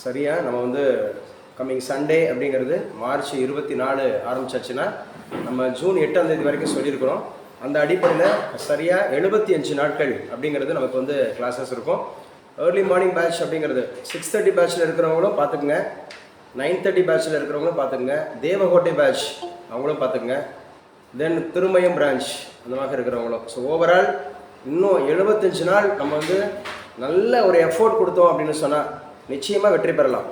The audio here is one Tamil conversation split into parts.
சரியா நம்ம வந்து கம்மிங் சண்டே அப்படிங்கிறது மார்ச் 24 ஆரம்பிச்சாச்சுன்னா நம்ம ஜூன் 8ஆம் தேதி வரைக்கும் சொல்லியிருக்கிறோம். அந்த அடிப்படையில் சரியாக 75 நாட்கள் அப்படிங்கிறது நமக்கு வந்து கிளாஸஸ் இருக்கும். ஏர்லி மார்னிங் பேட்ச் அப்படிங்கிறது 6:30 பேட்சில் இருக்கிறவங்களும் பார்த்துக்குங்க, 9:30 பேட்சில் இருக்கிறவங்களும் பார்த்துக்குங்க, தேவகோட்டை பேட்ச் அவங்களும் பார்த்துக்குங்க, தென் திருமயம் பிரான்ச் அந்த மாதிரி இருக்கிறவங்களும். ஸோ ஓவரால் இன்னும் 75 நாள் நம்ம வந்து நல்ல ஒரு எஃபோர்ட் கொடுத்தோம் அப்படின்னு சொன்னால் நிச்சயமாக வெற்றி பெறலாம்.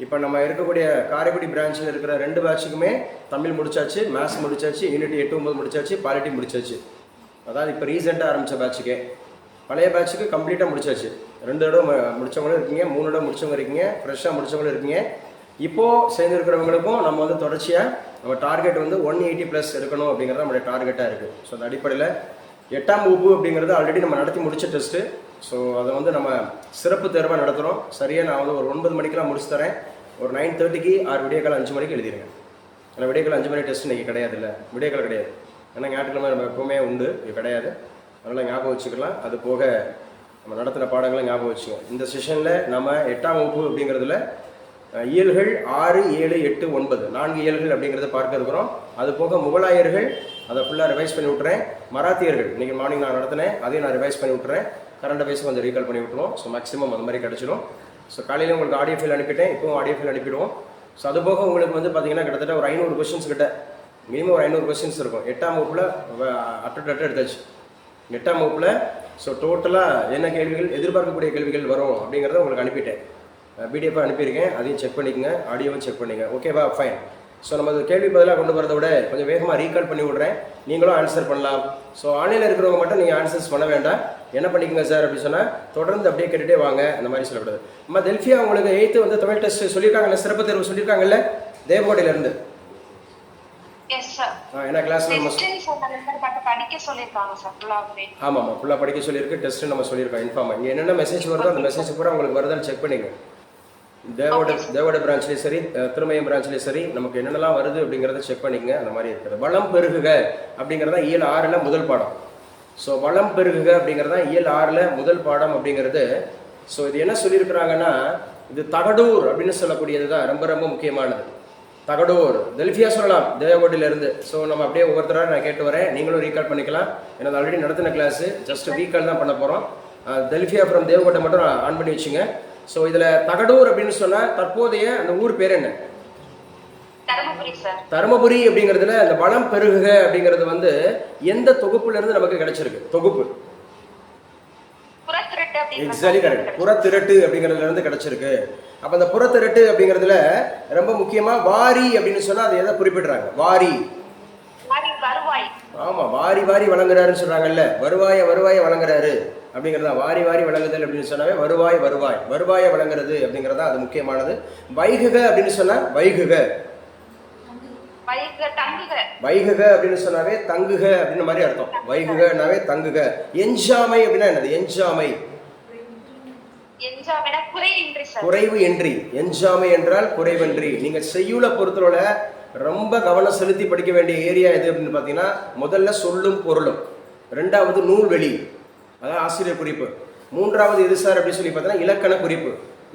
இப்போ நம்ம இருக்கக்கூடிய காரைக்குடி பிரான்ச்சில் இருக்கிற 2 பேட்சுக்குமே தமிழ் முடிச்சாச்சு, மேத்ஸ் முடிச்சாச்சு, யூனிட் 8, 9 முடிச்சாச்சு, பாலிட்டி முடிச்சாச்சு. அதாவது இப்போ ரீசெண்டாக ஆரம்பித்த பேட்சுக்கே பழைய பேட்சுக்கு கம்ப்ளீட்டாக முடிச்சாச்சு. 2 தடவை முடித்தவங்களும் இருக்கீங்க, 3 தடவை முடித்தவங்க இருக்கீங்க, ஃப்ரெஷ்ஷாக முடித்தவங்களும் இருக்கீங்க. இப்போது சேர்ந்துருக்கிறவங்களுக்கும் நம்ம வந்து தொடர்ச்சியாக நம்ம டார்கெட் வந்து 180+ இருக்கணும் அப்படிங்கிறது நம்மளுடைய டார்கெட்டாக இருக்குது. ஸோ அந்த அடிப்படையில் 8ஆம் வகுப்பு அப்படிங்கிறது ஆல்ரெடி நம்ம நடத்தி முடிச்ச டெஸ்ட்டு. ஸோ அதை வந்து நம்ம சிறப்பு தேர்வாக நடத்துகிறோம். சரியாக நான் வந்து ஒரு 9 மணிக்கெலாம் முடிச்சு தரேன். ஒரு 9:30க்கு 6 விடியக்கால் 5 மணிக்கு எழுதிடுங்க. ஏன்னா விடியக்கால் 5 மணி டெஸ்ட் இன்றைக்கி கிடையாது, இல்லை விடியக்கால் கிடையாது. ஏன்னா ஞாயிற்றுக்கிழமை நம்ம எப்போவுமே உண்டு, இது கிடையாது. அதனால் ஞாபகம் வச்சுக்கலாம். அது போக நம்ம நடத்தின பாடங்களை ஞாபகம் வச்சுக்கோங்க. இந்த செஷனில் நம்ம 8ஆம் வகுப்பு அப்படிங்கிறதுல இயல்கள் 6, 7, 8, 9 4 இயல்கள் அப்படிங்கிறத பார்க்க இருக்கிறோம். அது போக முகலாயர்கள் அதை ஃபுல்லாக ரிவைஸ் பண்ணி விட்டுறேன். மராத்தியர்கள் இன்றைக்கி மார்னிங் நான் நடத்தினேன், அதையும் நான் ரிவைஸ் பண்ணி விட்டுறேன். கரண்ட் அஃபேர்ஸ் கொஞ்சம் ரீகால் பண்ணி விட்டுருவோம். ஸோ மேக்ஸிமம் அந்த மாதிரி கிடச்சிடும். ஸோ காலையில் உங்களுக்கு ஆடியோ ஃபைல் அனுப்பிட்டேன், இப்போவும் ஆடியோ ஃபைல் அனுப்பிடுவோம். ஸோ அது போக உங்களுக்கு வந்து பார்த்தீங்கன்னா கிட்டத்தட்ட ஒரு 500 கொஸ்டின்ஸ் கிட்ட, மினிமம் ஒரு 500 கொஸ்டின்ஸ் இருக்கும். 8ஆம் வகுப்பில் அட்டு எடுத்தாச்சு. 8ஆம் வகுப்பில் ஸோ டோட்டலாக என்ன கேள்விகள் எதிர்பார்க்கக்கூடிய கேள்விகள் வரும் அப்படிங்கிறத உங்களுக்கு அனுப்பிட்டேன். பிடிஎஃபாக அனுப்பியிருக்கேன், அதையும் செக் பண்ணிக்கங்க, ஆடியோவும் செக் பண்ணிங்க. ஓகேவா, ஃபைன். ஸோ நம்ம கேள்வி பதிலாக கொண்டு வரதை விட கொஞ்சம் வேகமாக ரீகால் பண்ணி விட்றேன், நீங்களும் ஆன்சர் பண்ணலாம். ஸோ ஆன்லைனில் இருக்கிறவங்க மட்டும் நீங்கள் ஆன்சர்ஸ் பண்ண வேண்டாம், என்ன பண்ணிக்கங்க சார் அப்படின்னு சொன்னால் தொடர்ந்து அப்படியே கேட்டுகிட்டே வாங்க, அந்த மாதிரி சொல்லக்கூடாது. நம்ம டெல்ஃபியா உங்களுக்கு 8th வந்து தமிழ் டெஸ்ட் சொல்லியிருக்காங்கல்ல, சிறப்பு தேர்வு சொல்லியிருக்காங்கல்ல தேவகோட்டையிலேருந்து. என்ன கிளாஸ் ஆமாம் ஃபுல்லாக படிக்க சொல்லியிருக்கு. டெஸ்ட்டு நம்ம சொல்லியிருக்கோம் இன்ஃபார்மாக. இங்கே என்னென்ன மெசேஜ் வருதோ அந்த மெசேஜ் பூரா உங்களுக்கு வருதான்னு செக் பண்ணிங்க. தேவோட பிரான்ச்லேயும் சரி, திருமயம் பிரான்ச்லேயும் சரி, நமக்கு என்னென்னலாம் வருது அப்படிங்கிறத செக் பண்ணிக்கங்க. அந்த மாதிரி இருக்குது. வளம் பெருகுக அப்படிங்கிறதான் இயல் 6ல் முதல் பாடம். ஸோ வளம் பெருகுக அப்படிங்கிறதான் இயல் 6ல் முதல் பாடம் அப்படிங்கிறது. ஸோ இது என்ன சொல்லியிருக்கிறாங்கன்னா, இது தகடூர் அப்படின்னு சொல்லக்கூடியது தான் ரொம்ப ரொம்ப முக்கியமானது. தகடூர் டெல்ஃபியா சொல்லலாம் தேவகோட்டையிலேருந்து. ஸோ நம்ம அப்படியே ஒவ்வொருத்தராக நான் கேட்டு வரேன், நீங்களும் ரீகால் பண்ணிக்கலாம். ஏன்னா ஆல்ரெடி நடத்தின கிளாஸு, ஜஸ்ட் ரீகால் தான் பண்ண போகிறோம். டெல்ஃபியா ஃப்ரம் தேவகோட்டை மட்டும் ஆன் பண்ணி வச்சுங்க. ஸோ இதில் தகடூர் அப்படின்னு சொன்னால் தற்போதைய அந்த ஊர் பேர் என்ன? தருமபுரி. அப்படிங்கிறதுல அந்த வளம் பெருகுக அப்படிங்கிறது வந்து எந்த தொகுப்புலேருந்து நமக்கு கிடைச்சிருக்கு? தொகுப்பு எக்ஸாக்ட்லி கரெக்ட், புறத்திரட்டு அப்படிங்கிறதுல இருந்து கிடைச்சிருக்கு. அப்போ அந்த புறத்திரட்டு அப்படிங்கிறதுல ரொம்ப முக்கியமாக வாரி அப்படின்னு சொன்னால் அதை எதை குறிப்பிடுறாங்க? வாரி. ஆமாம், வாரி வாரி வழங்குறாருன்னு சொல்கிறாங்கல்ல, வருவாயை வழங்குறாரு அப்படிங்கிறதா வாரி வாரி வழங்குதல் அப்படின்னு சொன்னாவே வருவாயை வழங்குறது அப்படிங்கிறதா அது முக்கியமானது. வைகுக அப்படின்னு சொன்னால் வைகுக அப்படின்னு சொன்னாவே தங்குக அப்படின்னு மாதிரி அர்த்தம். வைகுகனாவே தங்குக. எஞ்சாமை அப்படின்னா என்னது? எஞ்சாமை குறைவு என்றி. எஞ்சாமை என்றால் குறைவன்றி. நீங்க செய்யுள பொறுத்தவரை ரொம்ப கவனம் செலுத்தி படிக்க வேண்டிய ஏரியா எது அப்படின்னு பார்த்தீங்கன்னா, முதல்ல சொல்லும் பொருளும், 2வது நூல்வெளி, அதான் ஆசிரியர் குறிப்பு, 3வது எது சார் அப்படின்னு சொல்லி பார்த்தீங்கன்னா இலக்கண குறிப்பு,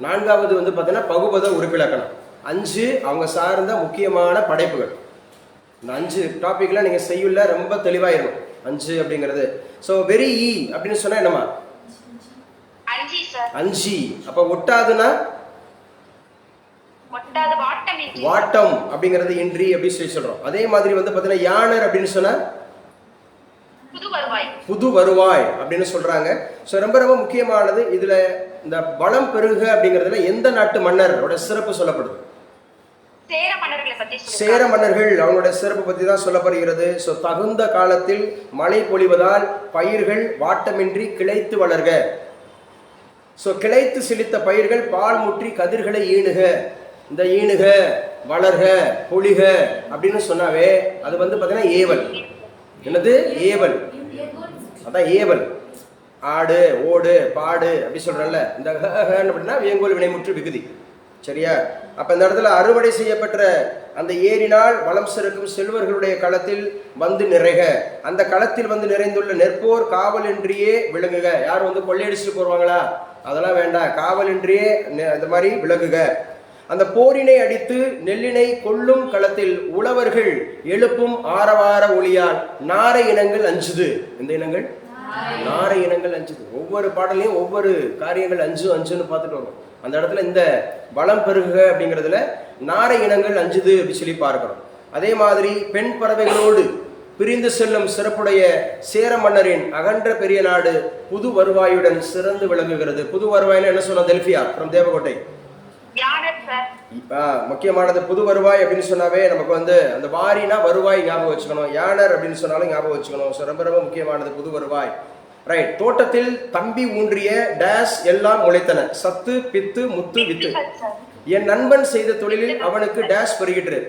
4வது வந்து பார்த்தீங்கன்னா பகுபத உறுப்பிலக்கணம், 5 அவங்க சார்ந்த முக்கியமான படைப்புகள். இந்த 5 டாபிக்ல நீங்க செய்யுள்ள ரொம்ப தெளிவாயிரும். 5 அப்படிங்கிறது. ஸோ வெரி ஈ அப்படின்னு சொன்னா என்னமா? 5. அப்ப ஒட்டாதுன்னா வாட்டம் அப்படிங்கிறது இன்றி அப்படின்னு சொல்லி சொல்றோம். அதே மாதிரி வந்து பார்த்தீங்கன்னா யானர் அப்படின்னு சொன்னா புது வருவாய் அப்படின்னு சொல்றாங்க. ஸோ ரொம்ப ரொம்ப முக்கியமானது. இதுல இந்த வளம் பெருக அப்படிங்கிறதுல எந்த நாட்டு மன்னரோட சிறப்பு சொல்லப்படுது? சேர மன்னர்கள், அவங்களோட சிறப்பு பற்றி தான் சொல்லப்படுகிறது. ஸோ தகுந்த காலத்தில் மழை பொழிவதால் பயிர்கள் வாட்டமின்றி கிளைத்து வளர்க. ஸோ கிளைத்து செழித்த பயிர்கள் பால் முற்றி கதிர்களை ஈணுக. இந்த ஈணுக, வளர்க, பொழிக அப்படின்னு சொன்னாவே அது வந்து பார்த்தீங்கன்னா ஏவல். என்னது? ஏவல். அதான் ஏவல். ஆடு, ஓடு, பாடு அப்படி சொல்றேன்ல, இந்த அப்படின்னா வேங்கோல் வினைமுற்று விகுதி. சரியா? அப்ப இந்த இடத்துல அறுவடை செய்யப்பட்ட அந்த ஏரினால் வளம் சிறக்கும் செல்வர்களுடைய களத்தில் வந்து நிறைக. அந்த களத்தில் வந்து நிறைந்துள்ள நெற்போர் காவல் என்றியே விளங்குக. யார் வந்து கொள்ளையடிச்சுட்டு போடுவாங்களா? அதெல்லாம் வேண்டாம், காவலின்றியே இந்த மாதிரி விலகுக. அந்த போரினை அடித்து நெல்லினை கொள்ளும் களத்தில் உழவர்கள் எழுப்பும் ஆரவார ஒளியால் நாரை இனங்கள் அஞ்சுது. எந்த இனங்கள்? நாரை இனங்கள் அஞ்சுது. ஒவ்வொரு பாடலையும் ஒவ்வொரு காரியங்கள் அஞ்சுன்னு பார்த்துட்டு வரும். அந்த இடத்துல இந்த பலம் பெருகுக அப்படிங்கிறதுல நாரை இனங்கள் அஞ்சுது அப்படி சொல்லி பார்க்கிறோம். அதே மாதிரி பெண் பறவைகளோடு பிரிந்து செல்லும் சிறப்புடைய சேர மன்னரின் அகன்ற பெரிய நாடு புது வருவாயுடன் சிறந்து விளங்குகிறது. புது வருவாயின்னு என்ன சொன்னோம்? தெல்பியா from தேவகோட்டை. முக்கியமானது புது வருவாய் அப்படின்னு சொன்னாவே நமக்கு வந்து அந்த வாரினா வருவாய் ஞாபகம் வச்சுக்கணும், யானர் அப்படின்னு சொன்னாலும் ஞாபகம் வச்சுக்கணும். ரொம்ப ரொம்ப முக்கியமானது புது வருவாய். ரைட். தோட்டத்தில் தம்பி ஊன்றிய டேஸ் எல்லாம் உழைத்தன, சத்து பித்து முத்து வித்து. என் நண்பன் செய்த தொழிலில் அவனுக்கு டேஸ் பெருகிற்று.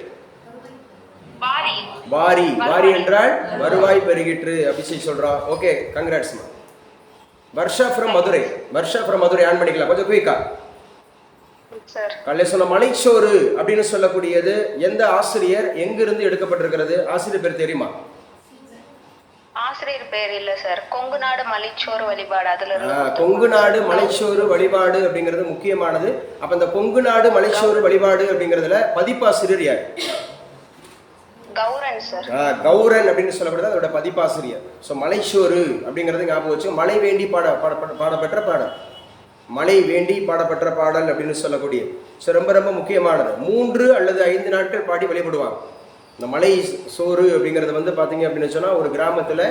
வாரி. வாரி என்றால் வருவாய் பெருகிற்று அப்படி சொல்றான். Okay, congrats. Varsha from Madurai. Varsha from Madurai on பண்ணிக்கலாம் கொஞ்சம் குயிக்கா. கல்லை சொன்ன மலைச்சோறு அப்படின்னு சொல்லக்கூடியது எந்த ஆசிரியர் எங்கிருந்து எடுக்கப்பட்டிருக்கிறது? ஆசிரியர் பேர் தெரியுமா? ஆசிரியர் பேர் இல்ல சார். கொங்கு நாடு மலைச்சோறு வழிபாடு, அதுல கொங்கு நாடு மலைச்சோறு வழிபாடு அப்படிங்கிறது முக்கியமானது. அப்ப இந்த கொங்கு நாடு மலைச்சோறு வழிபாடு அப்படிங்கிறதுல பதிப்பாசிரியர் யார்? கௌரன் சார். கௌரன் அப்படின்னு சொல்லப்படுது அதோட பதிப்பாசிரியர். ஸோ மலைச்சோறு அப்படிங்கிறது ஞாபகம் வச்சு மழை வேண்டி பாடப்பெற்ற பாடல், மழை வேண்டி பாடப்பெற்ற பாடல் அப்படின்னு சொல்லக்கூடிய. ஸோ ரொம்ப ரொம்ப முக்கியமானது. 3 அல்லது 5 நாட்கள் பாடி வழிபடுவாங்க. இந்த மலை சோறு அப்படிங்கிறது வந்து பார்த்தீங்க அப்படின்னு சொன்னால் ஒரு கிராமத்தில்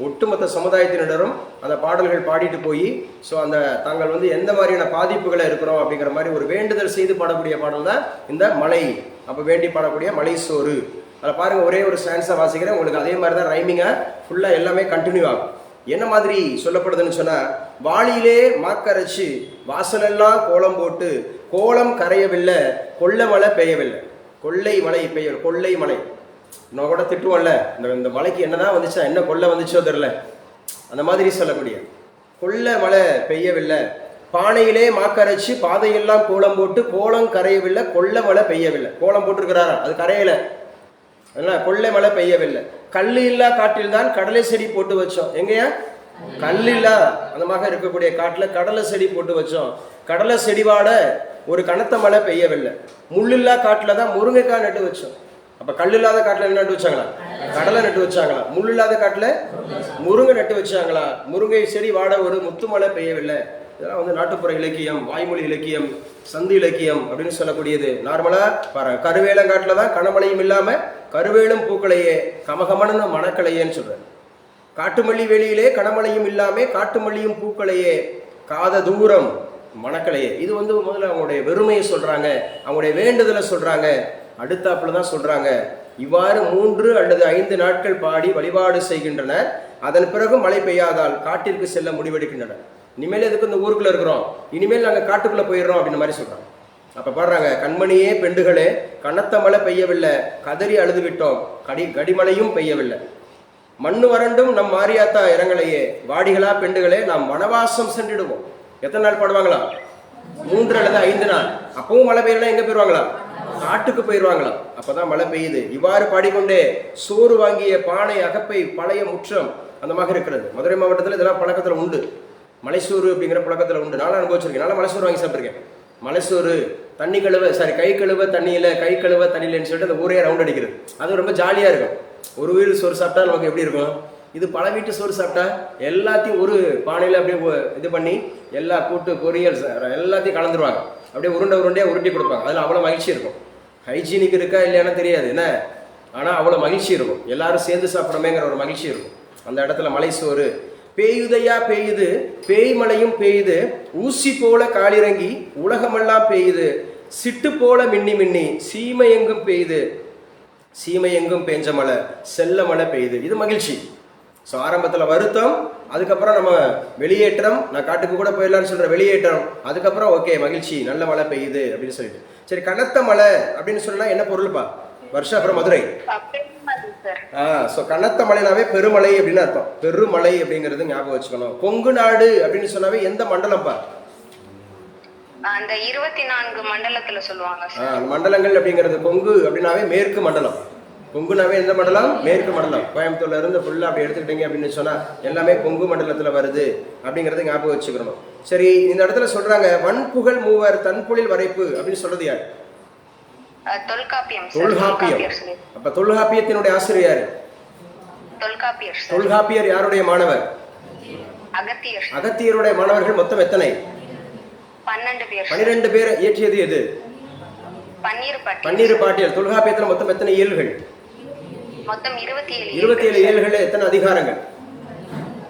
ஒட்டுமொத்த சமுதாயத்தினரும் அந்த பாடல்கள் பாடிட்டு போய் ஸோ அந்த தாங்கள் வந்து எந்த மாதிரியான பாதிப்புகளை இருக்கிறோம் அப்படிங்கிற மாதிரி ஒரு வேண்டுதல் செய்து பாடக்கூடிய பாடல் தான் இந்த மலை. அப்போ வேண்டி பாடக்கூடிய மலை சோறு. அதில் பாருங்கள், ஒரே ஒரு ஸ்டான்ஸாக வாசிக்கிறேன், உங்களுக்கு அதே மாதிரி தான் ரைமிங்காக ஃபுல்லாக எல்லாமே கண்டினியூ ஆகும். என்ன மாதிரி சொல்லப்படுதுன்னு சொன்னால், வாளியிலே மாக்கரைச்சு வாசலெல்லாம் கோலம் போட்டு கோலம் கரையவில்லை, கொள்ள மழை பெய்யவில்லை. கொள்ளை மழை பெய்ய, கொள்ளை மழை நான் கூட திட்டுவோம்ல, இந்த மலைக்கு என்னதான் வந்துச்சா, என்ன கொள்ளை வந்துச்சோ தெரியல, அந்த மாதிரி சொல்லக்கூடிய கொள்ள மழை பெய்யவில்லை. பானையிலே மாக்கரைச்சு பாதையெல்லாம் கோலம் போட்டு கோலம் கரையவில்லை, கொள்ள மழை பெய்யவில்லை. கோலம் போட்டிருக்கிறாரா, அது கரையலை. அதனால கொள்ளை மழை பெய்யவில்லை. கல் இல்லா காட்டில் தான் கடலை செடி போட்டு வச்சோம். எங்கயா? கல் இல்லா அந்த மாதிரி இருக்கக்கூடிய காட்டில் கடலை செடி போட்டு வச்சோம். கடலை செடிவாட ஒரு கனத்த மழை பெய்யவில்லை. முள்ளில்லா காட்டில் தான் முருங்கைக்காய் நட்டு வச்சோம். அப்போ கல் இல்லாத காட்டில் என்ன நட்டு வச்சாங்களா? கடலை நட்டு வச்சாங்களா? முள் இல்லாத காட்டில் முருங்கை நட்டு வச்சாங்களா? முருங்கை செடி வாட ஒரு முத்து மழை பெய்யவில்லை. இதெல்லாம் வந்து நாட்டுப்புற இலக்கியம், வாய்மொழி இலக்கியம், சந்தி இலக்கியம் அப்படின்னு சொல்லக்கூடியது. நார்மலாக பாருங்க, கருவேலங்காட்டில் தான் கனமழையும் இல்லாமல் கருவேலும் பூக்களையே கமகமனு மணக்கலையேன்னு சொல்கிறேன். காட்டுமல்லி வெளியிலே கனமழையும் இல்லாமல் காட்டுமல்லியும் பூக்களையே காத தூரம் மணக்கலையே. இது வந்து முதல்ல அவங்களுடைய வெறுமையை சொல்கிறாங்க, அவங்களுடைய வேண்டுதலை சொல்கிறாங்க. அடுத்தாப்புல தான் சொல்கிறாங்க, இவ்வாறு 3 அல்லது 5 நாட்கள் பாடி வழிபாடு செய்கின்றனர். அதன் பிறகு மழை பெய்யாதால் காட்டிற்கு செல்ல முடிவெடுக்கின்றனர். இனிமேல் எதுக்கு இந்த ஊருக்குள்ள இருக்கிறோம், இனிமேல் நாங்கள் காட்டுக்குள்ள போயிடுறோம் அப்படின்னு மாதிரி சொல்றாங்க. அப்ப பாடுறாங்க, கண்மணியே பெண்டுகளே கனத்த மழை பெய்யவில்லை, கதறி அழுது விட்டோம், கடிமழையும் பெய்யவில்லை. மண்ணு வறண்டும் நம் மாரியாத்தா இறங்கலையே, வாடிகளா பெண்டுகளே நாம் வனவாசம் சென்றிடுவோம். எத்தனை நாள் பாடுவாங்களா? 3 அல்லது 5 நாள். அப்பவும் மழை பெய்யலாம், எங்க போயிடுவாங்களா? காட்டுக்கு போயிடுவாங்களா? அப்பதான் மழை பெய்யுது. இவ்வாறு பாடிக்கொண்டே சோறு வாங்கிய பானை அகப்பை பழைய முற்றம் அந்த மாதிரி இருக்கிறது. மதுரை மாவட்டத்தில் இதெல்லாம் பழக்கத்தில் உண்டு. மலைசோறு அப்படிங்கிற பழக்கத்தில் உண்டு. நானும் அனுபவிச்சிருக்கேன். நல்லா மலைசோறு வாங்கி சாப்பிட்ருக்கேன். மலைசோறு தண்ணி கழுவ கை கழுவ தண்ணியில், கை கழுவ தண்ணியிலன்னு சொல்லிட்டு அந்த ஊரே ரவுண்ட் அடிக்கிறது. அது ரொம்ப ஜாலியாக இருக்கும். ஒரு வீடு சோறு சாப்பிட்டா நமக்கு எப்படி இருக்கும்? இது பல வீட்டு சோறு சாப்பிட்டா எல்லாத்தையும் ஒரு பானையில் அப்படியே இது பண்ணி எல்லா கூட்டு பொரியல் எல்லாத்தையும் கலந்துருவாங்க. அப்படியே உருண்டையாக உருட்டி கொடுப்பாங்க. அதில் அவ்வளோ மகிழ்ச்சி இருக்கும். ஹைஜீனிக் இருக்கா இல்லையானா தெரியாது என்ன, ஆனால் அவ்வளோ மகிழ்ச்சி இருக்கும். எல்லாரும் சேர்ந்து சாப்பிடமேங்கிற ஒரு மகிழ்ச்சி இருக்கும் அந்த இடத்துல. மலைசோறு பெய்யுதையா பெய்யுது, பேய் மழையும் பெய்யுது, ஊசி போல காலிறங்கி உலகமெல்லாம் பெய்யுது, சிட்டு போல மின்னி மின்னி சீமை எங்கும் பெய்யுது, சீமை எங்கும் பெஞ்ச மழை செல்ல மழை பெய்யுது. இது மகிழ்ச்சி. ஸோ ஆரம்பத்தில் வருத்தம், அதுக்கப்புறம் நம்ம வெளியேற்றம், நான் காட்டுக்கு கூட போயிடலான்னு சொல்கிற வெளியேற்றம், அதுக்கப்புறம் ஓகே மகிழ்ச்சி, நல்ல மழை பெய்யுது அப்படின்னு சொல்லிட்டு. சரி, கனத்த மழை அப்படின்னு சொன்னா என்ன பொருள்ப்பா? வருஷா அப்புறம் மதுரை. ஸோ கனத்த மழைனாவே பெருமழை அப்படின்னு அர்த்தம். பெருமழை அப்படிங்கிறது ஞாபகம் வச்சுக்கணும். கொங்கு நாடு அப்படின்னு சொன்னாவே எந்த மண்டலம்ப்பா? அந்த 24 மண்டலத்துல சொல்லுவாங்க. மண்டலங்கள் அப்படிங்கிறது கொங்கு அப்படின்னாவே மேற்கு மண்டலம். கொங்குனாவே எந்த மண்டலம்? மேற்கு மண்டலம். கோயம்புத்தூர்ல இருந்து ஃபுல்லா அப்படி எடுத்துக்கிட்டீங்க அப்படின்னு சொன்னா எல்லாமே கொங்கு மண்டலத்துல வருது அப்படிங்கறத ஞாபகம் வச்சுக்கணும். சரி, இந்த இடத்துல சொல்றாங்க வன்புகழ் மூவர் தன்புலில் வரைப்பு அப்படின்னு சொல்றது யார்? தொல்காப்பியம் sir. தொல்காப்பியம். சொல்லி. அப்ப தொல்காப்பியத்தினுடைய ஆசிரியர் யாரு? தொல்காப்பியர் sir. தொல்காப்பியர் யாருடைய மாணவர்? அகத்தியர் sir. அகத்தியருடைய மாணவர்கள் மொத்தம் எத்தனை? 12 பேர் sir. 12 பேர் இயற்றியது எது? பன்னீர் பாட்டியல். தொல்காப்பியத்துல மொத்தம் எத்தனை இயல்கள்? மொத்தம் 27 27 இயல்கள். எத்தனை அதிகாரங்கள்?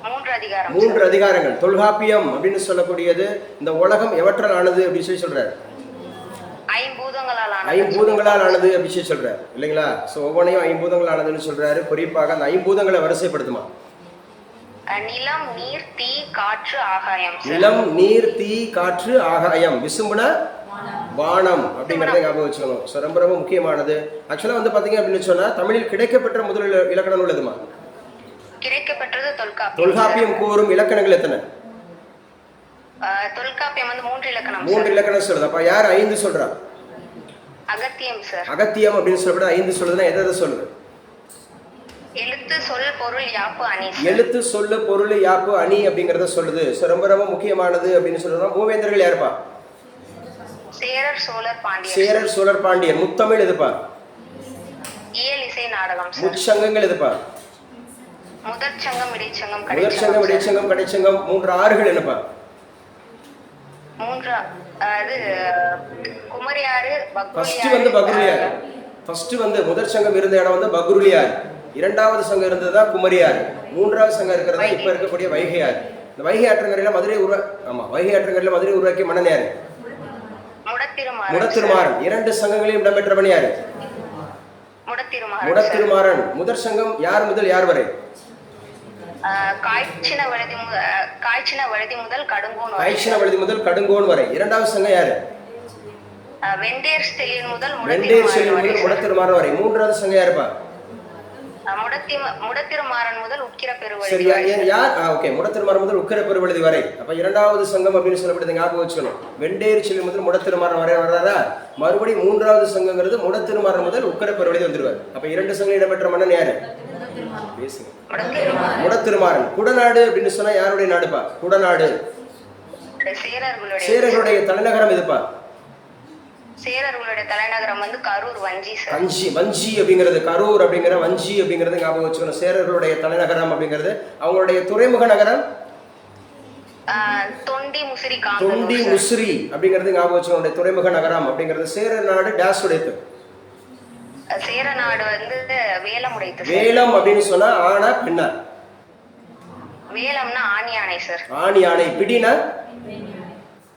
3 அதிகாரம் 3 அதிகாரங்கள். தொல்காப்பியம் அப்படின்னு சொல்லக்கூடியது இந்த உலகம் எவற்றால் ஆனது அப்படின்னு சொல்லி சொல்றாரு? ஐம்பூதங்களால் ஆனது அப்படின்னு சொல்லி சொல்றாரு இல்லைங்களா? சோ ஒவ்வொன்றையும் ஐம்பூதங்கள் ஆனதுன்னு சொல்றாரு. குறிப்பாக அந்த ஐம்பூதங்களை வரிசைப்படுத்துமா? நிலம், நீர், தீ, காற்று, ஆகாயம். நிலம், நீர், தீ, காற்று, ஆகாயம். விசும்புனா வானம் அப்படிங்கறத ஞாபகம் வச்சுக்கணும். ஸோ ரொம்ப ரொம்ப முக்கியமானது. ஆக்சுவலா வந்து பாத்தீங்க அப்படின்னு சொன்னா தமிழில் கிடைக்கப்பெற்ற முதல் இலக்கணம் உள்ளதுமா? கிடைக்கப்பெற்றது தொல்காப்பியம். தொல்காப்பியம் கூறும் இலக்கணங்கள் எத்தனை? தொல்காப்பியம் வந்து 3 இலக்கணம். 3 இலக்கணம் சொல்லுது. அப்ப யார் 5 சொல்றா? அகத்தியம் சார். அகத்தியம் அப்படின்னு சொல்லப்பட 5 சொல்லுதுன்னா எதை சொல்லுது? எழுத்து, சொல், பொருள், யாப்பு, அணி. எழுத்து, சொல்லு, பொருள், யாப்பு, அணி அப்படிங்கறத சொல்லுது. ஸோ ரொம்ப ரொம்ப முக்கியமானது அப்படின்னு சொல்றோம். மூவேந்தர்கள் யாருப்பா? சேரர், சோழர், பாண்டியர். சேரர், சோழர், பாண்டியர். முத்தமிழ் எதுப்பா? இயல், இசை, நாடகம். முச்சங்கங்கள் எதுப்பா? முதற்சங்கம், இடைச்சங்கம், கடைச்சங்கம். 3 ஆறுகள் என்னப்பா? 3 அது குமரியாறு, ஃபர்ஸ்ட் வந்து பக்ருலியார். ஃபர்ஸ்ட் வந்து முதற் சங்கம் இருந்த இடம் வந்து பக்ருலியார். 2வது சங்கம் இருந்ததுதான் குமரியார். 3வது சங்கம் இருக்கிறதா இப்ப இருக்கக்கூடிய வைகையார். இந்த வைகை ஆற்றங்கரையில மதுரை வைகை ஆற்றங்கரையில மதுரை உருவாக்கிய மன்னன் யாரு? முடத்திருமாறன். 2 சங்கங்களையும் இடம்பெற்றவன் யாரு? முடத்திருமாறன். முதற் சங்கம் யார் முதல் யார் வரை? காய்ச்சின வழுதி முதல் கடுங்கோன் வரை. 2வது சங்கம் யாரு? வெண்டேர் செழியன் முதல் முடத்திருமாறன் வரை. 3வது சங்கம் யாருப்பா? முடத்திருமாறன் முதல் உக்கிர பெருவழுதி. சரியா? யார்? ஓகே, முடத்திருமாறன் முதல் உக்கிர பெருவழுதி வரை. அப்ப 2வது சங்கம் அப்படின்னு சொல்லப்படுது. ஞாபகம் வச்சுக்கணும். வெண்டேர் செழியன் முதல் முடத்திருமாறன் வரை வர்றாரா? மறுபடியும் 3வது சங்கங்கிறது முடத்திருமாறன் முதல் உக்கிர பெருவழுதி வந்துருவார். அப்ப 2 சங்கம் இடம்பெற்ற மன்னன் யாரு? பேசுங்க. முடத்திருமாறன். குடநாடு அப்படின்னு சொன்னா யாருடைய நாடுப்பா? குடநாடு. சேரர்களுடைய தலைநகரம் எதுப்பா? சேரர்களுடைய தலைநகரம் வந்து கரூர், வஞ்சி சார். வஞ்சி அப்படிங்கிறது கரூர் அப்படிங்கிற வஞ்சி அப்படிங்கிறது ஞாபகம் வச்சுக்கணும். சேரர்களுடைய தலைநகரம் அப்படிங்கிறது. அவங்களுடைய துறைமுக நகரம் தொண்டி முசிறி அப்படிங்கிறது ஞாபகம் வச்சுக்கணும். துறைமுக நகரம் அப்படிங்கிறது. சேர நாடு டேஸ் உடைத்து. சேர நாடு வந்து வேலம் உடைத்து. வேலம் அப்படின்னு சொன்னா ஆனா பெண்ணா? வேலம்னா ஆண் யானை சார். ஆண் யானை. பிடினா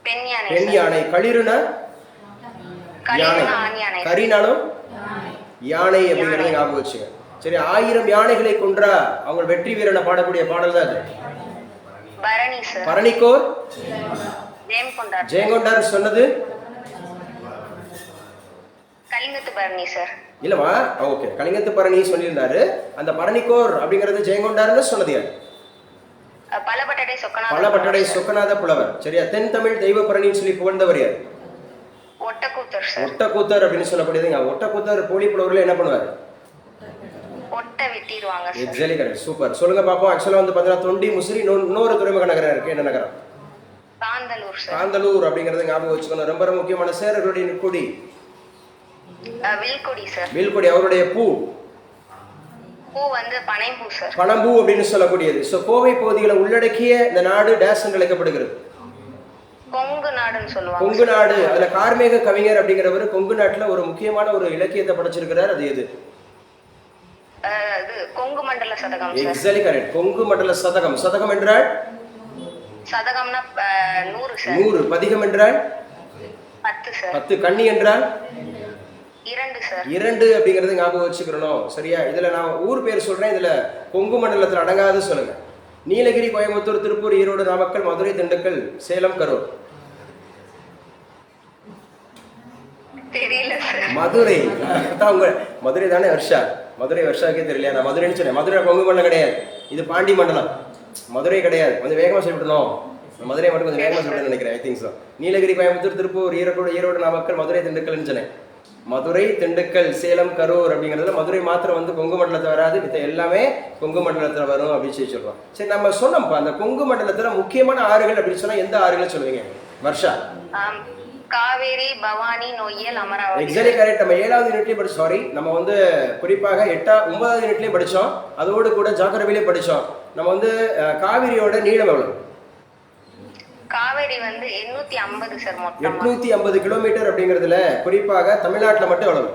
பெண் யானை. களிறுனா யானை. கரினாலும் யானை அப்படிங்கறத ஞாபகம் வச்சுங்க. சரி, 1000 யானைகளை கொன்றா அவங்க வெற்றி வீரனை பாடக்கூடிய பாடல் தான் அது. பரணிக்கோர் ஜெயங்கொண்டார் சொன்னது கலிங்கத்து பரணி சார். இல்லவா? ஓகே, கலிங்கத்து பரணி சொல்லியிருந்தாரு. அந்த பரணிக்கோர் அப்படிங்கிறது ஜெயங்கொண்டார்னு சொன்னது யார்? பலபட்டடை சொக்கநாத புலவர். சரியா? தென் தமிழ் தெய்வ பரணின்னு சொல்லி புகழ்ந்தவர் யார்? ஒட்டக்கூத்தர் அப்படின்னு சொல்லக்கூடியதுங்க. ஒட்டக்கூத்தர் போலி புலவர்ல என்ன பண்ணுவாரு? Exactly correct. சூப்பர். சொல்லுங்க பாப்போம். ஆக்சுவலா வந்து பாத்தீங்கன்னா தொண்டி முசிறி இன்னொரு துறைமுக நகரம் இருக்கு. என்ன நகரம்? காந்தலூர் அப்படிங்கறது ஞாபகம் வச்சுக்கணும். ரொம்ப முக்கியமான. சேரர்களுடைய கொடி வில்கொடி. அவருடைய பூ வந்து பனைம்பூ சார். பனம்பூ அப்படின்னு சொல்லக்கூடியது. சோ கோவை பகுதிகளை உள்ளடக்கிய இந்த நாடு டேஸ் என்று அழைக்கப்படுகிறது. கொங்கு நாடுன்னு சொல்லுவாங்க. கொங்கு நாடு. அதுல கார்மேக கவிஞர் அப்படிங்கிறவர் கொங்கு நாட்டுல ஒரு முக்கியமான ஒரு இலக்கியத்தை படைச்சிருக்கிறார். அது எது? கொங்கு மண்டல சதகம். Exactly correct. கொங்கு மண்டல சதகம். சதகம் என்றால் சதகம்னா 100 சார். 100. பதிகம் என்றால் 10 சார். 10. கண்ணி என்றால் 2 சார். 2 அப்படிங்கறது ஞாபகம் வச்சுக்கணும். சரியா? இதுல நான் ஊர் பேர் சொல்றேன். இதுல கொங்கு மண்டலத்துல அடங்காது சொல்லுங்க. நீலகிரி, கோயம்புத்தூர், திருப்பூர், ஈரோடு, நாமக்கல், மதுரை, திண்டுக்கல், சேலம், கரூர். தெரியல சார். மதுரை. மதுரை தானே வர்ஷா? மதுரை வர்ஷாக்கே தெரியலையா? நான் மதுரைன்னு சொன்னேன். மதுரை கொங்கு மண்டலம் கிடையாது. இது பாண்டி மண்டலம். மதுரை கிடையாது. கொஞ்சம் வேகமா சொல்லிவிடணும். மதுரை மட்டும் கொஞ்சம் வேகமா சொல்லிட்டு நினைக்கிறேன். I think so. Nilgiri, Coimbatore, Tiruppur, Erode, Namakkal, Madurai, திண்டுக்கல்னு சொன்னேன். மதுரை, திண்டுக்கல், சேலம், கரூர் அப்படிங்கிறதுல மதுரை மாத்திரம் வந்து கொங்கு மண்டலத்தில் வராது, மித்த எல்லாமே கொங்கு மண்டலத்தில் வரும் அப்படின்னு சொல்லி சொல்றோம். சரி, நம்ம சொன்னோம்ப்பா அந்த கொங்கு மண்டலத்துல முக்கியமான ஆறுகள் அப்படின்னு சொன்னா எந்த ஆறுகள் சொல்லுவீங்க வர்ஷா? காவேரி, பவானி, நொய்யல், அமராவதி. Exactly correct. நம்ம 7வது யூனிட்லயும் படிச்சோம். சாரி, நம்ம வந்து குறிப்பாக 9வது யூனிட்லயும் படிச்சோம். அதோடு கூட ஜாகிரபிலையும் படிச்சோம். நம்ம வந்து காவிரியோட நீளம் எவ்வளவு? காவேரி வந்து 850 சார். மொத்தம் 850 கிலோமீட்டர் அப்படிங்கிறதுல குறிப்பாக தமிழ்நாட்டில் மட்டும் எவ்வளவு?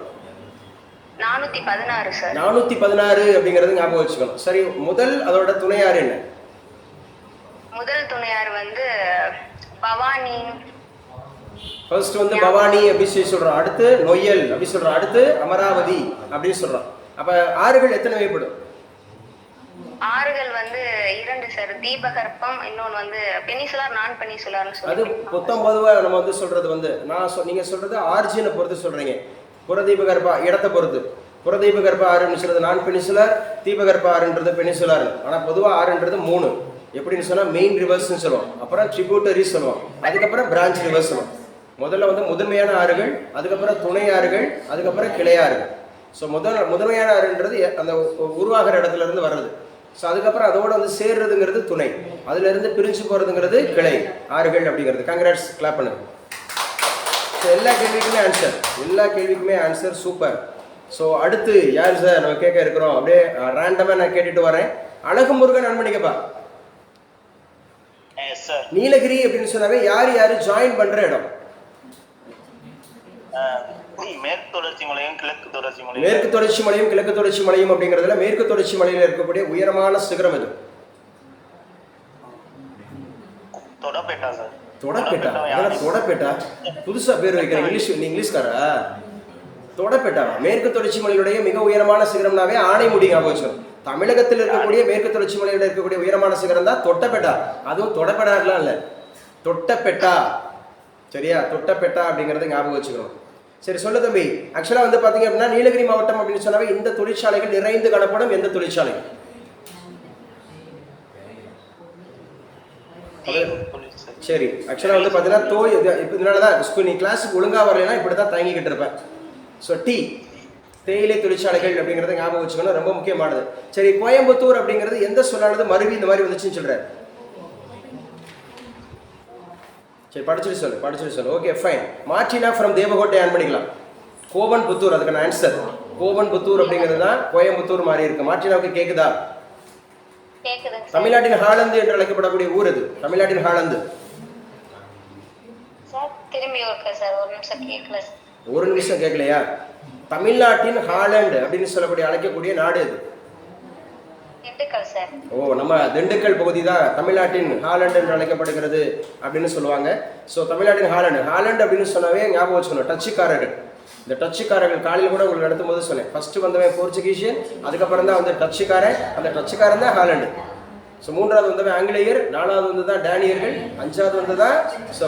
416 சார். 416 அப்படிங்கிறது ஞாபகம் வச்சுக்கணும். சரி, முதல் அதோட துணையாறு என்ன? முதல் துணையாறு வந்து பவானி. ஃபர்ஸ்ட் வந்து பவானி அப்படின்னு சொல்றோம், அடுத்து நொய்யல் அப்படின்னு சொல்றோம், அடுத்து அமராவதி அப்படின்னு சொல்றோம். அப்ப ஆறுகள் எத்தனை வகைப்படும்? ஆறுகள் வந்து 2 சார். தீபகற்பம், இன்னொன்று வந்து பெனிசுலார், நான் பெனிசுலார்னு அது சொல்லுவாங்க. மொத்தம் பொதுவாக நம்ம வந்து சொல்றது வந்து நீங்க சொல்றது ஆர்ஜினை பொறுத்து சொல்றீங்க. புறதீபகற்ப இடத்தை பொறுத்து. புறதீபகற்ப ஆறுன்னு சொல்றது நான் பெனிசுலார், தீபகற்ப ஆறுன்றது பெனிசுலார். ஆனா பொதுவாக ஆறுன்றது 3. எப்படின்னு சொன்னா மெயின் ரிவர்ஸ்ன்னு சொல்லுவோம், அப்புறம் ட்ரிபியூட்டரி சொல்லுவோம், அதுக்கப்புறம் பிரான்ச் ரிவர்ஸ் சொல்லுவோம். முதல்ல வந்து முதன்மையான ஆறுகள், அதுக்கப்புறம் துணை ஆறுகள், அதுக்கப்புறம் கிளையாறுகள். ஸோ முதன்மையான ஆறுன்றது அந்த உருவாகிற இடத்துல இருந்து வர்றது. ஸோ அதுக்கப்புறம் அதோட வந்து சேர்றதுங்கிறது துணை, அதுல இருந்து பிரிஞ்சு போறதுங்கிறது கிளை ஆறுகள் அப்படிங்கிறது. கங்க்ராட்ஸ், கிளாப் பண்ணுங்க. ஸோ எல்லா கேள்விக்குமே ஆன்சர் சூப்பர். ஸோ அடுத்து யார் சார் நம்ம கேட்க இருக்கிறோம்? அப்படியே ரேண்டமா நான் கேட்டுட்டு வரேன். அழகு முருகன் அன்பணிக்கப்பா. நீலகிரி அப்படின்னு சொன்னாவே யாரு ஜாயின் பண்ற இடம்? மேற்கு தொடர்ச்சி மலையும் கிழக்கு தொடர்ச்சி மலையும். மேற்கு தொடர்ச்சி மலையும் கிழக்கு தொடர்ச்சி மலையும் அப்படிங்கிறதுல மேற்கு தொடர்ச்சி மலையில இருக்கக்கூடிய உயரமான சிகரம் எது? தொடப்பேட்டா சார். தொடப்பேட்டா புதுசா பேர் வைக்கிற இங்கிலீஷ்காரா? தொடப்பேட்டா மேற்கு தொடர்ச்சி மலையுடைய மிக உயரமான சிகரம்னாவே ஆனைமுடி ஞாபகம் வச்சுக்கணும். தமிழகத்தில் இருக்கக்கூடிய மேற்கு தொடர்ச்சி மலையில இருக்கக்கூடிய உயரமான சிகரம் தான் தொட்டப்பேட்டா. அதுவும் தொடப்பேட்டாலாம் இல்ல, தொட்டப்பேட்டா. சரியா? தொட்டப்பேட்டா அப்படிங்கறத ஞாபகம் வச்சுக்கணும். சரி, சொல்லு தம்பி. ஆக்சுவலா வந்து பாத்தீங்க அப்படின்னா நீலகிரி மாவட்டம் அப்படின்னு சொன்னாவே இந்த தொழிற்சாலைகள் நிறைந்து காணப்படும் எந்த தொழிற்சாலை? சரி, ஆக்சுவலா வந்து பாத்தீங்கன்னா இதனாலதான் நீ கிளாஸுக்கு ஒழுங்கா வரலைன்னா இப்படிதான் தயங்கிக்கிட்டு இருப்பேன். ஸோ தேயிலை தொழிற்சாலைகள் அப்படிங்கறத ஞாபகம் வச்சுக்கணும், ரொம்ப முக்கியமானது. சரி, கோயம்புத்தூர் அப்படிங்கிறது எந்த சொல்லானது மருவி இந்த மாதிரி வந்துச்சுன்னு சொல்றேன்? சரி, படிச்சுட்டு சொல்லு. Okay, fine. Martina from Devakottai on பண்ணிக்கலாம். கோவன் புத்தூர் அதுக்கான ஆன்சர். கோவன் புத்தூர் அப்படிங்கிறது தான் கோயம்புத்தூர் மாதிரி இருக்கு. மார்டினாவுக்கு கேக்குதா? தமிழ்நாட்டின் ஹாலந்து என்று அழைக்கப்படக்கூடிய ஊர் அது. தமிழ்நாட்டின் ஹாலந்து. ஒரு நிமிஷம் கேட்கலையா? தமிழ்நாட்டின் ஹாலந்து அப்படின்னு சொல்லக்கூடிய அழைக்கக்கூடிய நாடு அது. ஓ, நம்ம திண்டுக்கல் பகுதி தான் தமிழ்நாட்டின் ஹாலந்து என்று அழைக்கப்படுகிறது அப்படின்னு சொல்லுவாங்க. ஸோ தமிழ்நாட்டின் ஹாலந்து அப்படின்னு சொன்னாவே ஞாபகம் வச்சுக்கணும், டச்சுக்காரர்கள். இந்த டச்சுக்காரர்கள் காலையில் கூட உங்களுக்கு நடத்தும் போது சொன்னேன். ஃபர்ஸ்ட் வந்தவன் போர்ச்சுகீசியன், அதுக்கப்புறம் தான் வந்து டச்சுக்காரன். அந்த டச்சுக்காரன் தான் ஹாலந்து. ஸோ 3வது வந்தவன் ஆங்கிலேயர், 4வது வந்து தான் டேனியர்கள், 5வது வந்து தான்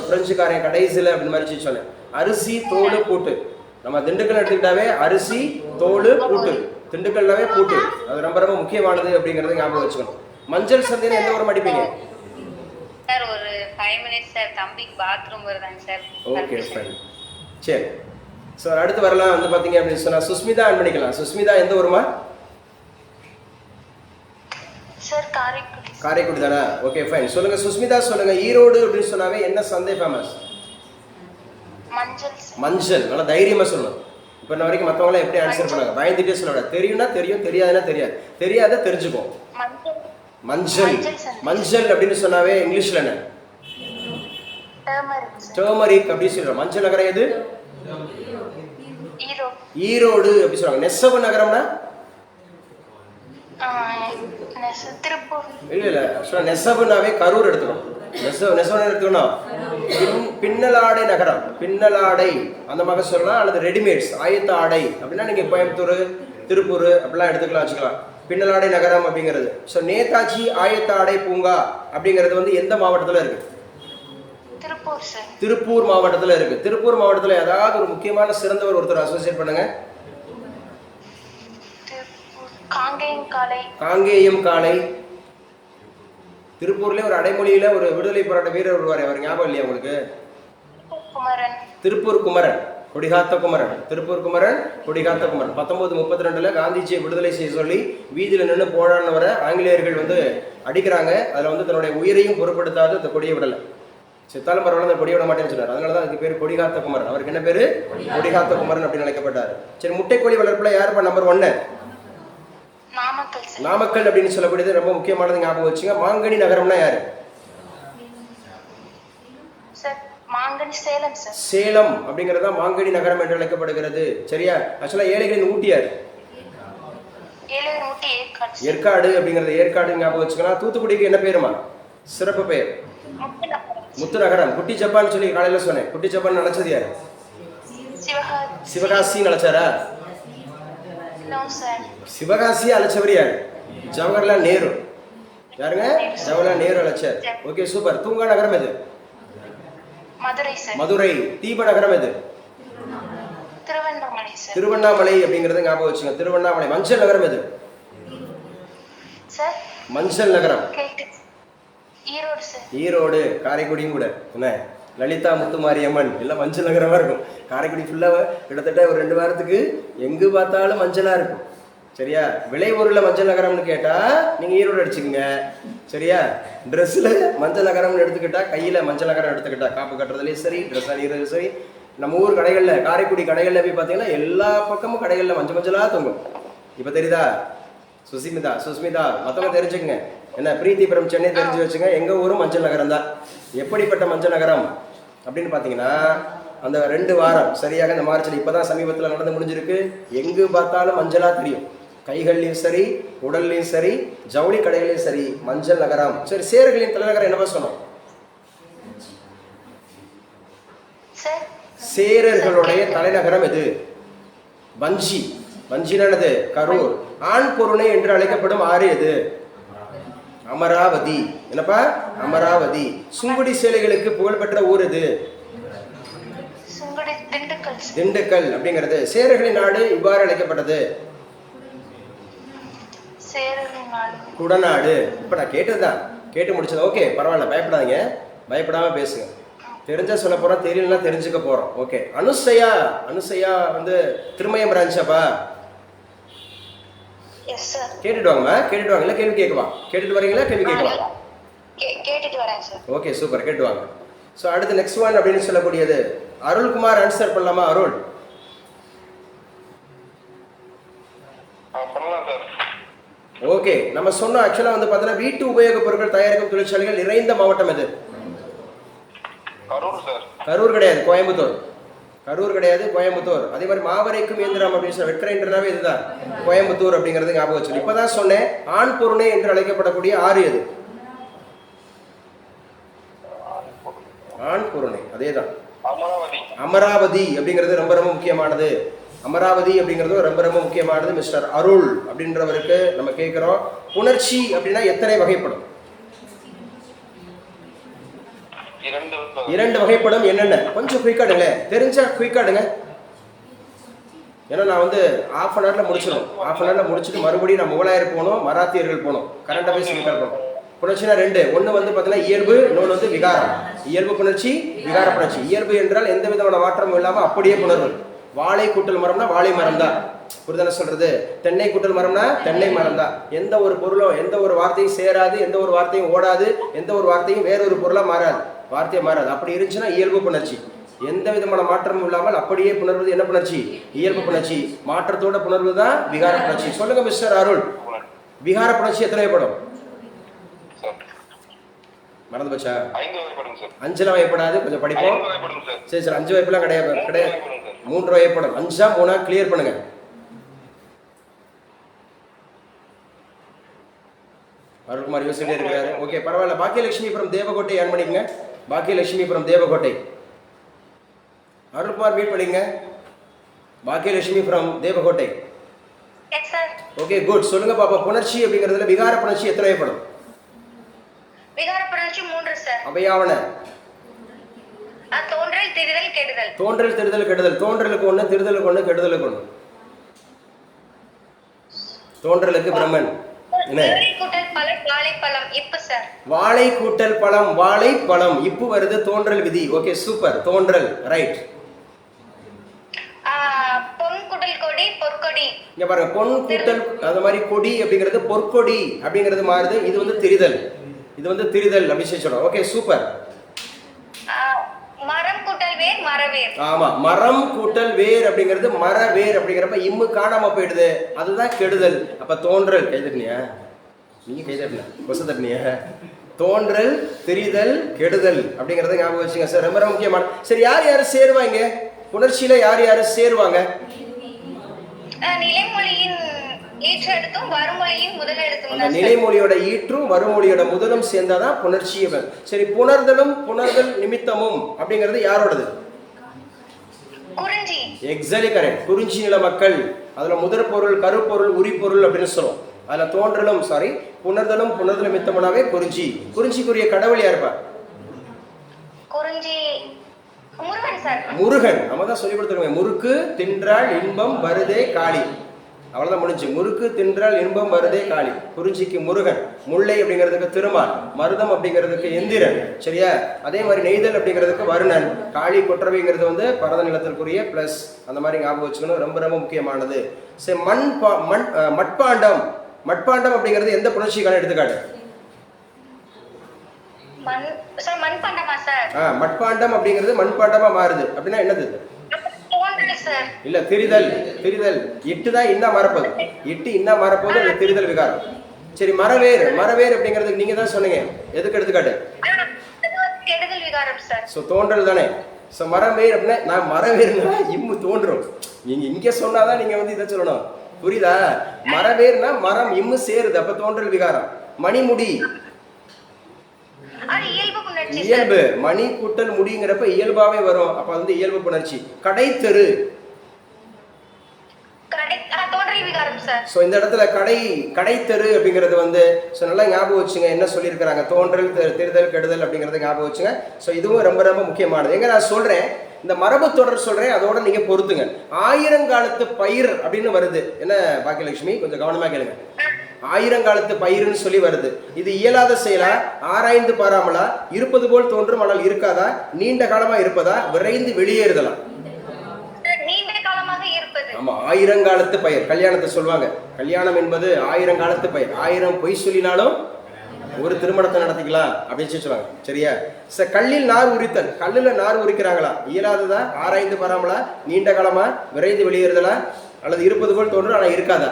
பிரெஞ்சுக்காரன் கடைசியில் அப்படின்னு மாதிரி சொன்னேன். அரிசி, தோல், பூட்டு. நம்ம திண்டுக்கல் எடுத்துக்கிட்டாவே அரிசி, தோல், பூட்டு. திண்டுக்கல்லாவே பூட்டு, அது ரொம்ப ரொம்ப முக்கியமானது அப்படிங்கறத ஞாபகம் வச்சுக்கணும். மஞ்சள் சந்தைன்னு எந்த ஊரம் அடிப்பீங்க? சார் ஒரு 5 மினிட்ஸ் சார், தம்பிக்கு பாத்ரூம் வருதாங்க சார். Okay, fine. சரி சார், அடுத்து வரலாம். வந்து பாத்தீங்க அப்படின்னு சொன்னா சுஸ்மிதா ஆன் பண்ணிக்கலாம். சுஸ்மிதா எந்த ஊருமா? சார் காரைக்குடி. காரைக்குடி தானே? Okay, fine. சொல்லுங்க சுஸ்மிதா, சொல்லுங்க. ஈரோடு அப்படின்னு சொன்னாவே என்ன சந்தை ஃபேமஸ்? மஞ்சள். நல்லா தைரியமா சொல்லணும். இப்போ இன்ன வரைக்கும் மற்றவங்களாம் எப்படி ஆன்சர் பண்ணாங்க? பயந்துட்டே சொல்லக்கூடாது. தெரியும்னா தெரியும், தெரியாதுன்னா தெரியாது. தெரியாத தெரிஞ்சுப்போம். மஞ்சள் அப்படின்னு சொன்னாவே இங்கிலீஷ்ல என்ன? டர்மரிக் அப்படின்னு சொல்றோம். மஞ்சள் நகரம் எது? ஈரோடு அப்படி சொல்றாங்க. நெசவு நகரம்னா இல்ல நெசவுனாவே கரூர் எடுத்துக்கணும். நெசவு எடுத்துக்கணும். பின்னலாடை நகரம், பின்னலாடை அந்த மாதிரி சொல்லலாம். அல்லது ரெடிமேட்ஸ், ஆயத்த ஆடை அப்படின்னா நீங்க கோயம்புத்தூர், திருப்பூர் அப்படிலாம் எடுத்துக்கலாம், வச்சுக்கலாம். பின்னலாடை நகரம் அப்படிங்கிறது. ஸோ நேதாஜி ஆயத்த ஆடை பூங்கா அப்படிங்கிறது வந்து எந்த மாவட்டத்தில் இருக்கு? திருப்பூர் மாவட்டத்தில் இருக்கு. திருப்பூர் மாவட்டத்தில் ஏதாவது ஒரு முக்கியமான சிறந்தவர் ஒருத்தர் அசோசியேட் பண்ணுங்க. காங்கேயம் காளை. திருப்பூர்ல ஒரு அடைமொழியில ஒரு விடுதலை போராட்ட வீரர் வருவார், அவர் ஞாபகம் இல்லையா உங்களுக்கு? திருப்பூர் குமரன். கொடிகாத்த குமரன். திருப்பூர் குமரன், கொடிகாத்த குமரன். 1932 காந்திஜியை விடுதலை செய்ய சொல்லி வீதியில் நின்று போராடினவரை ஆங்கிலேயர்கள் வந்து அடிக்கிறாங்க. அதில் வந்து தன்னுடைய உயிரையும் பொருட்படுத்தாது அந்த கொடியை விடலை. சித்தாலும் பரவாயில்ல, அந்த கொடியை விட மாட்டேன்னு சொன்னார். அதனால தான் அதுக்கு பேர் கொடிகாத்த குமரன். அவருக்கு என்ன பேரு? கொடிகாத்த குமரன் அப்படின்னு அழைக்கப்பட்டார். சரி, முட்டைக்கோழி வளர்ப்புல யாருப்பா நம்பர் 1? நாமக்கல் அப்படின்னு சொல்லக்கூடியது ரொம்ப முக்கியமானது, ஞாபகம் வச்சுங்க. மாங்கனி நகரம்னா யாரு? சேலம் அப்படிங்கறத மாங்கனி நகரம் என்று அழைக்கப்படுகிறது. சரியா? ஆக்சுவலா ஏழைகளின் ஊட்டியார் ஏற்காடு அப்படிங்கறது. ஏற்காடு ஞாபகம் வச்சுக்கலாம். தூத்துக்குடிக்கு என்ன பேருமா? சிறப்பு பெயர் முத்து நகரம். குட்டி ஜப்பான் சொல்லி காலையில சொன்னேன். குட்டி ஜப்பான் நினைச்சது யாரு? சிவகாசி நினைச்சாரா? சிவகாசி அழைச்சவர் யாரு? ஜவஹர்லால் நேரு. யாருங்க? ஜவஹர்லால் நேரு அழைச்சார். Okay, super. தூங்கா நகரம் எது? மதுரை. தீப நகரம் எது? திருவண்ணாமலை அப்படிங்கறது ஞாபகம் வச்சுங்க. திருவண்ணாமலை. மஞ்சள் நகரம் எது? மஞ்சள் நகரம் ஈரோடு. காரைக்குடியும் கூட என்ன? லலிதா முத்துமாரியம்மன் எல்லாம் மஞ்சள் நகரமா இருக்கும். காரைக்குடி ஃபுல்லாக கிட்டத்தட்ட ஒரு 2 வாரத்துக்கு எங்கு பார்த்தாலும் மஞ்சளா இருக்கும். சரியா? விளை பொருள்ல மஞ்சள் நகரம்னு கேட்டா நீங்க ஈரோடு அடிச்சுக்கங்க. சரியா? ட்ரெஸ்ல மஞ்சள் நகரம்னு எடுத்துக்கிட்டா, கையில மஞ்சள் நகரம் எடுத்துக்கிட்டா, காப்பு கட்டுறதுலயும் சரி, ட்ரெஸ் அணிகிறதுலையும் சரி, நம்ம ஊர் கடைகள்ல, காரைக்குடி கடைகள்ல போய் பார்த்தீங்கன்னா எல்லா பக்கமும் கடைகள்ல மஞ்சளா தொங்கும். இப்ப தெரியுதா? சுஸ்மிதா மத்தவங்க தெரிஞ்சுக்கங்க. என்ன? பிரீத்திபுரம், சென்னை தெரிஞ்சு வச்சுங்க. எங்க ஊரும் மஞ்சள் நகரம் தான். எப்படிப்பட்ட மஞ்சள் நகரம் அப்படின்னு பாத்தீங்கன்னா, அந்த 2 வாரம் சரியாக இந்த மார்ச்ல இப்பதான் சமீபத்தில் நடந்து முடிஞ்சிருக்கு. எங்கு பார்த்தாலும் மஞ்சளா தெரியும். கைகள்லையும் சரி, உடல்லையும் சரி, ஜவுளி கடைகளையும் சரி, மஞ்சள் நகரம். சரி, சேரர்களின் தலைநகரம் என்னவா சொன்னோம்? சேரர்களுடைய தலைநகரம் எது? வஞ்சி. வஞ்சினானது கரூர். ஆண் பொருணை என்று அழைக்கப்படும் ஆறு எது? அமராவதி. என்னப்பா? அமராவதி. சுங்குடி சேலைகளுக்கு புகழ்பெற்ற ஊர் எது? திண்டுக்கல் அப்படிங்கிறது. சேரர்களின் நாடு இவ்வாறு அழைக்கப்பட்டது. குடநாடு. இப்ப நான் கேட்டதுதான், கேட்டு முடிச்சது. ஓகே, பரவாயில்ல, பயப்படாதீங்க, பயப்படாம பேசுங்க. தெரிஞ்சா சொல்ல போறோம், தெரியலன்னா தெரிஞ்சுக்க போறோம். ஓகே. அனுசையா வந்து திருமயம் பிரான்ச்சாப்பா? கேட்டுட்டு வாங்கம்மா, கேட்டுட்டு வாங்க. இல்ல கேள்வி கேட்கவா? கேட்டுட்டு வரீங்களா? கேள்வி கேட்கவா? ஓகே, சூப்பர், கேட்டு வாங்க. ஸோ அடுத்து நெக்ஸ்ட் ஒன் அப்படின்னு சொல்லக்கூடியது அருள்குமார். ஆன்சர் பண்ணலாமா அருள்? ஓகே. நம்ம சொன்னோம் ஆக்சுவலா வந்து பார்த்தீங்கன்னா வீட்டு உபயோகப் பொருட்கள் தயாரிக்கும் தொழிற்சாலைகள் நிறைந்த மாவட்டம் எது? கரூர் கிடையாது, கோயம்புத்தூர். கரூர் கிடையாது, கோயம்புத்தூர். அதே மாதிரி மாவரைக்கும் இயந்திரம் அப்படின்னு சொல்ல வெட்கிரைண்டர்னாவே இதுதான், கோயம்புத்தூர் அப்படிங்கிறது ஞாபகம் வச்சு. இப்பதான் சொன்னேன், ஆண் பொருணை என்று அழைக்கப்படக்கூடிய ஆறு எது? ஆண் பொருணை, அதேதான் அமராவதி அப்படிங்கிறது ரொம்ப ரொம்ப முக்கியமானது. அமராவதி அப்படிங்கிறது ரொம்ப ரொம்ப முக்கியமானது. மிஸ்டர் அருள் அப்படின்றவருக்கு நம்ம கேட்கிறோம். புணர்ச்சி அப்படின்னா எத்தனை வகைப்படும்? 2 வகைப்படும். என்னென்ன? கொஞ்சம் குயிக்காடுங்க, தெரிஞ்சா குயிக்காடுங்க. ஏன்னா நான் வந்து ½ அன் ஹவர்ல முடிச்சிடும். ½ அன் ஹவர்ல முடிச்சுட்டு மறுபடியும் நான் முகலாயர் போகணும், மராத்தியர்கள் போகணும், கரண்ட் அஃபேர்ஸ் போகணும். புணர்ச்சினா 2. ஒன்று வந்து பார்த்தீங்கன்னா இயல்பு, இன்னொன்று வந்து விகாரம். இயல்பு புணர்ச்சி, விகார புணர்ச்சி. இயல்பு என்றால் எந்த விதமான மாற்றமும் இல்லாமல் அப்படியே புணர்வு. வாழை கூட்டல் மரம்னா வாழை மரம் தான், புரிதன சொல்றது. தென்னை கூட்டல் மரம்னா தென்னை மரம் தான். எந்த ஒரு பொருளும் எந்த ஒரு வார்த்தையும் சேராது, எந்த ஒரு வார்த்தையும் ஓடாது, எந்த ஒரு வார்த்தையும் வேறொரு பொருளாக மாறாது, வார்த்தையை மாறாது. அப்படி இருந்துச்சுன்னா இயல்பு புணர்ச்சி. எந்த விதமான மாற்றமும் இல்லாமல் அப்படியே புணர்வது என்ன புணர்ச்சி? இயல்பு புணர்ச்சி. மாற்றத்தோட புணர்வு தான் விகார புணர்ச்சி. சொல்லுங்க மிஸ்டர் அருள், விகார புணர்ச்சி எத்தனை வகைப்படும்? மறந்து போச்சா? 5 வகைப்படாது, கொஞ்சம் படிப்போம். சரி சார், 5 வகைப்பெல்லாம் கிடையாது, 3 வகைப்படும். 5ஆ 3ஆ கிளியர் பண்ணுங்க. அருள்குமார் யோசிச்சுட்டே இருக்காரு. ஓகே, பரவாயில்ல. பாக்கியலட்சுமிபுரம் தேவகோட்டை ஆன் பண்ணிக்கங்க. பாக்கியலட்சுமிபுரம் தேவகோட்டை. அருள்குமார் மீட் பண்ணிங்க. பாக்கியலட்சுமிபுரம் தேவகோட்டை. Okay, good. சொல்லுங்க பாப்பா, புணர்ச்சி அப்படிங்கிறதுல விகார புணர்ச்சி எத்தனை வகைப்படும்? விகார புணர்ச்சி 3 சார். அவையாவன? தோன்றல், திரிதல், கெடுதல். தோன்றல், திரிதல், கெடுதல். தோன்றலுக்கு 1, திரிதலுக்கு 1, கெடுதலுக்கு 1. தோன்றலுக்கு பிரம்மன். வாழை கூட்டல் பழம், வாழைப்பழம், இப்பு சார். வாழை கூட்டல் பழம், வாழைப்பழம், இப்பு வருது, தோன்றல் விதி. Okay, super. தோன்றல், ரைட். கூட்டல் கொடி பொற்கொடி. இங்க பாருங்க, பொன் கூட்டல் அது மாதிரி கொடி அப்படிங்கிறது பொற்கொடி அப்படிங்கிறது மாறுது. இது வந்து திரிதல், இது வந்து திரிதல் அப்படின்னு சொல்றோம். Okay, super. மரம் கூட்டல் வேர் மரவேர். ஆமா, மரம் கூட்டல் வேர் அப்படிங்கிறது மரவேர் அப்படிங்கிறப்ப இம்மு காணாம போயிடுது, அதுதான் கெடுதல். அப்ப தோன்றல், கைதட்டினியா நீங்க? கைதட்டின கொச தட்டினியா? தோன்றல், திரிதல், கெடுதல் அப்படிங்கறத ஞாபகம் வச்சுங்க சார், ரொம்ப ரொம்ப முக்கியமான. சரி, யார் யாரு சேருவாங்க புணர்ச்சியில? யார் யாரு சேருவாங்க? நிலைமொழியின் ஈற்றெழுத்தும் வருமொழியின் முதல் எழுத்தும். அந்த நிலைமொழியோட ஈற்றும் வருமொழியோட முதலும் சேர்ந்தாதான் புணர்ச்சி. சரி, புணர்தலும் புணர்தல் நிமித்தமும் அப்படிங்கிறது யாரோடது? குறிஞ்சி. Exactly correct. குறிஞ்சி நில மக்கள். அதுல முதற் பொருள், கருப்பொருள், உரிப்பொருள் அப்படின்னு சொல்லுவோம். அதுல தோன்றலும் புணர்தலும் புணர்தல் நிமித்தம்னாவே குறிஞ்சி. குறிஞ்சிக்குரிய கடவுள் யாருப்பா? குறிஞ்சி முருகன் சார். முருகன். நம்ம தான் சொல்லி கொடுத்துருக்கோம், முறுக்கு தின்றால் இன்பம் வருதே காளி. அவ்வளவுதான் முடிஞ்சு. முறுக்கு தின்றால் இன்பம் வருதே காளி. குறிஞ்சிக்கு முருகன். முல்லை அப்படிங்கிறதுக்கு திருமால். மருதம் அப்படிங்கிறதுக்கு எந்திரன். சரியா? அதே மாதிரி நெய்தல் அப்படிங்கிறதுக்கு வருணன். காளி கொற்றவைங்கிறது வந்து பரத நிலத்திற்குரிய பிளஸ். அந்த மாதிரி ஞாபகம் வச்சுக்கணும், ரொம்ப ரொம்ப முக்கியமானது. சரி, மட்பாண்டம். மட்பாண்டம் அப்படிங்கிறது எந்த புணர்ச்சிக்கான எடுத்துக்காட்டு? மண்பாண்டமா சார்? மட்பாண்டம் அப்படிங்கிறது மண்பாண்டமா மாறுது அப்படின்னா என்னது? இல்ல, திரிதல். திரிதல். இட்டு தான் இன்ன மறப்பது. இட்டு இன்ன மறப்போது அந்த திரிதல் விகாரம். சரி, மரவேர். மரவேர் அப்படிங்கிறதுக்கு நீங்க தான் சொன்னீங்க, எதுக்கு எடுத்துக்காட்டு? கெடுதல் விகாரம் சார். சோ தோன்றல் தானே. சோ மரவேர் அப்படின்னா நான் மரவேர்னா இம்மு தோன்றும். நீங்க இங்க சொன்னாதான் நீங்க வந்து இதை சொல்லணும், புரியுதா? மரவேர்னா மரம் இம்மு சேருது, அப்ப தோன்றல் விகாரம். மணிமுடி. இயல்பு. மணி கூட்டல் முடிங்கிறப்ப இயல்பாவே வரும், அப்ப வந்து இயல்பு புணர்ச்சி. கடைத்தெரு. சோ இந்த இடத்துல கடைத்தெரு அப்படிங்கிறது வந்து நல்லா ஞாபகம் வச்சுங்க, என்ன சொல்லியிருக்கிறாங்க? தோன்றல், திரிதல், கெடுதல் அப்படிங்கறத ஞாபகம் வச்சுங்க. சோ இதுவும் ரொம்ப ரொம்ப முக்கியமானது. எங்க நான் சொல்றேன், இந்த மரபு தொடர் சொல்றேன், அதோட நீங்க பொறுத்துங்க. ஆயிரங்காலத்து பயிர் அப்படின்னு வருது. என்ன பாக்கியலட்சுமி, கொஞ்சம் கவனமா கேளுங்க. ஆயிரங்காலத்து பயிர்னு சொல்லி வருது. இது இயலாத செயலா, ஆராய்ந்து பாராமலா, இருப்பது போல் தோன்றும் ஆனால் இருக்காதா, நீண்ட காலமா இருப்பதா, விரைந்து வெளியேறுதலாம்? ஆமா, ஆயிரங்காலத்து பயிர். கல்யாணத்தை சொல்லுவாங்க, கல்யாணம் என்பது ஆயிரங்காலத்து பயிர். 1000 பொய் சொல்லினாலும் ஒரு திருமணத்தை நடத்திக்கலாம் அப்படின்னு சொல்லுவாங்க. சரியா? கல்லில் நார் உரித்தல். கல்லுல நார் உரிக்கிறாங்களா? இயலாததா, ஆராய்ந்து பாராமலா, நீண்ட காலமா, விரைந்து வெளியேறுதலா, அல்லது இருப்பது போல் தோன்றும் ஆனா இருக்காதா?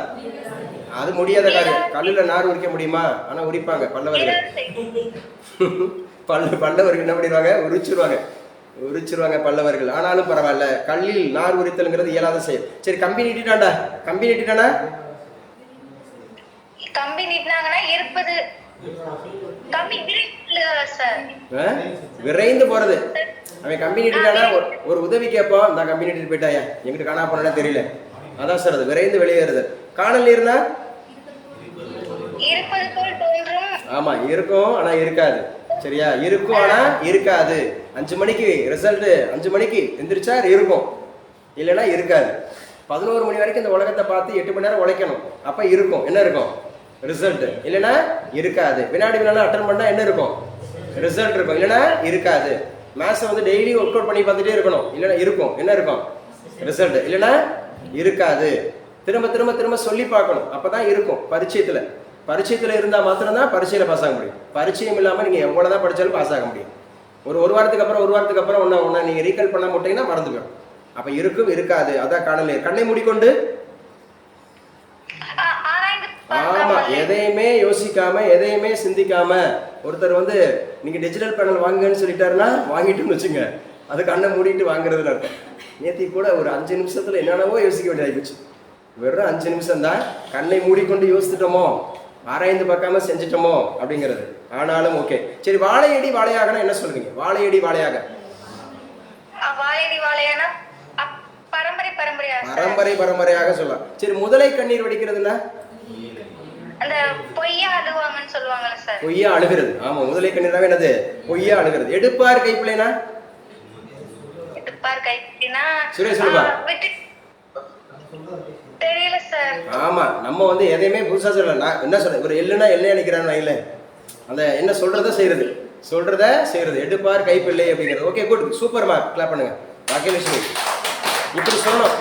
அது முடியாத காரியம். கல்லுல நார் உரிக்க முடியுமா? ஆனா உரிப்பாங்க பல்லவர்கள். பல்லவர்கள் என்ன பண்ணிடுவாங்க? உரிச்சிருவாங்க பல்லவர்கள். ஆனாலும் பரவாயில்ல, கல்லில் நார் உரித்தல்ங்கிறது இயலாத செயல். சரி, கம்பி நீட்டிட்டாண்டா. கம்பி நீட்டிட்டானா? கம்பி நீட்டினாங்கன்னா இருப்பது. கம்பி விரைந்து போறது. அவன் கம்பி நீட்டிட்டானா ஒரு உதவி கேட்பான், இந்த கம்பி நீட்டிட்டு போயிட்டாயா, எங்கிட்ட காணா போனா தெரியல, அதான் சார் அது விரைந்து வெளியேறுது. காணல் நீர்னா இருப்பது போல் தோன்றும். ஆமா, இருக்கும் ஆனா இருக்காது. சரியா? இருக்கும் ஆனா இருக்காது. 5 மணிக்கு ரிசல்ட், 5 மணிக்கு எந்திரிச்சா இருக்கும், இல்லைன்னா இருக்காது. 11 மணி வரைக்கும் இந்த உலகத்தை பார்த்து 8 மணி நேரம் உழைக்கணும், அப்ப இருக்கும். என்ன இருக்கும்? ரிசல்ட். இல்லைன்னா இருக்காது. வினாடி வினாடி அட்டன் பண்ணா என்ன இருக்கும்? ரிசல்ட் இருக்கும், இல்லைன்னா இருக்காது. மேத்ஸை வந்து டெய்லி ஒர்க் அவுட் பண்ணி பார்த்துட்டே இருக்கணும், இல்லைன்னா இருக்கும். என்ன இருக்கும்? ரிசல்ட். இல்லைன்னா இருக்காது. திரும்ப திரும்ப திரும்ப சொல்லி பார்க்கணும், அப்பதான் இருக்கும். பரீட்சைத்துல இருந்தா மாத்திரம்தான் பரீட்சையில பாஸ் ஆக முடியும். பரிச்சயம் இல்லாம நீங்க எவ்வளவுதான் படிச்சாலும் பாஸ் ஆக முடியும். ஒரு வாரத்துக்கு அப்புறம் ஒன்ன நீங்க ரீகால் பண்ண மாட்டீங்கன்னா மறந்து போயிடும். அப்ப இருக்கும், இருக்காது, அதான் காணல். கண்ணை மூடிக்கொண்டு. ஆமா, எதையுமே யோசிக்காம, எதையுமே சிந்திக்காம ஒருத்தர் வந்து நீங்க டிஜிட்டல் பேனல் வாங்குங்கன்னு சொல்லிட்டாருன்னா வாங்கிட்டுன்னு வச்சுங்க, அது கண்ணை மூடிட்டு வாங்குறதுன்னு அர்த்தம். நேத்தி கூட ஒரு 5 நிமிஷத்துல என்னென்னவோ யோசிக்க வேண்டியதாகி போச்சு. வெறும் 5 நிமிஷம் தான். கண்ணை மூடிக்கொண்டு யோசித்துட்டோமோ, ஆராய்ந்து பார்க்காம செஞ்சிட்டோமோ அப்படிங்கிறது. ஆனாலும் ஓகே. சரி, வாழையடி வாழையாகனா என்ன சொல்றீங்க? வாழையடி வாழையாக பரம்பரையாக சொல்லலாம். சரி, முதலை கண்ணீர் வடிக்கிறதுனா அந்த பொய்யா அழுவாங்கன்னு சொல்லுவாங்கல சார். பொய்யா அழுகிறது. ஆமா, முதலை கண்ணீராவே என்னது? பொய்யா அழுகிறது. எடுப்பார் கைப்பிள்ளைனா? எடுப்பார் கைப்பிள்ளைனா சுரேஷ் சொல்லுப்பா. தெரியல சார். ஆமா, நம்ம வந்து எதையுமே புதுசா சொல்லல. நான் என்ன சொல்றேன், ஒரு எள்ளுனா எல்லை அணிக்கிறான் இல்ல, அந்த என்ன சொல்றத செய்யறது. எடுப்பார் கைப்பிள்ளை அப்படிங்கிறது. Okay, good, super mark, clap பண்ணுங்க. பாக்கியலட்சுமி இப்படி சொல்லணும்.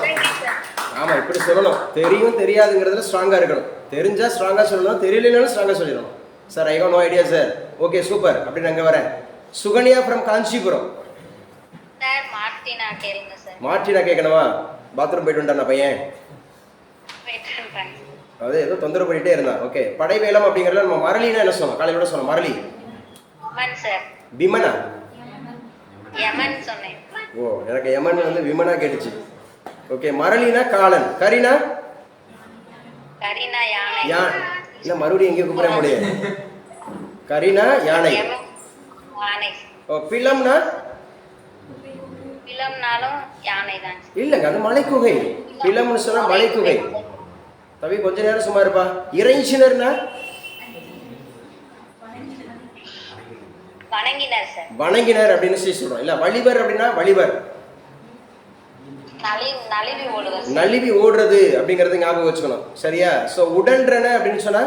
ஆமா இப்படி சொல்லணும். தெரியும் தெரியாதுங்கிறதுல ஸ்ட்ராங்கா இருக்கணும். தெரிஞ்சா ஸ்ட்ராங்கா சொல்லணும், தெரியலனாலும் ஸ்ட்ராங்கா சொல்லிடணும். Sir I have no idea sir. Okay super அப்படின்னு அங்கே வரேன். சுகன்யா ஃப்ரம் காஞ்சிபுரம். சார் மார்டினா கேளுங்க சார். மார்டினா கேட்கணுமா? பாத்ரூம் போயிட்டு வந்தான பையன், வெயிட் பண்றேன். அது ஏதோ தொந்தரவு பண்ணிட்டே இருந்தான். ஓகே படைவேலம் அப்படிங்கிறத நம்ம மரளினா என்ன சொன்னோம்? காலையில சொன்னோம் மரளி. யமன் சார். விமனா? யமன் சொன்னேன். ஓ எனக்கு யமன் வந்து விமனா கேட்டுச்சு. ஓகே மரளினா காலன். கரினா? கரீனா யானை. இல்ல மறுபடியும் எங்கேயும் கூப்பிட முடியாது. கரினா யானை. யமன் யானை. ஓ பிலம்னா? பிலம்னாலும் யானை தான். இல்லைங்க அது மலைக்குகை. பிலம்னு சொன்னா மலைக்குகை. தவி கொஞ்ச நேரம் சும்மா இருப்பா. இறைஞ்சினர்னா? வணங்கினர் சார். வணங்கினர் அப்படின்னு சொல்றோம். இல்ல வழிவர் அப்படின்னா வழிவர். நழுவி ஓடுவர். நழுவி ஓடுறது அப்படிங்கறது ஞாபகம் வச்சுக்கணும். சரியா? சோ உடன்றன அப்படின்னு சொன்னா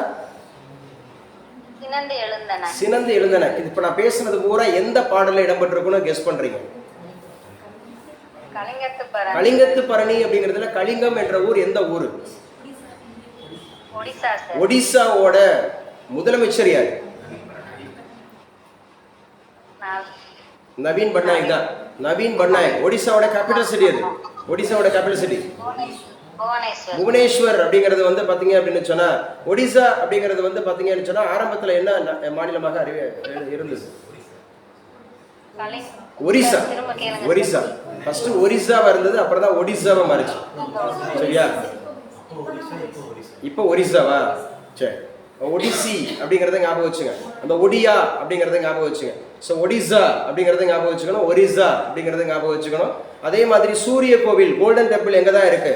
சினந்து எழுந்தன. சினந்து எழுந்தன. இது இப்ப நான் பேசுனது பூரா எந்த பாடல்ல இடம்பெற்றிருக்குன்னு கெஸ் பண்றீங்க? கலிங்கத்து பரணி. கலிங்கத்து பரணி அப்படிங்கிறதுல கலிங்கம் என்ற ஊர் எந்த ஊரு? ஒடிசா சார். ஒடிசாவோட முதலமைச்சர் யார்? நவீன் பட்நாயக் தான். நவீன் பட்நாயக். ஒடிசாவோட கேபிட்டல் சிட்டி அது. ஒடிசாவோட கேபிட்டல் சிட்டி புவனேஸ்வர். புவனேஸ்வர் அப்படிங்கிறது வந்து பாத்தீங்க அப்படின்னு சொன்னா, ஒடிசா அப்படிங்கிறது வந்து பாத்தீங்கன்னு சொன்னா ஆரம்பத்துல என்ன மாநிலமாக இருந்தது? ஒரிசா. ஒரிசா ஃபர்ஸ்ட் ஒரிசாவா இருந்தது, அப்புறம் தான் ஒடிசாவா மாறிச்சு. சரியா? இப்போ ஒரிசாவா? சரி. ஒடிசி அப்படிங்கறத ஞாபகம் வச்சுங்க. அந்த ஒடியா அப்படிங்கறத ஞாபகம் வச்சுங்க. ஸோ ஒடிசா அப்படிங்கறத ஞாபகம் வச்சுக்கணும். ஒரிசா அப்படிங்கறத ஞாபகம் வச்சுக்கணும். அதே மாதிரி சூரிய கோவில் கோல்டன் டெம்பிள் எங்க தான் இருக்கு?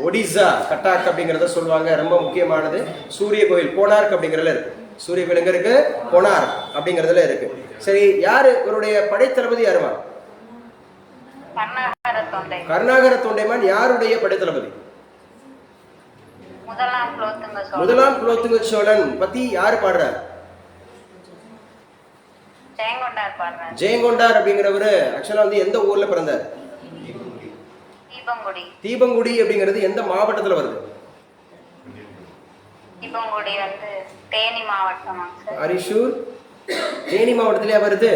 ஒடிசா கட்டாக் அப்படிங்கறத சொல்லுவாங்க. ரொம்ப முக்கியமானது. சூரிய கோவில் கோனார்க் அப்படிங்கறதுல இருக்கு. சூரிய கோவில் எங்க இருக்கு? கோனார்க் அப்படிங்கறதுல இருக்கு. சரி யாரு இவருடைய படைத்தளபதி? யாருமா? கருணாகர தொண்டைமான் யாருடைய படைத்தளபதி? முதலாம் குலோத்துங்க சோழன் பத்தி யாரு பாடுறார்? ஜெயங்கொண்டார் அப்படிங்கிறவரு ஆக்சுவலா வந்து எந்த ஊர்ல பிறந்தார்? தீபங்குடி அப்படிங்கிறது எந்த மாவட்டத்துல வருது? தீபங்குடி வந்து தேனி மாவட்டம். அரிஷூர் தேனி மாவட்டத்திலேயே வருது.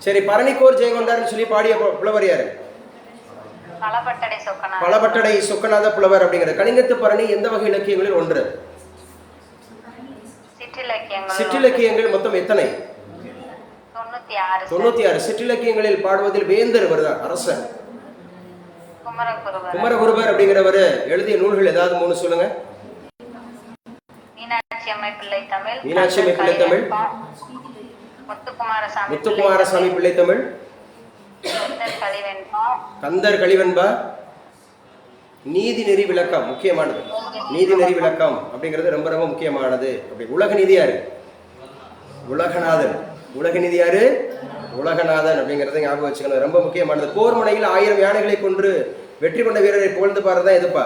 சரி பரணிக்கோர் ஜெயங்கொண்டார்னு சொல்லி பாடிய புலவர் யாரு? பலபட்டடை சொக்கநாத புலவர் அப்படிங்கிற. கலிங்கத்து பரணி எந்த வகை இலக்கியங்களில் ஒன்று? சிற்றிலக்கியங்கள் மொத்தம் எத்தனை? 96. சிற்றிலக்கியங்களில் பாடுவதில் வேந்தர் வருதார், அரசர். குமரகுருபர் அப்படிங்கிறவர் எழுதிய நூல்கள் ஏதாவது 3 சொல்லுங்க. மீனாட்சி அம்மை பிள்ளை தமிழ். முத்துக்குமாரசாமி பிள்ளை தமிழ். கந்தர் கலிவெண்பா. நீதி நெறி விளக்கம் முக்கியமானது. நீதி நெறி விளக்கம் அப்படிங்கிறது ரொம்ப ரொம்ப முக்கியமானது. அப்படி உலக நீதி யாரு? உலகநாதன். உலக நீதி யாரு? உலகநாதன் அப்படிங்கறத ஞாபகம் வச்சுக்கணும். ரொம்ப முக்கியமானது. போர் முனையில் 1000 யானைகளை கொன்று வெற்றி கொண்ட வீரரை புகழ்ந்து பாருதான் எதுப்பா?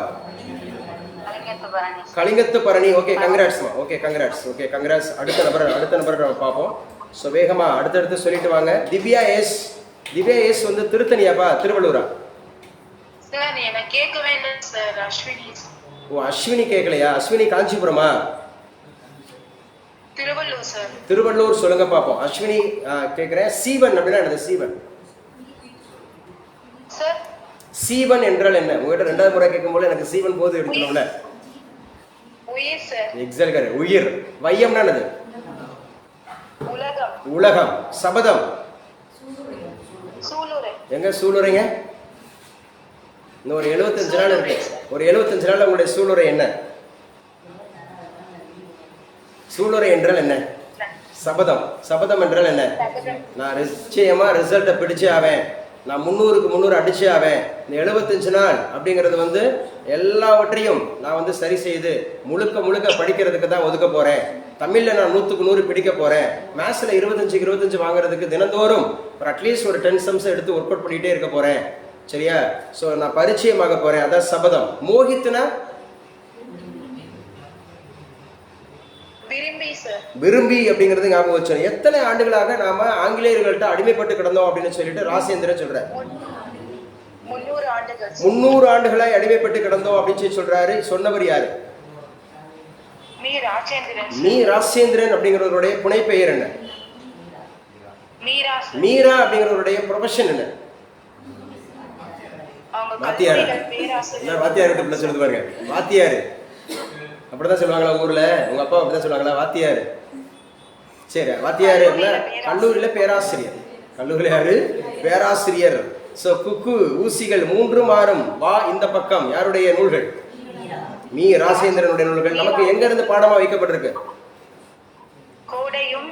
கலிங்கத்து பரணி. ஓகே கங்க்ராட்ஸ்மா. Okay congrats. Okay congrats. அடுத்த நபர் நம்ம பார்ப்போம். ஸோ வேகமா அடுத்தடுத்து சொல்லிட்டு வாங்க. திவ்யா எஸ். திவ்யா எஸ் வந்து திருத்தணியாப்பா திருவள்ளூரா? சார் எனக்கு கேட்கவே இல்லை சார். அஸ்வினி. ஓ அஸ்வினி கேட்கலையா? அஸ்வினி காஞ்சிபுரமா? திருவள்ளூர் சார். திருவள்ளூர் சொல்லுங்க பாப்போம். அஸ்வினி கேட்கிறேன். சீவன் அப்படின்னா என்னது? சீவன் சார். சீவன் என்றால் என்ன? உங்ககிட்ட 2வது முறை கேட்கும்போது எனக்கு சீவன் போது எடுக்கணும்ல. உயிர் சார். எக்ஸாக்ட். உயிர். வையம்னா என்னது? உலகம். உலகம். சபதம். சூளுரை. எங்க சூளுரைங்க? இன்னும் ஒரு 75 நாள் இருக்கு. ஒரு 75 நாள் உங்களுடைய சூளுரை என்ன? சூளுரை என்றால் என்ன? சபதம். சபதம் என்றால் என்ன? நான் நிச்சயமா ரிசல்ட்டை பிடிச்சே ஆவேன், நான் 300க்கு 300 அடிச்சே ஆவேன். இந்த 75 நாள் அப்படிங்கிறது வந்து எல்லாவற்றையும் நான் வந்து சரி செய்து முழுக்க படிக்கிறதுக்கு தான் ஒதுக்க போறேன். தமிழ்ல நான் 100க்கு 100 பிடிக்க போறேன். மேத்ஸ்ல 25க்கு 25 வாங்குறதுக்கு தினந்தோறும் ஒரு அட்லீஸ்ட் ஒரு 10 சம்ஸ் எடுத்து ஒர்க் அவுட் பண்ணிட்டே இருக்க போறேன். சரியா? ஸோ நான் பரிச்சயமாக போறேன். அதான் சபதம். மோகித்துனா விரும்பி அப்படிங்கிறது ஞாபகம் வச்சோம். எத்தனை ஆண்டுகளாக நாம ஆங்கிலேயர்கள்ட்ட அடிமைப்பட்டு கிடந்தோம் அப்படின்னு சொல்லிட்டு ராசேந்திரன் சொல்ற. 300 ஆண்டுகள். 300 ஆண்டுகளாய் அடிமைப்பட்டு கிடந்தோம் அப்படின்னு சொல்லி சொல்றாரு. சொன்னவர் யாரு? மீ ராஜேந்திரன். மீ ராஜேந்திரன் அப்படிங்கிறவருடைய புனை பெயர் என்ன? மீரா. மீரா அப்படிங்கிறவருடைய ப்ரொஃபஷன் என்ன? அவங்க வாத்தியார். கல்லூரியில் பேராசிரியர். வாத்தியார் வீட்டு சொல்லுது பாருங்க, வாத்தியார் அப்படிதான் சொல்லுவாங்களா ஊர்ல? உங்க அப்பா அப்படிதான் சொல்லுவாங்களா வாத்தியார்? சரி, வாத்தியார் கல்லூரியில பேராசிரியர். கல்லூரியில யாரு? பேராசிரியர். சோ குக்கு ஊசிகள் 3 மாறும் வா இந்த பக்கம் யாருடைய நூல்கள்? மீ ராஜேந்திரனுடைய நூல்கள். நமக்கு எங்க இருந்து பாடமா வைக்கப்பட்டிருக்கு? கோடையும்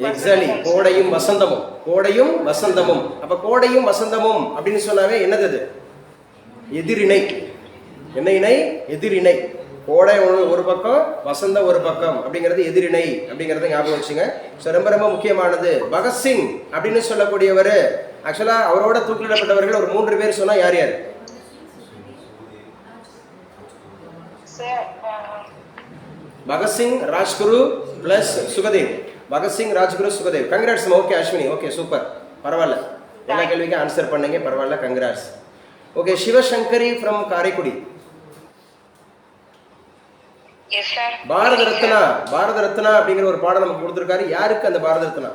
எக்ஸாக்ட்லி, கோடையும் வசந்தமும். கோடையும் வசந்தமும். அப்ப கோடையும் வசந்தமும் அப்படின்னு சொன்னாவே என்னது? அது எதிரிணை. என்ன இணை? எதிரிணை. கோடை ஒரு பக்கம், வசந்தம் ஒரு பக்கம் அப்படிங்கிறது எதிரிணை அப்படிங்கறத ஞாபகம் வச்சுங்க. ஸோ ரொம்ப ரொம்ப முக்கியமானது. பகத்சிங் அப்படின்னு சொல்லக்கூடியவர், ஆக்சுவலா அவரோட தூக்கிலிடப்பட்டவர்கள் ஒரு 3 பேர் சொன்னா யார் யார்? Bhagat Singh, Rajguru plus Sukhdev. Bhagat Singh, Rajguru, Sukhdev. Congrats. Okay Ashwini, okay super, பரவாயில்ல, எல்லா கேள்விக்கும் ஆன்சர் பண்ணீங்க, பரவாயில்ல, congrats. Okay, Sivasankari from Karaikudi. Yes sir. Bharat Ratna. Bharat Ratna அப்படிங்கிற ஒரு பாடம் நமக்கு கொடுத்துருக்காரு. யாருக்கு அந்த பாரத ரத்னா?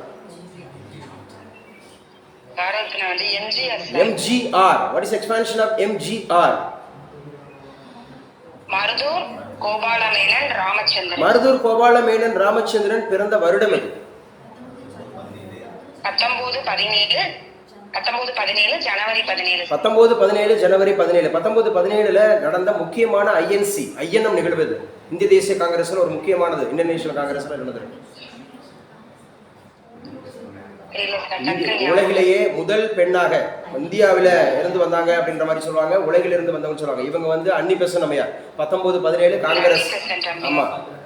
பாரத்னா வந்து MGR sir. MGR. What is expansion of MGR? Maruthur Gopalamenon Ramachandran. Maruthur Gopalamenon Ramachandran பிறந்த வருடம் எது? 1917 ஜனவரி 17. 1917 ஜனவரி 17. 1917 நடந்த முக்கியமான ஐஎன்சி ஐஎன்எம் நிகழ்வு இது. இந்திய தேசிய காங்கிரஸ்ல ஒரு முக்கியமானது. இந்தியன் நேஷனல் காங்கிரஸ்ல நடந்தது. உலகிலேயே முதல் பெண்ணாக இந்தியாவில இருந்து வந்தாங்க அப்படின்ற மாதிரி சொல்லுவாங்க. உலகில இருந்து வந்தவங்க சொல்லுவாங்க. இவங்க வந்து அன்னி பெசன்ட் அம்மையார். 1917 காங்கிரஸ், ஆமா,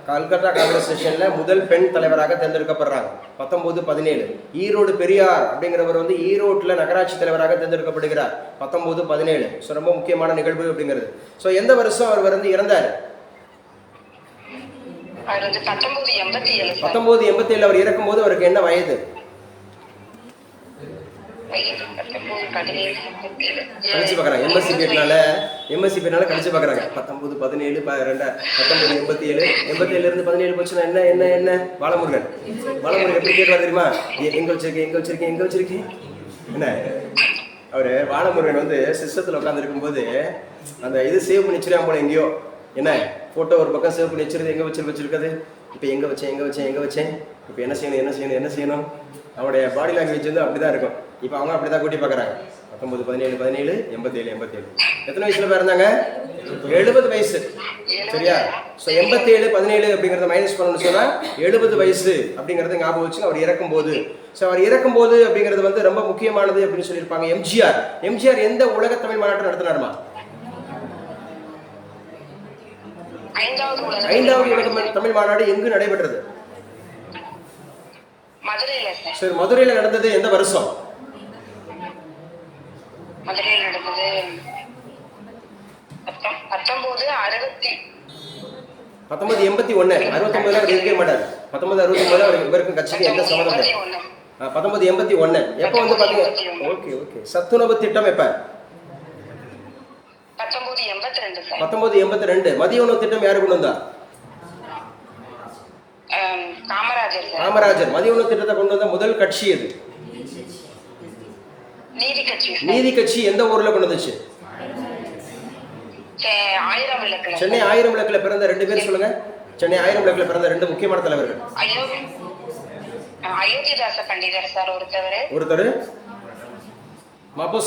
கல்கத்தா காங்கிரஸ் செஷன்ல முதல் பெண் தலைவராக தேர்ந்தெடுக்கப்படுறாங்க. 1917. ஈரோடு பெரியார் அப்படிங்கிறவர் வந்து ஈரோட்டுல நகராட்சி தலைவராக தேர்ந்தெடுக்கப்படுகிறார். 1917. ஸோ ரொம்ப முக்கியமான நிகழ்வு அப்படிங்கிறது. ஸோ எந்த வருஷம் அவர் வந்து இறந்தார்? 1987. அவர் இறக்கும்போது அவருக்கு என்ன வயது? கழிச்சு பாக்குறாங்க. எம்எஸ்சி பேர்னால கழிச்சு பாக்குறாங்க. 1917 1987 இருந்து 17 போச்சுன்னா என்ன என்ன என்ன? பாலமுருகன் எப்படி கேட்பாரு தெரியுமா? எங்க வச்சிருக்கேன் என்ன? அவரு பாலமுருகன் வந்து சிஸ்டத்துல உட்கார்ந்து இருக்கும்போது அந்த இது சேவ் பண்ணி வச்சிருக்கான் போல எங்கேயோ. என்ன போட்டோ ஒரு பக்கம் சேவ் பண்ணி வச்சிருது, எங்க வச்சிருக்கிறது? இப்ப எங்க வச்சேன் இப்ப என்ன செய்யணும்? அவனுடைய பாடி லாங்குவேஜ் வந்து அப்படிதான் இருக்கும். இப்போ அவங்க அப்படிதான் கூட்டி பார்க்குறாங்க. 1917 87. எத்தனை வயசுல பிறந்தாங்க? 70 வயசு. சரியா? ஸோ 87 17 அப்படிங்கிறத மைனஸ் பண்ணணும்னு சொன்னா 70 வயசு அப்படிங்கிறத ஞாபகம் வச்சு அவர் இறக்கும்போது. ஸோ அவர் இறக்கும்போது அப்படிங்கிறது வந்து ரொம்ப முக்கியமானது அப்படின்னு சொல்லியிருப்பாங்க. எம்ஜிஆர் எந்த உலக தமிழ் மாநாட்டை நடத்தினாருமா? 5வது உலக தமிழ் மாநாடு எங்கு நடைபெற்றது? சரி, மதுரையில நடந்தது எந்த வருஷம்? மதுரையில் நடந்தது 1981. 69 அவர் இருக்க மாட்டார். 1969 அவர் இவருக்கும் கட்சிக்கு எந்த சம்மந்தம் இல்லை. 1981. எப்போ வந்து பாத்தீங்க? ஓகே. சத்துணவு திட்டம் எப்ப? 1982. மதிய உணவு திட்டம் யாரு கொண்டு வந்தா? காமராஜர். மதிய உணவு திட்டத்தை கொண்டு வந்த முதல் கட்சி எது? நீதி கட்சி. எந்த ஊர்ல கொண்டு வந்துச்சு? சென்னை 1000 விளக்குல பிறந்த 2 பேர் சொல்லுங்க. சென்னை 1000 விளக்குல பிறந்த 2 முக்கியமான தலைவர்கள். அயோத்திதாச பண்டிதர் சார் ஒருத்தர். மாப்போ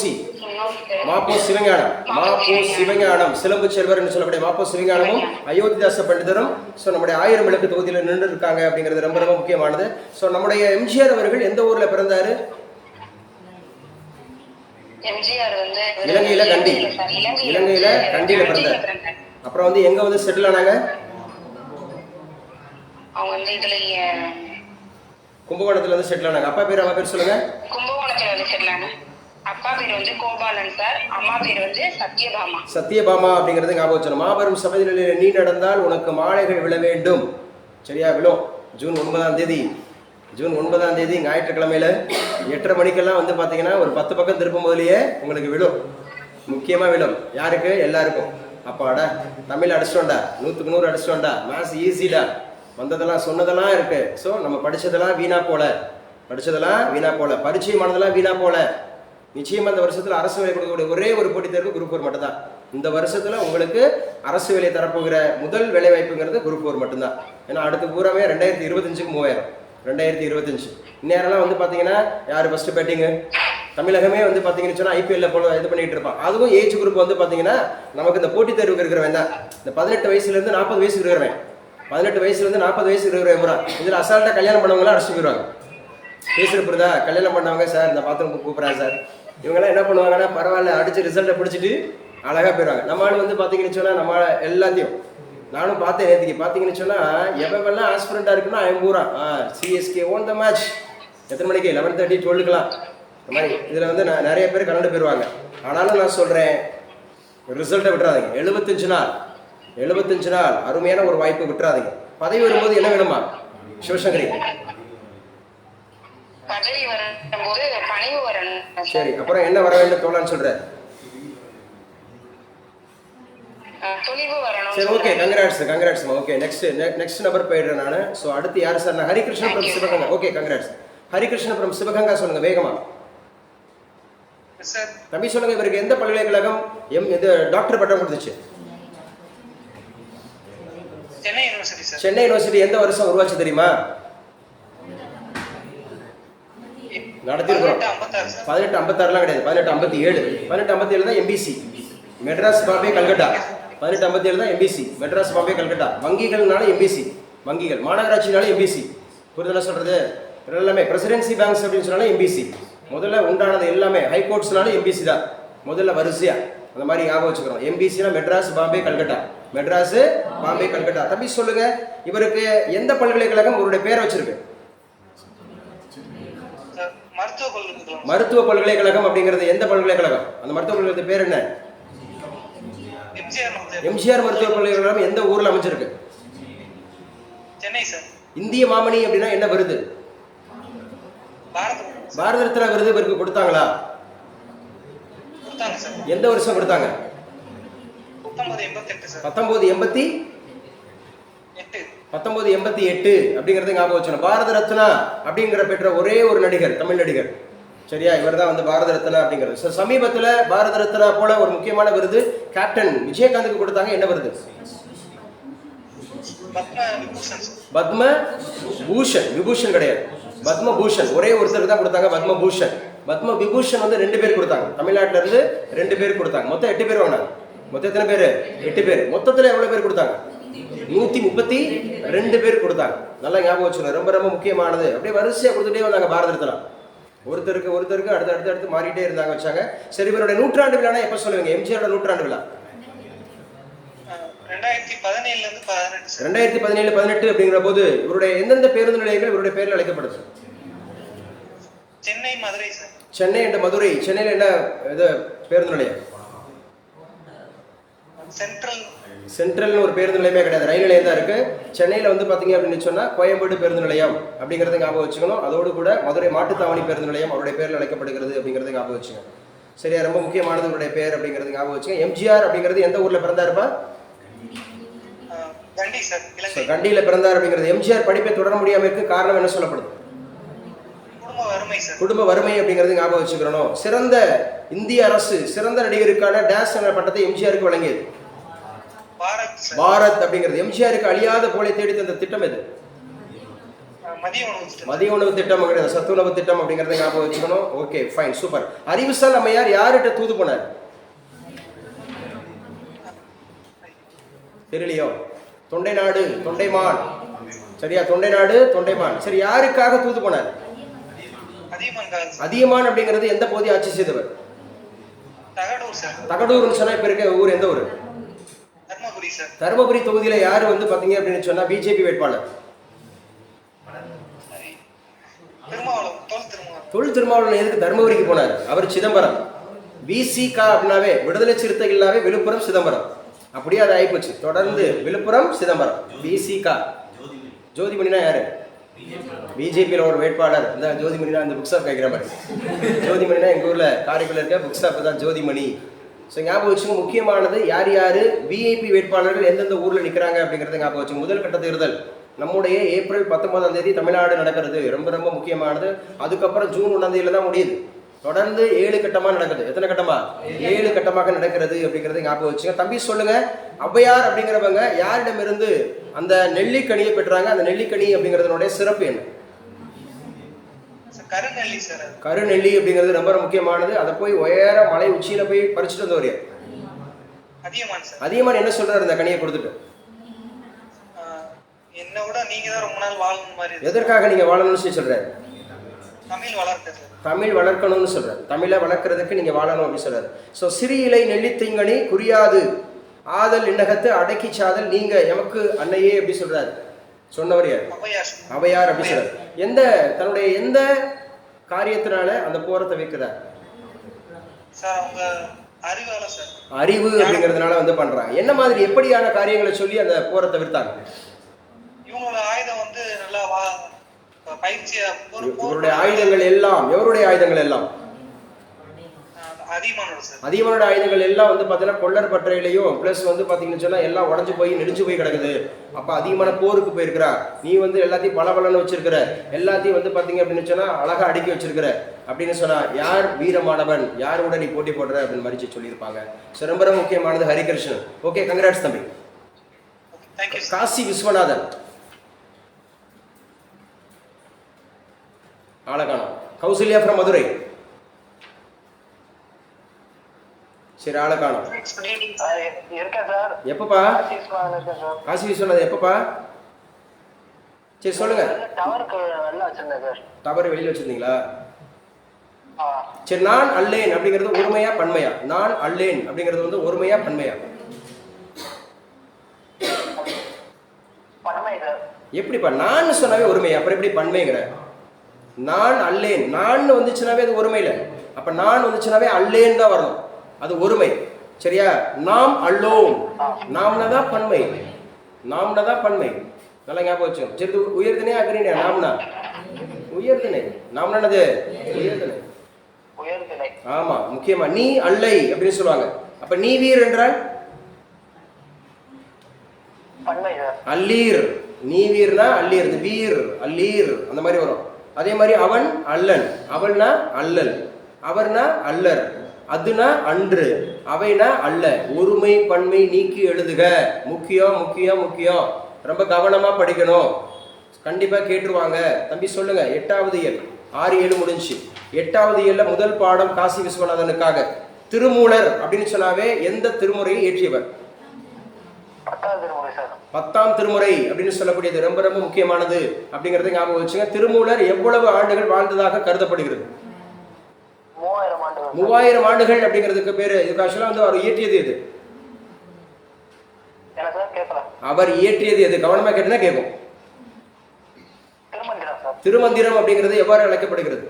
சிவஞானம் சிலம்பு செல்வர் என்று சொல்லக்கூடிய மாப்போ சிவஞானமும் அயோத்திதாச பண்டிதரும் நம்முடைய 1000 விளக்கு தொகுதியில் நின்று இருக்காங்க அப்படிங்கிறது ரொம்ப ரொம்ப முக்கியமானது. ஸோ நம்முடைய எம்ஜிஆர் அவர்கள் எந்த ஊர்ல பிறந்தாரு? இலங்கையில கண்டியில பிறந்தார். அப்புறம் வந்து எங்க வந்து செட்டில் ஆனாங்க? கும்பகோணத்துல வந்து செட்டில் ஆனாங்க. அப்பா பேர், அம்மா பேர் சொல்லுங்க. கும்பகோணத்துல வந்து செட்டில் ஆனாங்க. அப்பா பேர் வந்து கோபாலன் சார், அம்மா பேர் வந்து சத்யபாமா அப்படிங்கறது ஞாபகம் வச்சணும். மாபெரும் சபையிலே நீ நடந்தால் உனக்கு மாலைகள் விழ வேண்டும். சரியா? விழும். ஜூன் 9ஆம் தேதி ஞாயிற்றுக்கிழமையில 8:30 மணிக்கெல்லாம் வந்து பாத்தீங்கன்னா ஒரு 10 பக்கம் திருப்பும் போதுலயே உங்களுக்கு விழும். முக்கியமாக விழும். யாருக்கு? எல்லாருக்கும். அப்பாடா தமிழ் அடிச்சிட்டோண்டா, 100க்கு 100 அடிச்சிட்டோண்டா, மேத்ஸ் ஈஸிடா, வந்ததெல்லாம் சொன்னதெல்லாம் இருக்கு. ஸோ நம்ம படித்ததெல்லாம் வீணா போல, பரிச்சயமானதெல்லாம் வீணா போல. நிச்சயமாக இந்த வருஷத்தில் அரசு வேலை கொடுக்கக்கூடிய ஒரே ஒரு போட்டித் தேர்வு குரூப் 4 மட்டும்தான். இந்த வருஷத்தில் உங்களுக்கு அரசு வேலை தரப்போகிற முதல் வேலை வாய்ப்புங்கிறது குரூப் 4 மட்டும்தான். ஏன்னா அடுத்து பூராமே 2025க்கு 3000, 2025. இந்நேரம்லாம் வந்து பார்த்தீங்கன்னா யார் ஃபஸ்ட்டு பேட்டிங்கு? தமிழகமே வந்து பார்த்தீங்கன்னு சொன்னால் ஐபிஎல்ல போல இது பண்ணிட்டு இருப்பான். அதுவும் ஏஜ் குரூப் வந்து பார்த்தீங்கன்னா நமக்கு இந்த போட்டித் தேர்வுக்கு இருக்கிறவன் தான். இந்த 18 வயசுலேருந்து 40 வயசுக்கு இருக்கிறவன், 18 வயசுலேருந்து 40 வயசுக்கு இருக்கிறவன் பூரா இதில் அசால்ட்டாக கல்யாணம் பண்ணவங்களாம் அடிச்சு போயிடுவாங்க. பேசுகிறப்பா கல்யாணம் பண்ணவங்க சார் இந்த பாத்திரம் கூப்பிட்றாங்க சார், இவங்கெல்லாம் என்ன பண்ணுவாங்கன்னா பரவாயில்ல அடிச்சு ரிசல்ட்டை பிடிச்சிட்டு அழகாக போயிடுவாங்க. நம்மளால வந்து பார்த்தீங்கன்னு சொன்னால் நம்ம எல்லாத்தையும் நானும் பார்த்தேன் நேற்றுக்கு. பார்த்தீங்கன்னு சொன்னால் எவ்வளோலாம் ஆஸ்பிரண்டாக இருக்குன்னா ஐம்பூரா சிஎஸ்கே ஓன் த மேட்ச். எத்தனை மணிக்கு? 11:30 12க்குலாம். இந்த மாதிரி இதில் வந்து நிறைய பேர் கலந்து போயிடுவாங்க. ஆனாலும் நான் சொல்கிறேன், ரிசல்ட்டை விட்டுறாதீங்க. 75 நாள் அருமையான ஒரு வாய்ப்பு விட்டுறாதீங்க. பதவி வரும்போது என்ன வேணுமா சிவசங்கரி? பதவி வரும்போது பணிவு வரணும். சரி, அப்புறம் என்ன வர வேண்டும் தோழான்னு சொல்ற? துணிவு வரணும். சரி, okay, congrats. Okay, next number போயிடுறேன் நான். ஸோ அடுத்து யார் சார்? நான் Harikrishnan from Sivaganga. Okay, congrats. Harikrishnan from Sivaganga சொல்லுங்க வேகமா. தம்பி சொல்லுங்க, இவருக்கு எந்த பல்கலைக்கழகம் இது டாக்டர் பட்டம் கொடுத்துச்சு? சென்னை யூனிவர்சிட்டி. எந்த வருஷம் உருவாச்சு தெரியுமா? நடத்திருக்கிறோம். 1856லாம் கிடையாது, 1857. 1857 தான் எம்பிசி, மெட்ராஸ் பாம்பே கல்கட்டா. 1857 தான் எம்பிசி, மெட்ராஸ் பாம்பே கல்கட்டா. வங்கிகள்னால எம்பிசி, வங்கிகள். மாநகராட்சினால எம்பிசி. புரிதல சொல்றது எல்லாமே. பிரசிடென்சி பேங்க்ஸ் அப்படின்னு சொன்னாலும் எம்பிசி. முதல்ல உண்டானது எல்லாமே ஹைகோர்ட்ஸ்னாலும் எம்பிசி தான் முதல்ல வரிசையா. அந்த மாதிரி ஞாபகம் வச்சுக்கிறோம். எம்பிசினா மெட்ராஸ் பாம்பே கல்கட்டா, மெட்ராஸ் பாம்பே கல்கட்டா. தம்பி சொல்லுங்க, இவருக்கு எந்த பல்கலைக்கழகம் இவருடைய பேரை வச்சிருக்கு? மருத்துவ பல்கலைக்கழகம். அப்படிங்கிறது எந்த பல்கலைக்கழகம்? அந்த மருத்துவ பல்கலைக்கழகத்து பேர் என்ன? எம்ஜிஆர் மருத்துவ பல்கலைக்கழகம். எந்த ஊர்ல அமைஞ்சிருக்கு? சென்னை சார். இந்திய மாமணி அப்படின்னா என்ன விருது? பாரத ரத்னா விருது இவருக்கு கொடுத்தாங்களா? எந்த வருஷம் கொடுத்தாங்க? 1988 அப்படிங்கறது ஞாபகம் வச்சுக்கணும். பாரத ரத்னா அப்படிங்கிற பெற்ற ஒரே ஒரு நடிகர், தமிழ் நடிகர். சரியா? இவர் தான் வந்து பாரத ரத்னா அப்படிங்கிறது. சமீபத்தில் பாரத ரத்னா போல ஒரு முக்கியமான விருது கேப்டன் விஜயகாந்துக்கு கொடுத்தாங்க. என்ன விருது? பத்ம பூஷன். விபூஷன் கிடையாது, பத்ம பூஷன். ஒரே ஒருத்தருக்கு தான் கொடுத்தாங்க பத்ம பூஷன். பத்ம விபூஷன் வந்து 2 பேர் கொடுத்தாங்க. தமிழ்நாட்டில இருந்து 2 பேர் கொடுத்தாங்க. மொத்தம் 8 பேர் வாங்கினாங்க. மொத்தம் எத்தனை பேர்? 8 பேர். மொத்தத்தில் எவ்வளவு பேர் கொடுத்தாங்க? 132 பேர் கொடுத்தாங்க. நல்லா ஞாபகம் வச்சுக்கணும், ரொம்ப ரொம்ப முக்கியமானது. அப்படியே வரிசையா கொடுத்துட்டே வந்தாங்க பாரத ரத்னா. ஒருத்தருக்கு அடுத்து மாறிட்டே இருந்தாங்க, வச்சாங்க. சரி, இவருடைய நூற்றாண்டு விழா எப்ப சொல்லுவீங்க? எம்ஜிஆரோட நூற்றாண்டு விழா 2017-18 அப்படிங்கிற போது இவருடைய எந்தெந்த பேருந்து நிலையங்கள் இவருடைய பேரில் அழைக்கப்படுது? சென்னை, மதுரை சார். சென்னை என்ற மதுரை. சென்னையில் என்ன இது பேருந்து நிலையம்? சென்ட்ரல்னு ஒரு பேருந்து நிலையமே கிடையாது, ரயில் நிலையம் தான் இருக்கு. சென்னையில் வந்து பார்த்தீங்க அப்படின்னு சொன்னால் கோயம்பேடு பேருந்து நிலையம் அப்படிங்கிறத ஞாபகம் வச்சுக்கணும். அதோடு கூட மதுரை மாட்டுத்தாவணி பேருந்து நிலையம் அவருடைய பேரில் அழைக்கப்படுகிறது அப்படிங்கிறத ஞாபகம் வச்சுக்கணும். சரியா? ரொம்ப முக்கியமானது உங்களுடைய பேர் அப்படிங்கிறது ஞாபகம் வச்சுக்கோங்க. எம்ஜிஆர் அப்படிங்கிறது எந்த ஊரில் பிறந்தாருப்பா? கண்டியில் பிறந்தார் அப்படிங்கிறது. எம்ஜிஆர் படிப்பை தொடர முடியாம இருக்கு காரணம் என்ன சொல்லப்படுது? குடும்ப வறுமை அப்படிங்கிறது ஞாபகம் வச்சுக்கணும். சிறந்த இந்திய அரசு சிறந்த நடிகருக்கான டேஷ் என்ற பட்டத்தை எம்ஜிஆருக்கு வழங்கியது பாரத் அப்படிங்கிறது. எம்ஜிஆருக்கு அழியாத போலை தேடி தந்த திட்டம் எது? மதிய உணவு திட்டம் கிடையாது, சத்து உணவு திட்டம் அப்படிங்கறத ஞாபகம் வச்சுக்கணும். Okay, fine, super. அறிவுசால் அம்மையார் யார்கிட்ட தூது போனார்? தெரியலையோ? தொண்டை நாடு, தொண்டைமான். சரியா? தொண்டை நாடு, தொண்டைமான். சரி, யாருக்காக தூது போனார்? அதியமான் அப்படிங்கிறது எந்த பகுதி ஆட்சி செய்தவர்? தகடூர்னு சொன்னா இப்ப இருக்க ஊர் எந்த ஊர்? தருமபுரி தொகுதியில யாரு வந்து பாத்தீங்க அப்படின்னு சொன்னா பிஜேபி வேட்பாளர் தொல் திருமாவளவன். எதுக்கு தருமபுரிக்கு போனார்? அவர் சிதம்பரம். விசிகா அப்படின்னாவே விடுதலை சிறுத்தைகளாவே விழுப்புரம் சிதம்பரம். அப்படியே அது ஆயிப்போச்சு. தொடர்ந்து விழுப்புரம் சிதம்பரம். விசிகா. ஜோதிமணினா யாரு? பிஜேபியில் ஒரு வேட்பாளர். இந்த ஜோதிமணினா இந்த புக் ஷாப் கேட்கிற மாதிரி. ஜோதிமணினா எங்க ஊர்ல காரைக்குள்ள இருக்க புக் ஷாப் தான் ஜோதிமணி. ஸோ ஞாபகம் வச்சுங்க, முக்கியமானது யார் யார் விஐபி வேட்பாளர்கள் எந்தெந்த ஊரில் நிற்கிறாங்க அப்படிங்கிறத ஞாபகம் வச்சுங்க. முதல் கட்ட தேர்தல் நம்முடைய ஏப்ரல் 19ஆம் தேதி தமிழ்நாடு நடக்கிறது, ரொம்ப ரொம்ப முக்கியமானது. அதுக்கப்புறம் ஜூன் 1ஆம் தேதியில தான் முடியுது. தொடர்ந்து 7 கட்டமாக நடக்குது. எத்தனை கட்டமா? 7 கட்டமாக நடக்கிறது அப்படிங்கிறத ஞாபகம் வச்சுங்க. தம்பி சொல்லுங்க, ஔவையார் அப்படிங்கிறவங்க யாரிடமிருந்து அந்த நெல்லிக்கனியை பெற்றாங்க? அந்த நெல்லிக்கனி அப்படிங்கிறதுனுடைய சிறப்பு என்ன? கருநெல்லி சார். கருநெல்லி அப்படிங்கிறது ரொம்ப முக்கியமானது. அதை போய் உயர மலை உச்சியில போய் பறிச்சுட்டு வந்தவர் அதியமான் சார். அதியமான் என்ன சொல்றாரு இந்த கனியை கொடுத்துட்டு? என்ன விட நீங்க தான் ரொம்ப நாள் வாழணும் மாதிரி. எதற்காக நீங்க வாழணும்னு சொல்றாரு? தமிழ் வளர்க்க சார். தமிழ் வளர்க்கணும்னு சொல்றாரு. தமிழை வளர்க்கறதுக்கு நீங்க வாழணும் அப்படின்னு சொல்றாரு. ஸோ சிறு இலை நெல்லி திங்கனி குறியாது ஆதல் இன்னகத்து அடக்கி சாதல் நீங்க எமக்கு அன்னையே அப்படி சொல்றாரு. சொன்னவர் யார்? ஔவையார் அப்படி சொல்றாரு. தன்னுடைய எந்த காரியத்தினால அந்த போரை தவிர்க்கிறார்? சார் அவங்க அறிவால சார். அறிவு அப்படிங்கிறதுனால வந்து பண்றாங்க. என்ன மாதிரி எப்படியான காரியங்களை சொல்லி அந்த போரை தவிர்த்தாங்க? இவங்களோட ஆயுதம் வந்து நல்லா பயிற்சியா. இவருடைய ஆயுதங்கள் எல்லாம் எவருடைய ஆயுதங்கள் எல்லாம்? அதியமானோட ஆயுதங்கள் எல்லாம் வந்து பார்த்தீங்கன்னா கொள்ளர் பற்றையிலையும் பிளஸ் வந்து பார்த்தீங்கன்னு சொன்னா எல்லாம் உடஞ்சு போய் நெடிஞ்சு போய் கிடக்குது. அப்போ அதிகமான போருக்கு போயிருக்கிறா. நீ வந்து எல்லாத்தையும் பலன்னு வச்சிருக்கிற, எல்லாத்தையும் வந்து பார்த்தீங்க அப்படின்னு சொன்னா அழகா அடுக்கி வச்சிருக்கிற அப்படின்னு சொன்னா யார் வீரமானவன், யாரோட நீ போட்டி போடுற அப்படின்னு மாதிரி சொல்லியிருப்பாங்க. ஸோ ரொம்ப முக்கியமானது ஹரிகிருஷ்ணன். ஓகே, கங்க்ராட்ஸ் தம்பி. காசி விஸ்வநாதன் ஆளகானம். கௌசல்யா ஃப்ரம் மதுரை. சரி, ஆளகானம். எப்பப்பா? காசி விஸ்வநாதன் எப்பப்பா? சரி சொல்லுங்க. டவர் வெளியில வச்சிருந்தீங்களா? சரி, நான் அல்லேன் அப்படிங்கிறது ஒருமையா பன்மையா? நான் அல்லேன் அப்படிங்கிறது வந்து ஒருமையா பன்மையா? எப்படிப்பா? நான் சொன்னாவே ஒருமை, அப்புறம் எப்படி பன்மைங்கிற? நான் அல்லேன், நான் வந்துச்சுனாவே அது ஒருமை இல்லை. அப்ப நான் வந்துச்சுனாவே அல்லேன் தான் வரணும், அது ஒருமை. சரியா? நாம் அல்லோம், நாம்னா தான் பன்மை, நாம்னா தான் பன்மை. நல்லா ஞாபகம் வச்சோம். சரி, உயர்தினை அக்ரியா? நாம்னா உயர்தினை, நாம்னா என்னது? உயர்தினை. ஆமா, முக்கியமா நீ அல்லை அப்படின்னு சொல்லுவாங்க. அப்ப நீ வீர் என்றால் அல்லீர். நீ வீர்னா அல்லீர், வீர் அல்லீர் அந்த மாதிரி வரும். அதே மாதிரி அவன் அல்லன், அவள்னா அல்லல், அவர்னா அல்லர், அதுனா அன்று, அவைனா அல்ல. ஒருமை பன்மை நீக்கி எழுதுக. முக்கியம் முக்கியம் முக்கியம். ரொம்ப கவனமா படிக்கணும். கண்டிப்பா கேட்டுருவாங்க. தம்பி சொல்லுங்க, 8வது இயல் 6 7 முடிஞ்சு. 8வது இயல்ல முதல் பாடம் காசி விஸ்வநாதனுக்காக. திருமூலர் அப்படின்னு சொன்னாவே எந்த திருமுறையை இயற்றியவர்? 10ஆம் திருமுறை அப்படின்னு சொல்லக்கூடியது ரொம்ப ரொம்ப முக்கியமானது அப்படிங்கறத ஞாபகம் வச்சுங்க. திருமூலர் எவ்வளவு ஆண்டுகள் வாழ்ந்ததாக கருதப்படுகிறது? 3000 ஆண்டுகள் அப்படிங்கிறதுக்கு பேரு. இதுக்கு ஆக்சுவலா வந்து அவர் இயற்றியது எது? அவர் இயற்றியது எது? கவனமா கேட்டா கேட்கும். திருமந்திரம் அப்படிங்கிறது எவ்வாறு அழைக்கப்படுகிறது?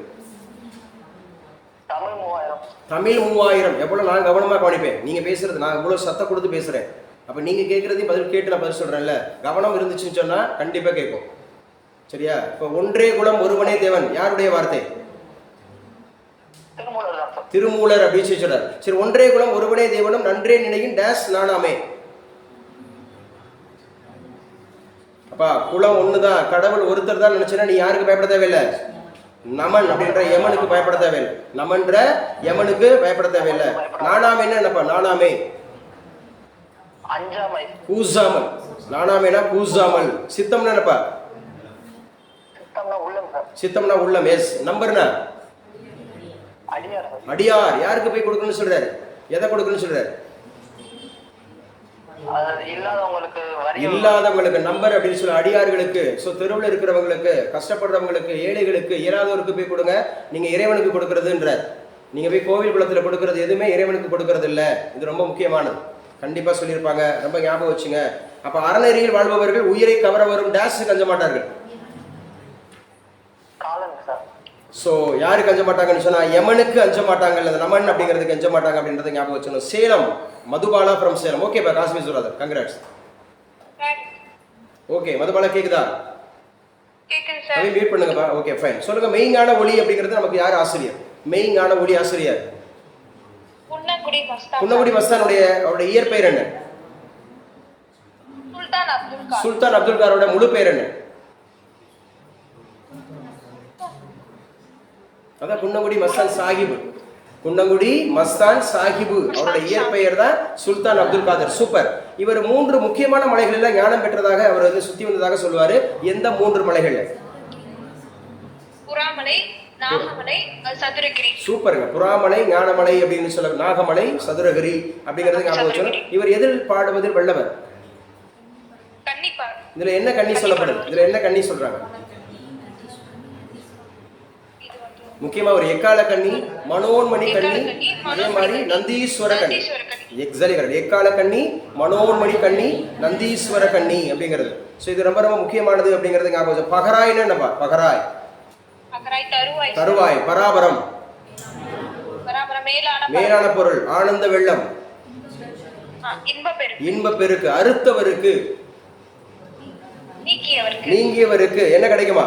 தமிழ் 3000. எவ்வளவு நான் கவனமா கவனிப்பேன். நீங்க பேசுறது நான் இவ்வளவு சத்தம் கொடுத்து பேசுறேன். அப்ப நீங்க கேட்கறதையும் பதில் கேட்டு நான் பதில் சொல்றேன்ல, கவனம் இருந்துச்சுன்னு சொன்னா கண்டிப்பா கேட்கும். சரியா? இப்ப ஒன்றே குலம் ஒருவனே தேவன் யாருடைய வார்த்தை? திருமூலர் அப்படின்னு சொல்றார். சரி, ஒன்றே குலம் ஒருவனே தேவனும் நன்றே நினையும் டேஸ் நானாமே. அப்பா, குலம் ஒண்ணுதான், கடவுள் ஒருத்தர் தான் நினைச்சேன்னா நீ யாருக்கு பயப்பட தேவையில்லை. நமன் அப்படின்ற யமனுக்கு பயப்பட தேவையில்லை. நமன்ற யமனுக்கு பயப்பட தேவையில்லை. நானாமே என்னப்பா? நானாமே கூசாமல். நானாமேனா கூசாமல். சித்தம்னா என்னப்பா? சித்தம்னா உள்ளம். எஸ். நம்பர்னா அடியார். யாருக்கு போய் கொடுக்கணும்னு சொல்றாரு? எதை கொடுக்கணும்னு சொல்றாரு? இல்லாதவங்களுக்கு நம்பர் அப்படின்னு சொல்ல, அடியார்களுக்கு. ஸோ தெருவில் இருக்கிறவங்களுக்கு, கஷ்டப்படுறவங்களுக்கு, ஏழைகளுக்கு, இயலாதவருக்கு போய் கொடுங்க. நீங்க இறைவனுக்கு கொடுக்கறதுன்ற, நீங்க போய் கோவில் குளத்துல கொடுக்கறது எதுவுமே இறைவனுக்கு கொடுக்கறது இல்லை. இது ரொம்ப முக்கியமானது. கண்டிப்பா சொல்லியிருப்பாங்க. ரொம்ப ஞாபகம் வச்சுங்க. அப்ப அறநெறியில் வாழ்பவர்கள் உயிரை கவர வரும் டேஸ் கஞ்ச மாட்டார்கள். சோ யாருக்கு அஞ்ச மாட்டாங்கன்னு சொன்னா யமனுக்கு அஞ்ச மாட்டாங்க, அல்லது நமன் அப்படிங்கிறதுக்கு அஞ்ச மாட்டாங்க அப்படின்றத ஞாபகம் வச்சுக்கணும். சேலம் மதுபாலா ஃப்ரம் சேலம். ஓகே பா, காஷ்மீர் சுராதர், கங்க்ராட்ஸ். ஓகே, மதுபாலா கேக்குதா? அப்படியே மீட் பண்ணுங்கப்பா. Okay fine. சொல்லுங்க, மெய்ஞான ஒளி அப்படிங்கிறது நமக்கு யார் ஆசிரியர்? மெய்ஞான ஒளி ஆசிரியர் குன்னக்குடி மஸ்தான் குன்னக்குடி மஸ்தானுடைய அவருடைய இயற்பெயர் என்ன? சுல்தான் அப்துல் கார். சுல்தான் அப்துல் காரோட முழு பெயர் என்ன? அதான் குன்னங்குடி மஸ்தான் சாஹிப். குன்னங்குடி மஸ்தான் சாஹிபு அவருடைய இயற்பெயர் தான் சுல்தான் அப்துல் காதர். சூப்பர். இவர் 3 முக்கியமான மலைகளில் ஞானம் பெற்றதாக அவர் வந்து சுத்தி வந்ததாக சொல்லுவாரு. எந்த 3 மலைகள்? புறாமலை, நாகமலை, சதுரகிரி. சூப்பருங்க. புறாமலை, ஞானமலை அப்படின்னு சொல்ல, நாகமலை, சதுரகிரி அப்படிங்கிறது ஞாபகம் வச்சுக்கணும். இவர் எதில் பாடுவதில் வல்லவர்? கன்னிப்பார். இதுல என்ன கன்னி சொல்லப்படுது? இதுல என்ன கன்னி சொல்றாங்க? முக்கியமா ஒரு எக்கால கன்னி, மனோன்மணி கன்னி, அதே மாதிரி நந்தீஸ்வர கன்னி. Exactly correct. எக்கால கன்னி, மனோன்மணி கன்னி, நந்தீஸ்வர கன்னி அப்படிங்கிறது. ஸோ இது ரொம்ப ரொம்ப முக்கியமானது அப்படிங்கிறது ஞாபகம். பகராய்னு நம்ம பகராய், தருவாய், தருவாய், பராபரம், மேலான பொருள், ஆனந்த வெள்ளம், இன்ப பெருக்கு, அறுத்தவருக்கு, நீங்கியவருக்கு என்ன கிடைக்குமா?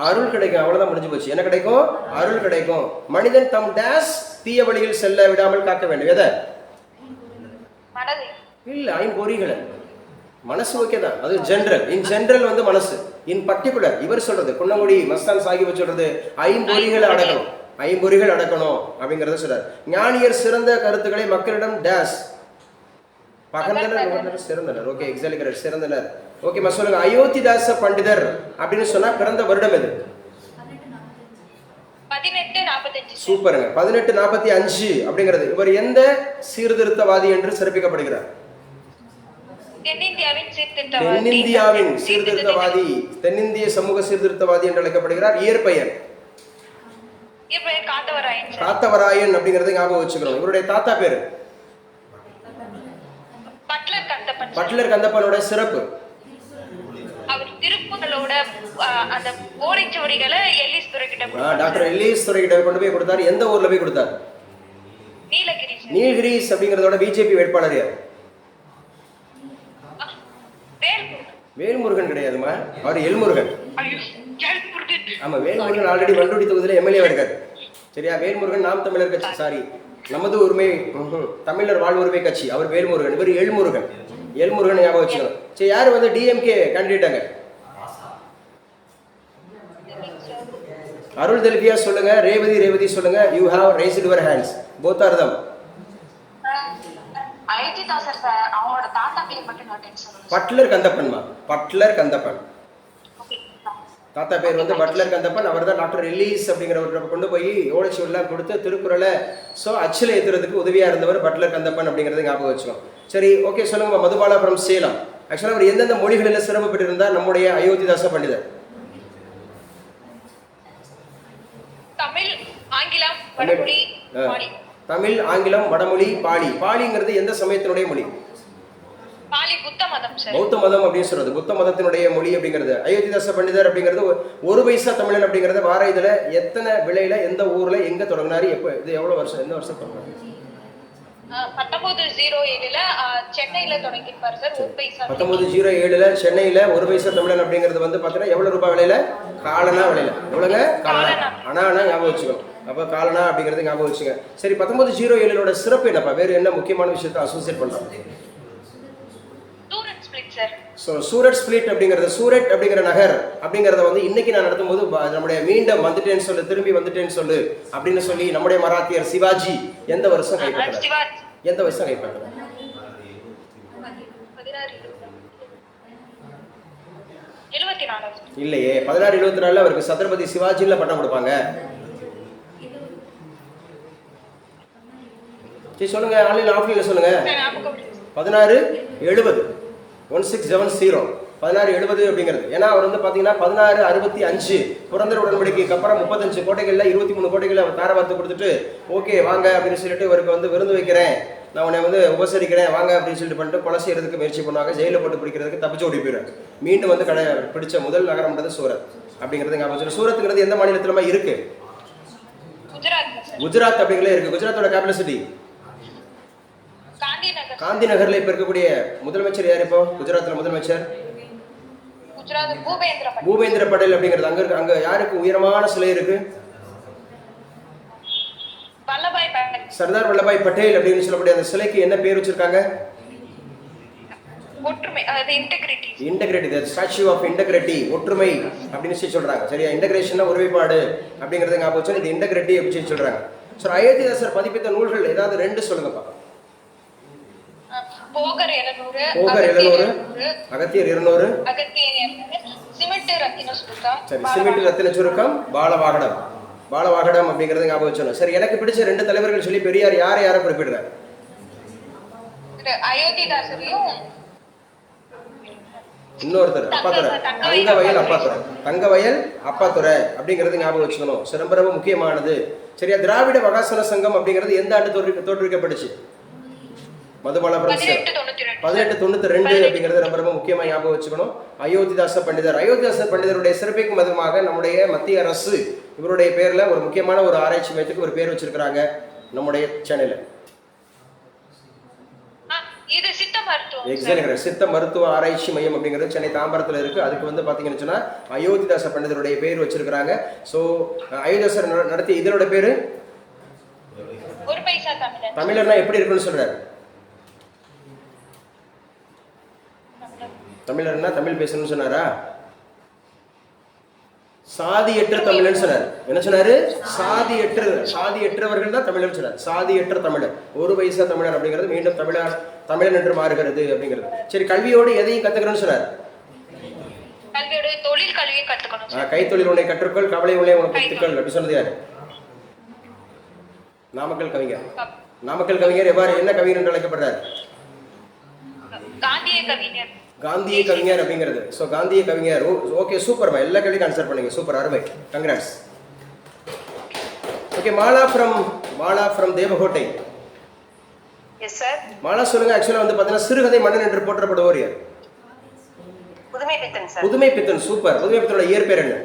அருள் கிடைக்கும். அவ்வளவுதான், முடிஞ்சு போச்சு. என்ன கிடைக்கும்? அருள் கிடைக்கும். மனிதன் தம் டேஸ் தீய வழியில் செல்ல விடாமல் காக்க வேண்டும். எதை? இல்ல, ஐம்பொறிகளை. மனசு ஓகே தான், அது ஜெனரல். இன் ஜெனரல் வந்து மனசு. இன் பர்டிகுலர் இவர் சொல்றது, குன்னங்குடி மஸ்தான் சாஹிப் சொல்றது ஐம்பொறிகளை அடக்கணும், ஐம்பொறிகள் அடக்கணும் அப்படிங்கறத சொல்றாரு. ஞானியர் சிறந்த கருத்துக்களை மக்களிடம் டேஸ் பகர்ந்தனர், சிறந்தனர். ஓகே, எக்ஸாக்ட்லி கரெக்ட், சிறந்தனர். ஓகேமா, சொல்லுங்க. அயோத்திதாச பண்டிதர் அப்படின்னு சொன்னா பிறந்த வருடம் எது? 1845. சூப்பருங்க. 1845 அப்படிங்கிறது. இவர் எந்த சீர்திருத்தவாதி என்று சிறப்பிக்கப்படுகிறார்? தென்னிந்தியாவின் சீர்திருத்தவாதி, தென்னிந்திய சமூக சீர்திருத்தவாதி என்று அழைக்கப்படுகிறார். இயற்பெயர் காத்தவராயன் அப்படிங்கறத ஞாபகம் வச்சுக்கணும். இவருடைய தாத்தா பேரு பட்லர் கந்தப்பனோட சிறப்பு. அவர் திருப்புகளோட அந்த ஓலைச்சுவடிகளை எல்லிஸ் துரை கிட்ட டாக்டர் எல்லிஸ் துரை கிட்ட கொண்டு போய் கொடுத்தாரு. எந்த ஊர்ல போய் கொடுத்தாரு? நீலகிரிஸ் அப்படிங்கறதோட பிஜேபி வேட்பாளர் யார்? வேல்முருகன் கிடையாதுமா, அவர் எல்முருகன். ஆமா, வேல்முருகன் ஆல்ரெடி வண்டூடி தொகுதியில எம்எல்ஏ இருக்காரு. சரியா? வேல்முருகன் நாம் தமிழர் கட்சி, சாரி, நமது உரிமை தமிழர் வாழ்வுரிமை கட்சி. அவர் வேல்முருகன், இவர் எல்முருகன். எல்முருகன் ஞாபகம் வச்சுக்கணும். சரி, யாரு வந்து டிஎம்கே கேண்டிடேட்டாங்க? அருள் தெல்பியா சொல்லுங்க, ரேவதி சொல்லுங்க. You have raised your hands, both are them. Butler கந்தப்பன்மா, பட்லர் கந்தப்பன். தாத்தா பேர் வந்து பட்லர் கந்தப்பன். அவர் தான் டாக்டர் எல்லிஸ் அப்படிங்கிறவரை கொண்டு போய் ஓலைச்சுவடிலாம் கொடுத்து திருக்குறளை அச்சில் ஏற்றுறதுக்கு உதவியா இருந்தவர் பட்லர் கந்தப்பன் அப்படிங்கறத ஞாபகம் வச்சோம். சரி, ஓகே, சொல்லுங்க. மதுபாலா from சேலம். ஆக்சுவலா அவர் எந்தெந்த மொழிகளில் சிறப்பு பெற்றிருந்தார் நம்முடைய அயோத்திதாச பண்டிதர்? தமிழ், ஆங்கிலம், வடமொழி, பாலி. தமிழ், ஆங்கிலம், வடமொழி, பாலி. பாலிங்கிறது எந்த சமயத்தினுடைய மொழி? பாலி புத்த மதம் சார். பௌத்த மதம் அப்படின்னு சொல்றது, புத்த மதத்தினுடைய மொழி அப்படிங்கிறது. அயோத்திதாச பண்டிதர் அப்படிங்கிறது ஒரு பைசா தமிழன் அப்படிங்கிறது வார இதுல எத்தனை விலையில, எந்த ஊர்ல, எங்க தொடங்கினாரு, எப்ப, இது எவ்வளவு வருஷம், எந்த வருஷம் தொடங்கினாரு? 1907 சென்னையில தொடங்கிருப்பாரு சார். 1 பைசா. 1907 சென்னையில ஒரு பைசா தமிழன் அப்படிங்கிறது வந்து பாத்தீங்கன்னா எவ்வளவு ரூபாய் விலையில? காலனா விலையில. எவ்வளவுங்க? காலனா. ஆனா ஞாபகம் வச்சுக்கணும். அப்ப காலனா அப்படிங்கறது ஞாபகம் வச்சுங்க. சரி, 1907 சிறப்பு என்னப்பா? வேற என்ன முக்கியமான விஷயத்தை அசோசியேட் பண்றோம்? சூரட் ஸ்பிளிட் அப்படிங்கிறது, சூரட் அப்படிங்கிற நகர் அப்படிங்கறத வந்து இன்னைக்கு நான் நடத்தும் போது நம்முடைய மீண்டும் வந்துட்டேன்னு சொல்லு, திரும்பி வந்துட்டேன்னு சொல்லு அப்படின்னு சொல்லி நம்முடைய மராத்தியர் சிவாஜி எந்த வருஷம் கைப்பற்றார்? எந்த வருஷம் கைப்பற்றார்? 1674. இல்லையே, 1674 அவருக்கு சத்ரபதி சிவாஜில பட்டம் கொடுப்பாங்க. சரி, சொல்லுங்க. ஆன்லைன் ஆஃப்லைன்ல சொல்லுங்க. 1670 1670 1670 அப்படிங்கிறது. ஏன்னா அவர் வந்து பாத்தீங்கன்னா 1665 புரந்தர் உடன்படிக்கைக்கு அப்புறம் 35 கோட்டைகள்ல 23 கோட்டைகள் அவர் தாரவாத்து கொடுத்துட்டு ஓகே வாங்க அப்படின்னு சொல்லிட்டு இவருக்கு வந்து விருந்து வைக்கிறேன், நான் உன்னை வந்து உபசரிக்கிறேன் வாங்க அப்படின்னு சொல்லிட்டு பண்ணிட்டு கொலை செய்யறதுக்கு முயற்சி பண்ணுவாங்க. ஜெயில போட்டு பிடிக்கிறதுக்கு தப்பிச்சு ஓடி போயிடுறாரு. மீண்டும் வந்து பிடிச்ச முதல் நகரம்ன்றது சூரத் அப்படிங்கிறது ஞாபகம். சூரத்துங்கிறது எந்த மாநிலத்திலுமா இருக்கு? குஜராத் அப்படிங்கிறதே இருக்கு. குஜராத்தோட கேபிட்டல் சிட்டி காந்தி நகர்ல இப்ப இருக்கக்கூடிய முதலமைச்சர் யார்? இப்போ குஜராத்ல முதலமைச்சர் பூபேந்திர படேல் அப்படிங்கிறது. அங்க யாருக்கு உயரமான சிலை இருக்கு? வல்லபாய் பட்டேல். சர்தார் வல்லபாய் பட்டேல் அப்படின்னு சொல்லக்கூடிய அந்த சிலைக்கு என்ன பேர் வச்சிருக்காங்க? ஒற்றுமை, அது integrity. Integrity, the statue of integrity, ஒற்றுமை அப்படின்னு சொல்லி சொல்றாங்க. சரியா? இன்டகிரேஷன்னா ஒருமைப்பாடு அப்படிங்கிறது ஞாபகம் வச்சு இது இன்டெகிரிட்டி அப்படின்னு சொல்லி சொல்றாங்க. ஸோ அயோத்திதாசர் பதிப்பித்த நூல்கள் ஏதாவது 2 சொல்லுங்கப்பா. போகர் 700, போகர் 700, அகத்தியர் 200, சிமெண்ட் ரத்தின சுருக்கம். சரி, சிமெண்ட் ரத்தின சுருக்கம், பாலவாகடம். பாலவாகடம் அப்படிங்கிறது ஞாபகம் வச்சோம். சரி, எனக்கு பிடிச்ச 2 தலைவர்கள் சொல்லி பெரியார் யாரை குறிப்பிடுறாரு? அயோத்திதாசரையும் இன்னொருத்தர் அப்பாத்துறை, தங்கவயல் அப்பாத்துறை. தங்கவயல் அப்பாத்துறை அப்படிங்கிறது ஞாபகம் வச்சுக்கணும். ரொம்ப ரொம்ப முக்கியமானது. சரியா? திராவிட மகாசன சங்கம் அப்படிங்கிறது எந்த ஆண்டு தோற்றுவிக்கப்பட்டுச்சு? மதுபாலபுரம் 1892 அப்படிங்கிறது ரொம்ப ரொம்ப முக்கியமா ஞாபகம் வச்சுக்கணும். அயோத்திதாச பண்டிதர். அயோத்திதாச பண்டிதருடைய சிறப்பிக்கும் விதமாக நம்முடைய மத்திய அரசு இவருடைய பேர்ல ஒரு முக்கியமான ஒரு ஆராய்ச்சி மையத்துக்கு ஒரு பேர் வச்சிருக்கிறாங்க நம்முடைய சென்னையில. இது சித்த மருத்துவம். எக்ஸாக்ட்லி, சித்த மருத்துவ ஆராய்ச்சி மையம் அப்படிங்கிறது சென்னை தாம்பரத்தில் இருக்கு. அதுக்கு வந்து பாத்தீங்கன்னு சொன்னா அயோத்திதாச பண்டிதருடைய பேர் வச்சிருக்கிறாங்க. ஸோ அயோத்திதாசர் நடத்திய இதனோட பேரு ஒரு பைசா தமிழர். தமிழர்னா எப்படி இருக்குன்னு சொல்றாரு? தமிழர்னா தமிழ் பேசணும்னு சொன்னாரா? சாதியற்ற தமிழன் சொன்னார். என்ன சொன்னாரு? சாதியற்றவர்கள் தான் தமிழன் சொன்னார். சாதியற்ற தமிழர், ஒரு பைசா தமிழர் அப்படிங்கிறது மீண்டும் தமிழன் என்று மாறுகிறது அப்படிங்கிறது. சரி, கல்வியோடு எதையும் கத்துக்கிறேன்னு சொன்னார்? கல்வியோட தொழில் கல்வியை கத்துக்கணும். கைத்தொழில் உன்னை கற்றுக்கொள், கவலை உன்னை உனக்கு கற்றுக்கொள் அப்படி சொன்னது யாரு? நாமக்கல் கவிஞர். நாமக்கல் கவிஞர் என்ன கவிஞர் என்று அழைக்கப்படுறார்? காந்திய கவிஞர். காந்திய கவிஞர் அப்படிங்கிறது. ஸோ காந்திய கவிஞர். ஓகே, சூப்பர்மா, எல்லா கேள்வியும் ஆன்சர் பண்ணுங்க. சூப்பர், அருமை, congrats. Okay, Mala from Devakottai. Yes sir. Mala சொல்லுங்க. ஆக்சுவலா வந்து பாத்தீங்கன்னா சிறுகதை மன்னன் என்று போற்றப்படுவோர் யார்? புதுமை பித்தன் சார். புதுமை பித்தன். சூப்பர். புதுமை பித்தனோட இயற்பெயர் என்ன?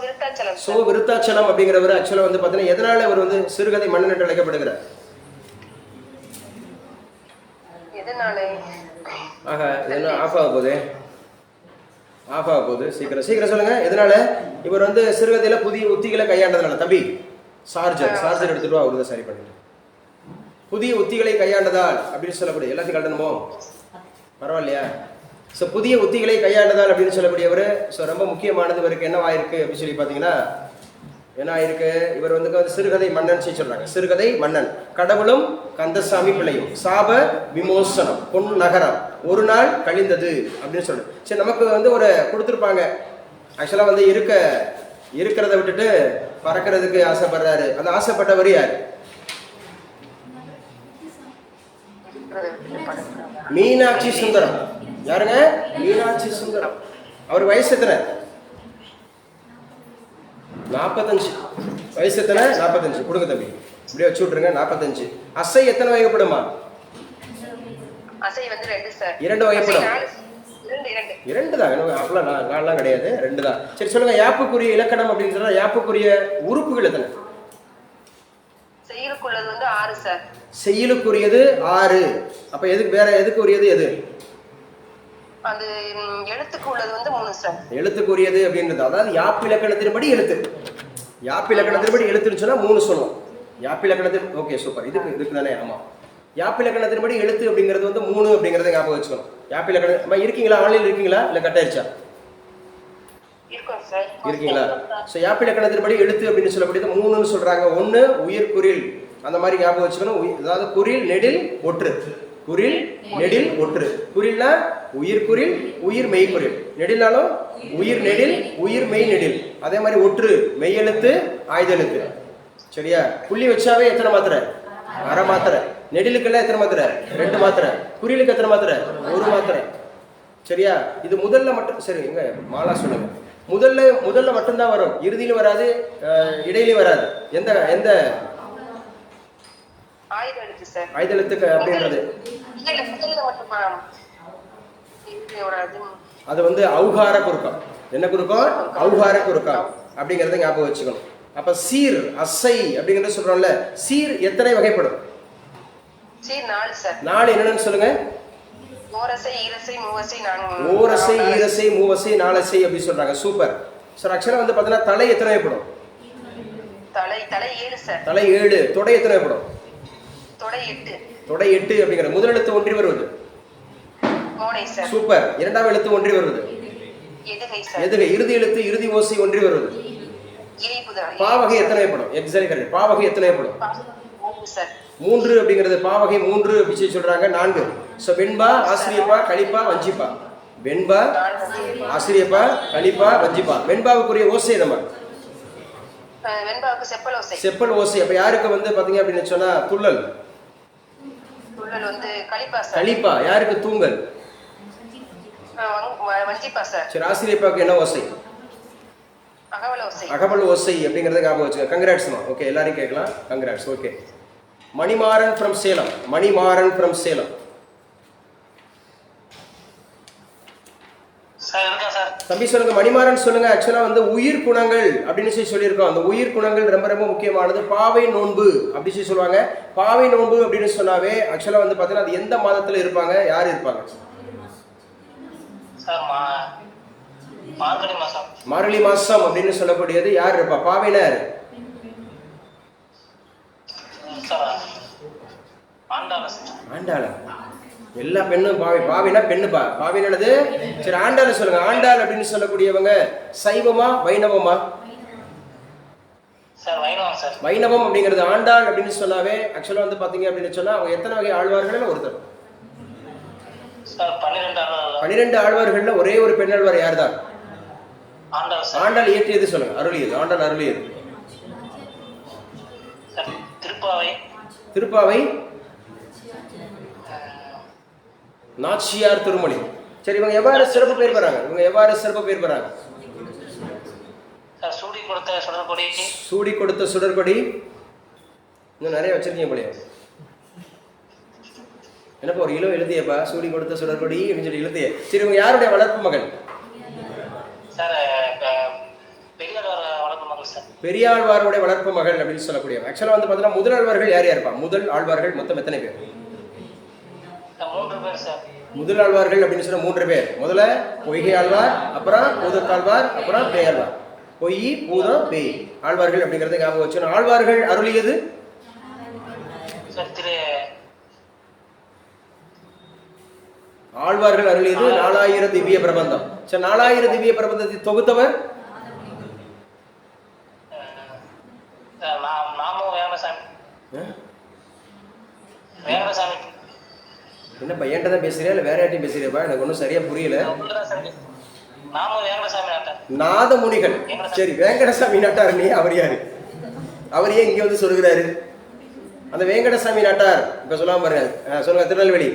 விருத்தாச்சலம். விருத்தாச்சலம் அப்படிங்கிறவர் ஆக்சுவலா வந்து பாத்தீங்கன்னா எதனால அவர் வந்து சிறுகதை மன்னன் என்று அழைக்கப்படுகிறார்? எதனால? ஆஹா, என்ன ஆஃப் ஆக போகுது. சீக்கிரம் சொல்லுங்க. எதனால? இவர் வந்து சிறுகதையில புதிய உத்திகளை கையாண்டதுனால. தம்பி சார்ஜர் எடுத்துட்டு அவரு சரி பண்ணிட்டு புதிய உத்திகளை கையாண்டதால் அப்படின்னு சொல்லக்கூடிய எல்லாத்தையும் கட்டணுமோ? பரவாயில்லையா? ஸோ புதிய உத்திகளை கையாண்டதால் அப்படின்னு சொல்லக்கூடியவர். ஸோ ரொம்ப முக்கியமானது இவருக்கு என்ன ஆயிருக்கு அப்படின்னு சொல்லி பார்த்தீங்கன்னா என்ன ஆயிருக்கு? இவர் வந்து சிறுகதை மன்னன் சொல்றாங்க. சிறுகதை மன்னன். கடவுளும் கந்தசாமி பிள்ளையும், சாப விமோசனம், பொன் நகரம், ஒரு நாள் கழிந்தது அப்படின்னு சொல்றது. சரி, நமக்கு வந்து ஒரு கொடுத்துருப்பாங்க. ஆக்சுவலா வந்து இருக்கிறத விட்டுட்டு பறக்கிறதுக்கு ஆசைப்படுறாரு. அந்த ஆசைப்பட்டவர் யார்? மீனாட்சி சுந்தரம். யாருங்க? மீனாட்சி சுந்தரம். அவர் வயசு எத்தனை? 45. வயசு எத்தனை? 45. கொடுங்க தம்பி, இப்படியே வச்சு விட்டுருங்க. 45. அசை எத்தனை வகைப்படுமா? அசை வந்து 2 சார். 2 வகைப்படும். 2 தான். அப்பெல்லாம் 4 கிடையாது, 2 தான். சரி, சொல்லுங்க. யாப்புக்குரிய இலக்கணம் அப்படின்னு சொன்னா யாப்புக்குரிய உறுப்புகள் எத்தனை? செய்யுளுக்குள்ளது வந்து 6 சார். செய்யுளுக்குரியது 6. அப்ப எதுக்கு உரியது எது? அது எழுத்துக்கு உள்ளது வந்து 3 சார். எழுத்துக்குரியது அப்படின்றது அதாவது யாப்பு இலக்கணத்தின்படி எழுத்து. யாப்பு இலக்கணத்தின்படி எழுத்துன்னு சொன்னா 3 சொல்லணும். யாப்பு இலக்கணத்தின். Okay, super. இதுக்கு தானே? ஆமா. யாப்பு இலக்கணத்தின்படி எழுத்து அப்படிங்கிறது வந்து 3 அப்படிங்கறத ஞாபகம் வச்சுக்கணும். யாப்பு இலக்கணம் இருக்கீங்களா? ஆன்லைன்ல இருக்கீங்களா? இல்ல கட் ஆயிடுச்சா? இருக்கும் சார். இருக்கீங்களா? ஸோ யாப்பு இலக்கணத்தின்படி எழுத்து அப்படின்னு சொல்லக்கூடியது 3ன்னு சொல்றாங்க. 1 உயிர்குறில், அந்த மாதிரி ஞாபகம் வச்சுக்கணும். அதாவது குறில், நெடில், ஒற்று. குறில், நெடில், ஒற்று. குறில்னா உயிர்குறில், உயிர் மெய்குறில். நெடில்னாலும் உயிர் நெடில், உயிர் மெய் நெடில். அதே மாதிரி ஒற்று மெய்யெழுத்து, ஆயுதெழுத்து. சரியா? புள்ளி வச்சாவே எத்தனை மாத்திரை? அரை மாத்திரை. நெடிலுக்கெல்லாம் எத்தனை மாத்திரை? 2 மாத்திரை. குறிலுக்கு எத்தனை மாத்திரை? 1 மாத்திரை. சரியா? இது முதல்ல மட்டும். சரி, எங்க மாலா சொல்லுங்க. முதல்ல மட்டும்தான் வரும், இறுதியிலும் வராது, இடையிலும் வராது. எந்த ஆயுதெழுத்துக்கு அப்படின்றது அது வந்து ஔகார குறுக்கம். என்ன குறுக்கம்? ஔகார குறுக்கம் அப்படிங்கறத ஞாபகம் வச்சுக்கணும். அப்ப சீர், அசை அப்படிங்கறத சொல்றோம்ல. சீர் எத்தனை வகைப்படும்? சீர் 4 சார். 4 என்னன்னு சொல்லுங்க. ஓரசை, ஈரசை, மூவசை, ஓரசை, ஈரசை, மூவசை, நாலசை அப்படி சொல்றாங்க. சூப்பர். சார், ஆக்சுவலா வந்து பாத்தீங்கன்னா தலை எத்தனை வகைப்படும்? தலை தலை 7 சார். தலை 7. தொடை எத்தனை படம்? தொடை 8. தொடை 8 அப்படிங்கிற முதல் எழுத்து ஒன்றி வருவது மோனை சார். சூப்பர். இரண்டாவது எழுத்து ஒன்றி வருவது எதுகை சார். எதுகை. இறுதி எழுத்து இறுதி ஓசை ஒன்றி வருவது இணைப்புதான். பாவகை எத்தனை படம்? Exactly correct. பாவகை எத்தனை படம்? 3 சார். 3 அப்படிங்கிறது பாவகை 3 அப்படி சொல்லி சொல்றாங்க. 4. சோ வெண்பா, ஆசிரியப்பா, கலிப்பா, வஞ்சிப்பா. வெண்பா, ஆசிரியப்பா, கலிப்பா, வஞ்சிப்பா. வெண்பாவுக்குரிய ஓசை நம்ம வெண்பாவுக்கு செப்பல் ஓசை. செப்பல் ஓசை. அப்ப யாருக்கு வந்து பாத்தீங்க அப்படின்னு சொன்னா துள்ளல்? துள்ளல் வந்து கலிப்பா சார். கலிப்பா. யாருக்கு தூங்கல்? வஞ்சிப்பா சார். சரி, ஆசிரியப்பாவுக்கு என்ன ஓசை? அகவல் ஓசை. அகவல் ஓசை அப்படிங்கறத ஞாபகம் வச்சுங்க. கங்க்ராட்ஸ்மா. ஓகே, எல்லாரும் கேட்கலாம். Congrats. Okay. Manimaran from Salem. Manimaran from Salem. Sir இருக்கா சார்? தம்பி சொல்லுங்க. மணிமாறன் சொல்லுங்க. ஆக்சுவலா வந்து உயிர் குணங்கள் அப்படின்னு சொல்லியிருக்கோம். அந்த உயிர் குணங்கள் ரொம்ப ரொம்ப முக்கியமானது. பாவை நோன்பு அப்படின்னு சொல்லுவாங்க. பாவை நோன்பு அப்படின்னு சொன்னாவே ஆக்சுவலா வந்து பாத்தீங்கன்னா அது எந்த மாதத்துல இருப்பாங்க? யாரு இருப்பாங்க? சார் மார்கழி மாசம். மார்கழி மாசம் அப்படின்னு சொல்லக்கூடியது யார் இருப்பா? பாவைனர் சார் ஆண்டாள. ஆண்டாள. எல்லா பெண்ணும் பாவை. பாவினா பெண்ணுப்பா. பாவினது. சரி, ஆண்டாள சொல்லுங்க. ஆண்டாள் அப்படின்னு சொல்லக்கூடியவங்க சைவமா வைணவமா? சார் வைணவம் சார். வைணவம் அப்படிங்கிறது. ஆண்டாள் அப்படின்னு சொன்னாவே ஆக்சுவலா வந்து பாத்தீங்க அப்படின்னு சொன்னா அவங்க எத்தனை வகை ஆழ்வார்கள்? ஒருத்தர். சார் 12 ஆழ்வார்கள். 12 ஆழ்வார்கள்ல ஒரே ஒரு பெண்ணாழ்வார் யார் தான்? ஆண்டாள் சார். ஆண்டாள் இயற்றியது சொல்லுங்க. அருளியது. ஆண்டாள் அருளியது. சார் திருப்பாவை. திருப்பாவை. நாச்சியார் திருமொழி. சரி, இவங்க எவ்வாறு சிறப்பு பேர் பெறாங்க? சார் சூடி கொடுத்த சுடர்கொடி. சூடி கொடுத்த சுடர்கொடி. இன்னும் நிறைய வச்சிருக்கீங்க போலயே. என்னப்பா ஒரு எழுதியப்பா? சூடி கொடுத்த சுடர்கொடி அப்படின்னு சொல்லி எழுதிய. சரி, இவங்க யாருடைய வளர்ப்பு மகன்? சார் பெரியாழ்வார் வளர்ப்பு மகள் சார். பெரியாழ்வாருடைய வளர்ப்பு மகள் அப்படின்னு சொல்லக்கூடியவங்க. ஆக்சுவலா வந்து பாத்தீங்கன்னா முதல் ஆழ்வார்கள் யார் யாருப்பா? முதல் ஆழ்வார்கள் மொத்தம் எத்தனை பேர்? 3 பேர் சார். முதல் ஆழ்வார்கள் அப்படின்னு சொன்ன 3 பேர். முதல்ல பொய்கை ஆழ்வார், அப்புறம் பூதத்தாழ்வார், அப்புறம் பேயாழ்வார். பொய், பூதம், பேய் ஆழ்வார்கள் அப்படிங்கறத ஞாபகம் வச்சு. ஆழ்வார்கள் அருளியது சார் ஆழ்வார்கள் அருளியது 4000 திவ்ய பிரபந்தம். சரி, 4000 திவ்ய பிரபந்தத்தை தொகுத்தவர் நாமும் வேங்கடசாமி. என்னப்பா என்கிட்ட தான் பேசுறியா இல்ல வேற யார்ட்டையும் பேசுறியாப்பா? எனக்கு ஒன்றும் சரியா புரியல. நாமும் வேங்கடசாமி நாட்டார். நாதமுனிகள். சரி, வேங்கடசாமி நாட்டார். நீ அவர் யாரு? அவர் ஏன் இங்க வந்து சொல்லுகிறாரு? அந்த வேங்கடசாமி நாட்டார் இப்ப சொல்லாம பாருங்க. சொல்லுங்க. திருநெல்வேலி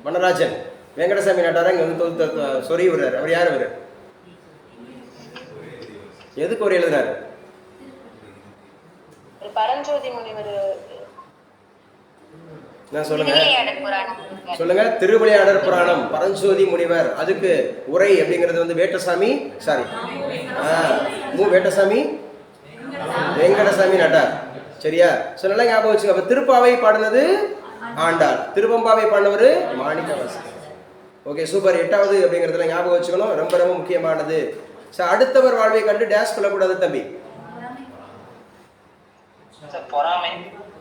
மன்னராஜன் வேங்கடசாமி நாட்டாரா இங்க வந்து சொறி விடுறாரு. அவர் யார்? அவரு எதுக்கு ஒரு எழுதுறாரு? பரஞ்சோதி முனிவர். சொல்லுங்க. திருவிளையாடற் புராணம். பரஞ்சோதி முனிவர். அதுக்கு உரை அப்படிங்கிறது வந்து வேட்டசாமி. சாரி, வேட்டசாமி வெங்கடசாமி நாட்டார். சரியா? நல்லா ஞாபகம் வச்சுங்க. அப்ப திருப்பாவை பாடினது ஆண்டாள். திருவம்பாவை பாடினவர் மாணிக்கவாசகர். Okay, super. 8வது அப்படிங்கிறதுல ஞாபகம் வச்சுக்கணும். ரொம்ப ரொம்ப முக்கியமானது. அடுத்தவர் வாழ்வை கண்டு டேஷ் கொள்ளக்கூடாது தம்பி. பொறாமை.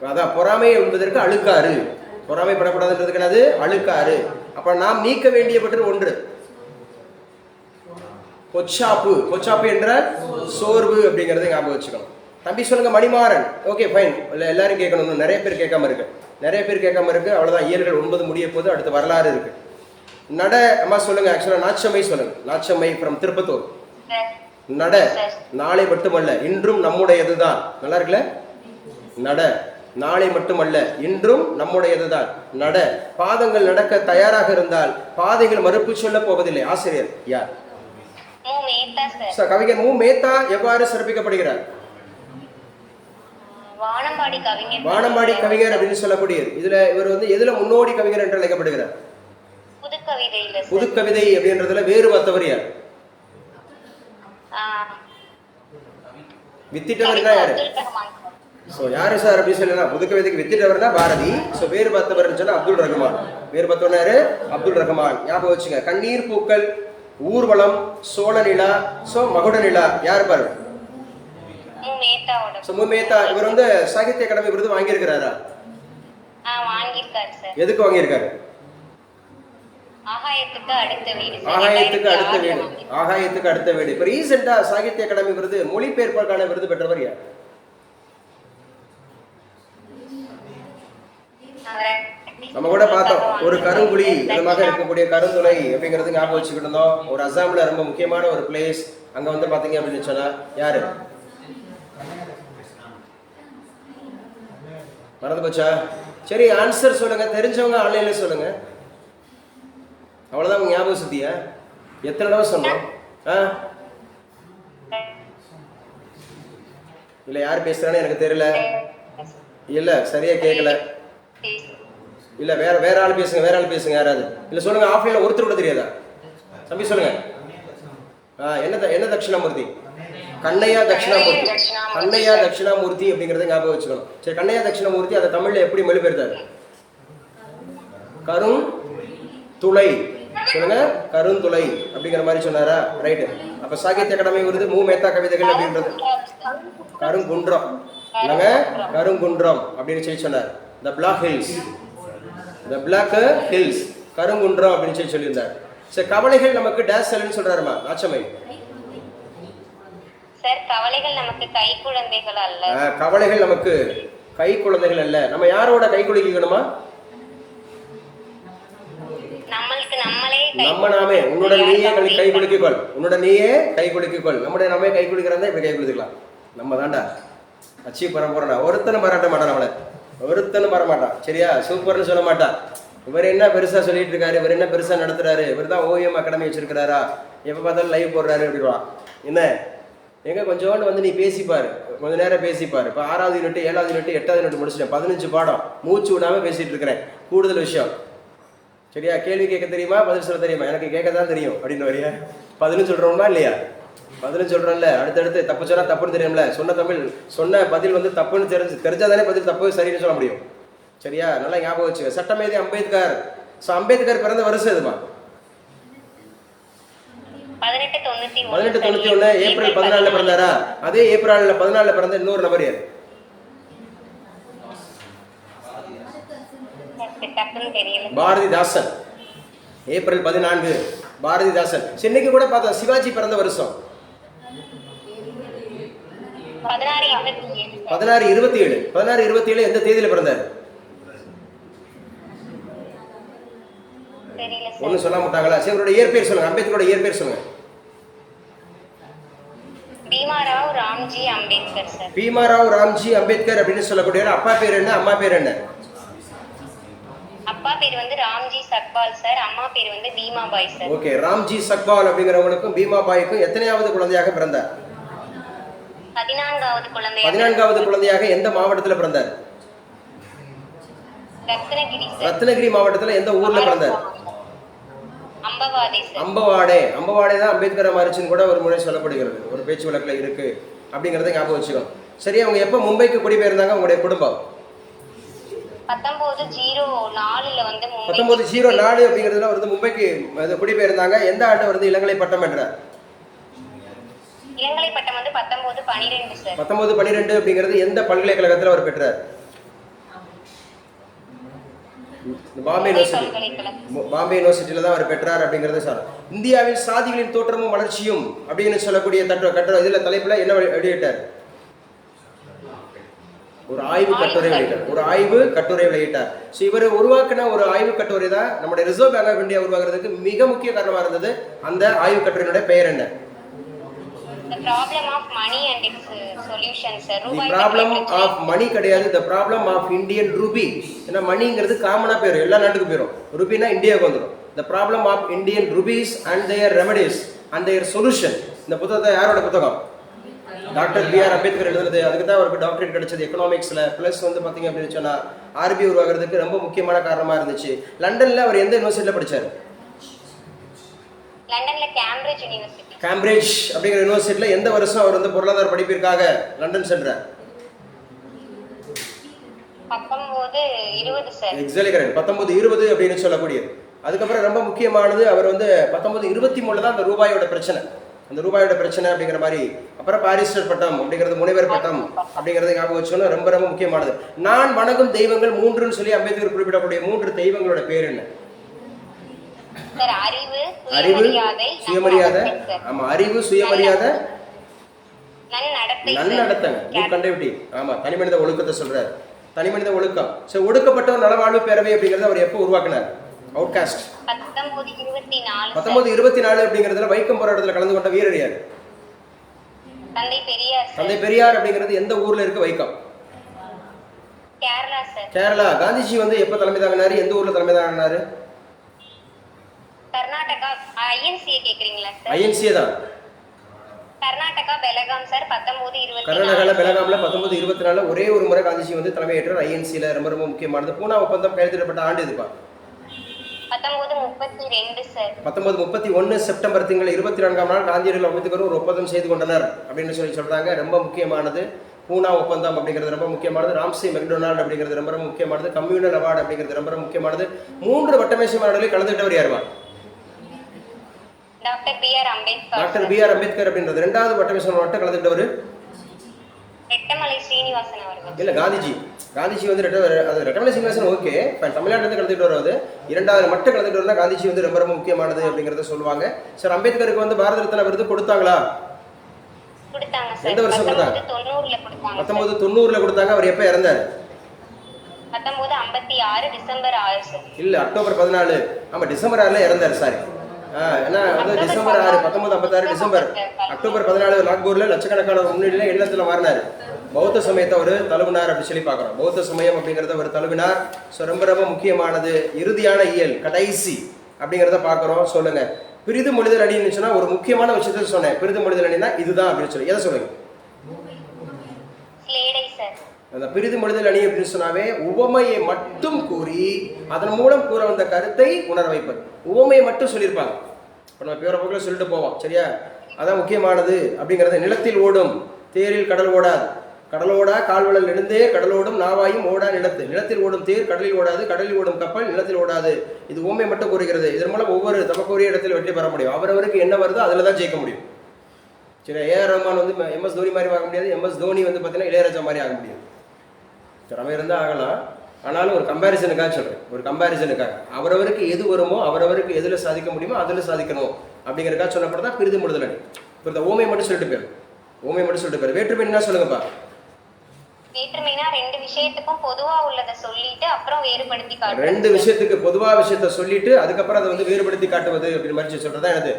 அதான் பொறாமை என்பதற்கு அழுக்காறு. பொறாமைப்படக்கூடாதுன்றதுக்கு என்னது? அழுக்காறு. அப்ப நாம் நீக்க வேண்டியவற்று ஒன்று பொச்சாப்பு. பொச்சாப்பு என்ற சோர்வு அப்படிங்கறத ஞாபகம் வச்சுக்கணும். தம்பி சொல்லுங்க. மணிமாறன். Okay, fine. எல்லாரும் கேட்கணும். நிறைய பேர் கேட்காம இருக்கு. அவ்வளவுதான். இயல்கள் 9 முடிய போது அடுத்து வரலாறு இருக்கு. நட அம்மா சொல்லுங்க. ஆக்சுவலா நாச்சம்மை சொல்லுங்க. நாச்சம்மை ஃப்ரம் திருப்பத்தூர். நட நாளை மட்டுமல்ல இன்றும் நம்முடையதுதான். நல்லா இருக்குல்ல? நட நாளை மட்டுமல்ல இன்றும் நம்முடையதுதான். நட பாதங்கள் நடக்க தயாராக இருந்தால் பாதைகள் மறுப்பு சொல்ல போவதில்லை. ஆசிரியர் யார்? கவிஞர் மு. மேத்தா எவ்வாறு சிறப்பிக்கப்படுகிறார்? வானம்பாடி கவிஞர் அப்படின்னு சொல்லக்கூடியது. இதுல இவர் வந்து எதுல முன்னோடி கவிஞர் என்று அழைக்கப்படுகிறார்? புதுக்கவிதை அப்படின்றதுல வேறு பார்த்தவர் யார்? வித்திட்டவர் தான் யாரு? யாரு சார் அப்படின்னு சொல்லலாம். புதுக்கவிதைக்கு வித்திட்டவர்னா பாரதி. வேறு பார்த்தவர் சொன்னா அப்துல் ரஹ்மான். வேறு பார்த்தவர் யாரு? அப்துல் ரஹ்மான். ஞாபகம் வச்சுங்க. கண்ணீர் பூக்கள், ஊர்வலம், சோழ நிலா, மகுட நிலா யாரு பாரு? மேத்தாவோட. சுமு மேத்தா இவர் வந்து சாகித்ய அகாடமி விருது வாங்கியிருக்கிறாரா? வாங்கியிருக்காரு சார். எதுக்கு வாங்கியிருக்காரு? ஆகாயத்துக்கு அடுத்த வீடு. ஆகாயத்துக்கு அடுத்த வீடு. ஆகாயத்துக்கு அடுத்த வீடு. இப்ப ரீசெண்டா சாகித்ய அகாடமி விருது மொழிபெயர்ப்பாளருக்கான விருது பெற்றவர் யார்? நம்ம கூட பார்த்தோம், ஒரு கருங்குழி விதமாக இருக்கக்கூடிய கருந்துளை அப்படிங்கிறது ஞாபகம் வச்சுக்கிட்டு இருந்தோம். ஒரு அசாம்ல ரொம்ப முக்கியமான ஒரு பிளேஸ். அங்க வந்து பாத்தீங்க அப்படின்னு சொன்னா யாரு மறந்து போச்சா? சரி, ஆன்சர் சொல்லுங்க. தெரிஞ்சவங்க ஆன்லைன்ல சொல்லுங்க. அவ்வளவுதான் உங்க ஞாபகம் சுத்தியா? எத்தனை தடவை சொன்னோம்? இல்ல யார் பேசுறான்னு எனக்கு தெரியல. இல்ல சரியா கேட்கல. இல்ல வேற ஆள் பேசுங்க. வேற ஆள் பேசுங்க யாராவது. இல்ல சொல்லுங்க. ஆஃப்லைன்ல ஒருத்தர் கூட தெரியாதா? தம்பி சொல்லுங்க. என்ன தட்சிணாமூர்த்தி? கண்ணையா தட்சிணாமூர்த்தி. கண்ணையா தட்சிணாமூர்த்தி அப்படிங்கறத ஞாபகம் வச்சுக்கணும். சரி, கண்ணையா தட்சிணாமூர்த்தி அதை தமிழ்ல எப்படி மொழிபெயர்த்தாரு? கரும் துளை. சொல்லுங்க, கருந்துளை அப்படிங்கிற மாதிரி சொன்னாரா? ரைட்டு. அப்ப சாகித்ய அகாடமி விருது மு மேத்தா கவிதைகள் அப்படின்றது கருங்குன்றம். இல்லைங்க, கருங்குன்றம் அப்படின்னு சொல்லி சொன்னார். த பிளாக் ஹில்ஸ். த பிளாக் ஹில்ஸ், கருங்குன்றம் அப்படின்னு சொல்லி சொல்லியிருந்தார். சரி, கவலைகள் நமக்கு டேஸ் செல்லுன்னு சொல்றாருமா நாச்சமை. சார், கவலைகள் நமக்கு கை குழந்தைகள் அல்ல. கவலைகள் நமக்கு கை குழந்தைகள் அல்ல. நம்ம யாரோட கை குலுக்கிக்கணுமா? நம்ம நாமே. உன்னுடன் நீயே கை குலுக்கிக்கொள். உன்னுடன் நீயே கை குலுக்கிக்கொள். நம்முடைய நாமே கை குலுக்கிறதா இப்படி கை குலுக்கலாம். நம்ம தாண்டா அச்சீவ் பண்ண போறா. ஒருத்தனை பாராட்ட மாட்டான். நம்மள ஒருத்தனை பார மாட்டான். சரியா? சூப்பர்னு சொல்ல மாட்டான். இவர் என்ன பெருசா சொல்லிட்டு இருக்காரு, இவர் என்ன பெருசா நடத்துறாரு, இவர் தான் ஓவியம் அகாடமி வச்சிருக்கிறாரா, எப்ப பார்த்தாலும் லைவ் போடுறாரு அப்படின்வான். என்ன எங்க கொஞ்சோண்டு வந்து நீ பேசிப்பாரு, கொஞ்ச நேரம் பேசிப்பாரு. இப்போ 6வது யூனிட் 7வது யூனிட் 8வது யூனிட் முடிச்சிட்டேன். 15 பாடம் மூச்சு விடாம பேசிட்டு இருக்கிறேன். கூடுதல் விஷயம். சரியா? கேள்வி கேட்க தெரியுமா, பதில் சொல்ல தெரியுமா? எனக்கு கேட்க தான் தெரியும் அப்படின்னு வரையா? 15 சொல்றோம்னா இல்லையா? 15 சொல்றோம்ல. அடுத்தடுத்து தப்பு சொன்னா தப்புன்னு தெரியும்ல. சொன்ன பதில் வந்து தப்புன்னு தெரிஞ்சாதானே பதில் தப்பு சரின்னு சொல்ல முடியும். சரியா? நல்லா ஞாபகம் வச்சுக்க. சட்டமேதை அம்பேத்கர். அம்பேத்கர் பிறந்த வருஷம் எதுமா? 1891. ஏப்ரல் 14 பிறந்தாரா? அதே ஏப்ரல் 14 பிறந்த இன்னொரு நபர் யாரு? பாரதிதாசன். ஏப்ரல் 14 பாரதிதாசன். சென்னைக்கு கூட பார்த்தோம். சிவாஜி பிறந்த வருஷம் 1627. 1627 எந்த தேதியில பிறந்தார்? ஒண்ணு சொல்ல மாட்டாங்களா? சரி, அவரோட இயற்பெயர் சொல்லுங்க. அம்பேத்கரோட இயற்பெயர் சொல்லுங்க. பீமாராவ் ராம்ஜி அம்பேத்கர் சார். பீமாராவ் ராம்ஜி அம்பேத்கர் அப்படின்னு சொல்லக்கூடிய அப்பா பேர் என்ன, அம்மா பேர் என்ன? அப்பா பேர் வந்து ராம்ஜி சக்பால் சார், அம்மா பேர் வந்து பீமாபாய் சார். ஓகே, ராம்ஜி சக்பால் அப்படிங்கிறவங்களுக்கும் பீமாபாய்க்கும் எத்தனையாவது குழந்தையாக பிறந்தார்? 14வது குழந்தையாக. 14வது குழந்தையாக எந்த மாவட்டத்தில் பிறந்தார்? ரத்னகிரி சார். ரத்னகிரி மாவட்டத்தில் எந்த ஊர்ல பிறந்தார்? அம்பவாடே சார். அம்பவாடே தான் அம்பேத்கர் மாறிச்சுன்னு கூட ஒரு முறை சொல்லப்படுகிறது, ஒரு பேச்சு வழக்கில் இருக்கு அப்படிங்கறத ஞாபகம் வச்சுக்கணும். சரி, அவங்க எப்ப மும்பைக்கு குடிபெயர்ந்தாங்க உங்களுடைய குடும்பம்? 1904 வந்து 1904 அப்படிங்கிறதுல வந்து மும்பைக்கு குடிபெயர்ந்தாங்க. எந்த ஆண்டு வந்து இளங்கலை பட்டம் பெற்றார்? இளங்கலை பட்டம் வந்து 1912 சார். 1912 அப்படிங்கிறது எந்த பல்கலைக்கழகத்தில் அவர் பெற்றார்? பாம்பே யூனிவர்சிட்டியில தான் அவர் பெற்றார் அப்படிங்கறத சார். இந்தியாவில் சாதிகளின் தோற்றமும் வளர்ச்சியும் அப்படின்னு சொல்லக்கூடிய இதுல தலைப்புல என்ன வெளியிட்டார்? ஒரு ஆய்வு கட்டுரை வெளியிட்டார். இவர் உருவாக்கின ஒரு ஆய்வு கட்டுரை தான் நம்முடைய ரிசர்வ் பேங்க் ஆஃப் இந்தியா உருவாக்குறதுக்கு மிக முக்கிய காரணமா இருந்தது. அந்த ஆய்வு கட்டுரையினுடைய பெயர் என்ன? The problem of money and its solution sir. The problem of money கிடையாது, the problem of Indian rupee. ஏன்னா மணிங்கிறது காமனா பேர், எல்லா நாட்டுக்கு பேரும். ரூபினா இந்தியாவுக்கு வந்துடும். The problem of Indian rupees and their remedies and their solution. இந்த புத்தகத்தை யாரோட புத்தகம்? Doctor B.R. அம்பேத்கர் எழுதுனது. அதுக்கு தான் அவருக்கு டாக்டரேட் கிடைச்சது எக்கனாமிக்ஸ்ல. பிளஸ் வந்து பாத்தீங்க அப்படின்னு சொன்னா RBI உருவாக்குறதுக்கு ரொம்ப முக்கியமான காரணமா இருந்துச்சு. லண்டன்ல அவர் எந்த யூனிவர்சிட்டியில படிச்சாரு? லண்டன்ல கேம்பிரிட்ஜ் யூனிவர்சிட்டி. கேம்பிரிட்ஜ் அப்படிங்கிற யூனிவர்சிட்டியில எந்த வருஷம் அவர் வந்து பொருளாதார படிப்பிற்காக லண்டன் சென்றார்? 1920 சார். Exactly correct. 1920 அப்படின்னு சொல்லக்கூடியது. அதுக்கப்புறம் ரொம்ப முக்கியமானது, அவர் வந்து 1923 தான் அந்த ரூபாயோட பிரச்சனை. அந்த ரூபாயோட பிரச்சனை அப்படிங்கிற மாதிரி. அப்புறம் பாரிஸ்டர் பட்டம் அப்படிங்கிறது, முனைவர் பட்டம் அப்படிங்கிறது ஞாபகம் வச்சுக்கணும், ரொம்ப ரொம்ப முக்கியமானது. நான் வணங்கும் தெய்வங்கள் 3ன்னு சொல்லி அம்பேத்கர் குறிப்பிடக்கூடிய 3 தெய்வங்களோட பேர் என்ன? அறிவு, சுயமரியாதை. ஆமா, அறிவு, சுயமரியாதை, நன்னடத்தங்க, குட் கண்டக்டிவிட்டி. ஆமா, தனிமனித ஒழுக்கத்தை சொல்றாரு. தனிமனித ஒழுக்கம். சோ ஒடுக்கப்பட்டவர் நலவாழ்வு பேரவை அப்படிங்கறத அவர் எப்போ உருவாக்கினார்? அவுட்காஸ்ட் 1924 அப்படிங்கிறதுல வைக்கம் போராட்டத்தில் கலந்து கொண்ட வீரர் யார்? தந்தை பெரியார் அப்படிங்கிறது எந்த ஊர்ல இருக்கு? வைக்கம், கேரளா. காந்திஜி வந்து எப்ப தலைமை தாங்கினாரு? எந்த ஊர்ல தலைமை தாங்கினாரு? கர்நாடகா. ஐஎன்சிஏ கேக்குறீங்களா சார்? ஐஎன்சிஏ தான். கர்நாடகா பெலகாம் சார் 1924. கர்நாடகால பெலகாம்ல 1924 ஒரே ஒரு முறை காந்திஜி வந்து தலைமையேற்றார். ஐஎன்சில ரொம்ப ரொம்ப முக்கியமானது. பூனா ஒப்பந்தம் கையெழுத்திடப்பட்ட ஆண்டு இதுப்பா? 1932 சார். 1931 செப்டம்பர் திங்கள் 24ஆம் நாள் காந்தியடிகள் அம்பேத்கரும் ஒரு ஒப்பந்தம் செய்து கொண்டனர் அப்படின்னு சொல்றாங்க. ரொம்ப முக்கியமானது பூனா ஒப்பந்தம் அப்படிங்கிறது ரொம்ப முக்கியமானது. ராம்சே மெக்டொனால்ட் அப்படிங்கிறது ரொம்ப ரொம்ப முக்கியமானது. கம்யூனல் அவார்டு அப்படிங்கிறது ரொம்ப ரொம்ப முக்கியமானது. 3 வட்டமேசை மாநாடுகளில் கலந்துக்கிட்டவர் யாருமா? டாக்டர் பிஆர் அம்பேத்கர் அப்படின்றது. 2வது வட்டமேசை மாநாட்டில் கலந்துக்கிட்டவர் ரெட்டமலை சீனிவாசன் அவர்கள். இல்ல, காந்திஜி வந்து ரெட்டமலை சீனிவாசன் ஓகே, தமிழ்நாட்டில இருந்து கலந்துக்கிட்டு வராது. 2வது மட்டும் கலந்துக்கிட்டு வரலாம். காந்திஜி வந்து ரொம்ப ரொம்ப முக்கியமானது அப்படிங்கறத சொல்லுவாங்க. சார், அம்பேத்கருக்கு வந்து பாரத ரத்னா விருது கொடுத்தாங்களா? கொடுத்தாங்க சார். எந்த வருஷம் கொடுத்தாங்க? 1990ல கொடுத்தாங்க. அவர் எப்ப இறந்தாரு? 1956 டிசம்பர் 6 சார். இல்ல, அக்டோபர் 14. ஆமா, டிசம்பர் 6ல இறந்தாரு. சாரி, ஏன்னா வந்து டிசம்பர் 6 1956 டிசம்பர். அக்டோபர் 14 நாக்பூர்ல லட்சக்கணக்கான முன்னிலையில எண்ணத்துல மாறினாரு. பௌத்த சமயத்தை அவர் தழுவினார் அப்படி சொல்லி பார்க்குறோம். பௌத்த சமயம் அப்படிங்கிறத அவர் தழுவினார். ஸோ ரொம்ப ரொம்ப முக்கியமானது. இறுதியான இயல், கடைசி அப்படிங்கிறத பார்க்குறோம். சொல்லுங்க, பிரிது மொழிதல் அணின்னு சொன்னா ஒரு முக்கியமான விஷயத்த சொன்னேன். பிரிது மொழிதல் அணினா இதுதான் அப்படின்னு சொல்லி எதை சொல்லுங்க? அந்த பிரிது மொழிதல் அணி அப்படின்னு சொன்னாவே உவமையை மட்டும் கூறி அதன் மூலம் கூற வந்த கருத்தை உணர வைப்பது. உவமையை மட்டும் சொல்லியிருப்பாங்க. இப்போ நம்ம பேர போக்கில் சொல்லிட்டு போவோம், சரியா? அதான் முக்கியமானது அப்படிங்கிறது. நிலத்தில் ஓடும் தேரில் கடல் ஓடாது, கடலோடா கால்வளல் நெடுந்தே கடலோடும் நாவாயும் ஓடா நிலத்து. நிலத்தில் ஓடும் தேர் கடலில் ஓடாது, கடலில் ஓடும் கப்பல் நிலத்தில் ஓடாது. இது உவமை மட்டும் கூறுகிறது. இதன் மூலம் ஒவ்வொரு தமக்கு இடத்தில் வெற்றி பெற முடியும். அவரவருக்கு என்ன வருதோ அதில் தான் ஜெயிக்க முடியும். சரி, ஏஆர் ரஹ்மான் வந்து எம்எஸ் தோனி மாதிரி ஆக முடியாது. எம்எஸ் தோனி வந்து பார்த்தீங்கன்னா இளையராஜா மாதிரி ஆக முடியும். திறமை இருந்தால் ஆகலாம். ஆனாலும் ஒரு கம்பேரிசனுக்காக சொல்கிறேன், ஒரு கம்பேரிசனுக்காக. அவரவருக்கு எது வருமோ அவரவருக்கு எதில் சாதிக்க முடியுமோ அதில் சாதிக்கணும் அப்படிங்கிறக்காக சொல்லப்பட்டதா பிரிது மொழிதல் அணி. இப்போ இந்த ஓமை மட்டும் சொல்லிட்டு போயிரு, ஓமை மட்டும் சொல்லிட்டு போயிரு. வேற்றுமை என்ன சொல்லுங்கப்பா? வேற்றுமைனா 2 விஷயத்துக்கும் பொதுவா உள்ளதை சொல்லிட்டு அப்புறம் வேறுபடுத்தி காட்டுறது. 2 விஷயத்துக்கு பொதுவா விஷயத்தை சொல்லிட்டு அதுக்கப்புறம் அதை வந்து வேறுபடுத்தி காட்டுவது அப்படின்னு மாதிரி சொல்றதா எனது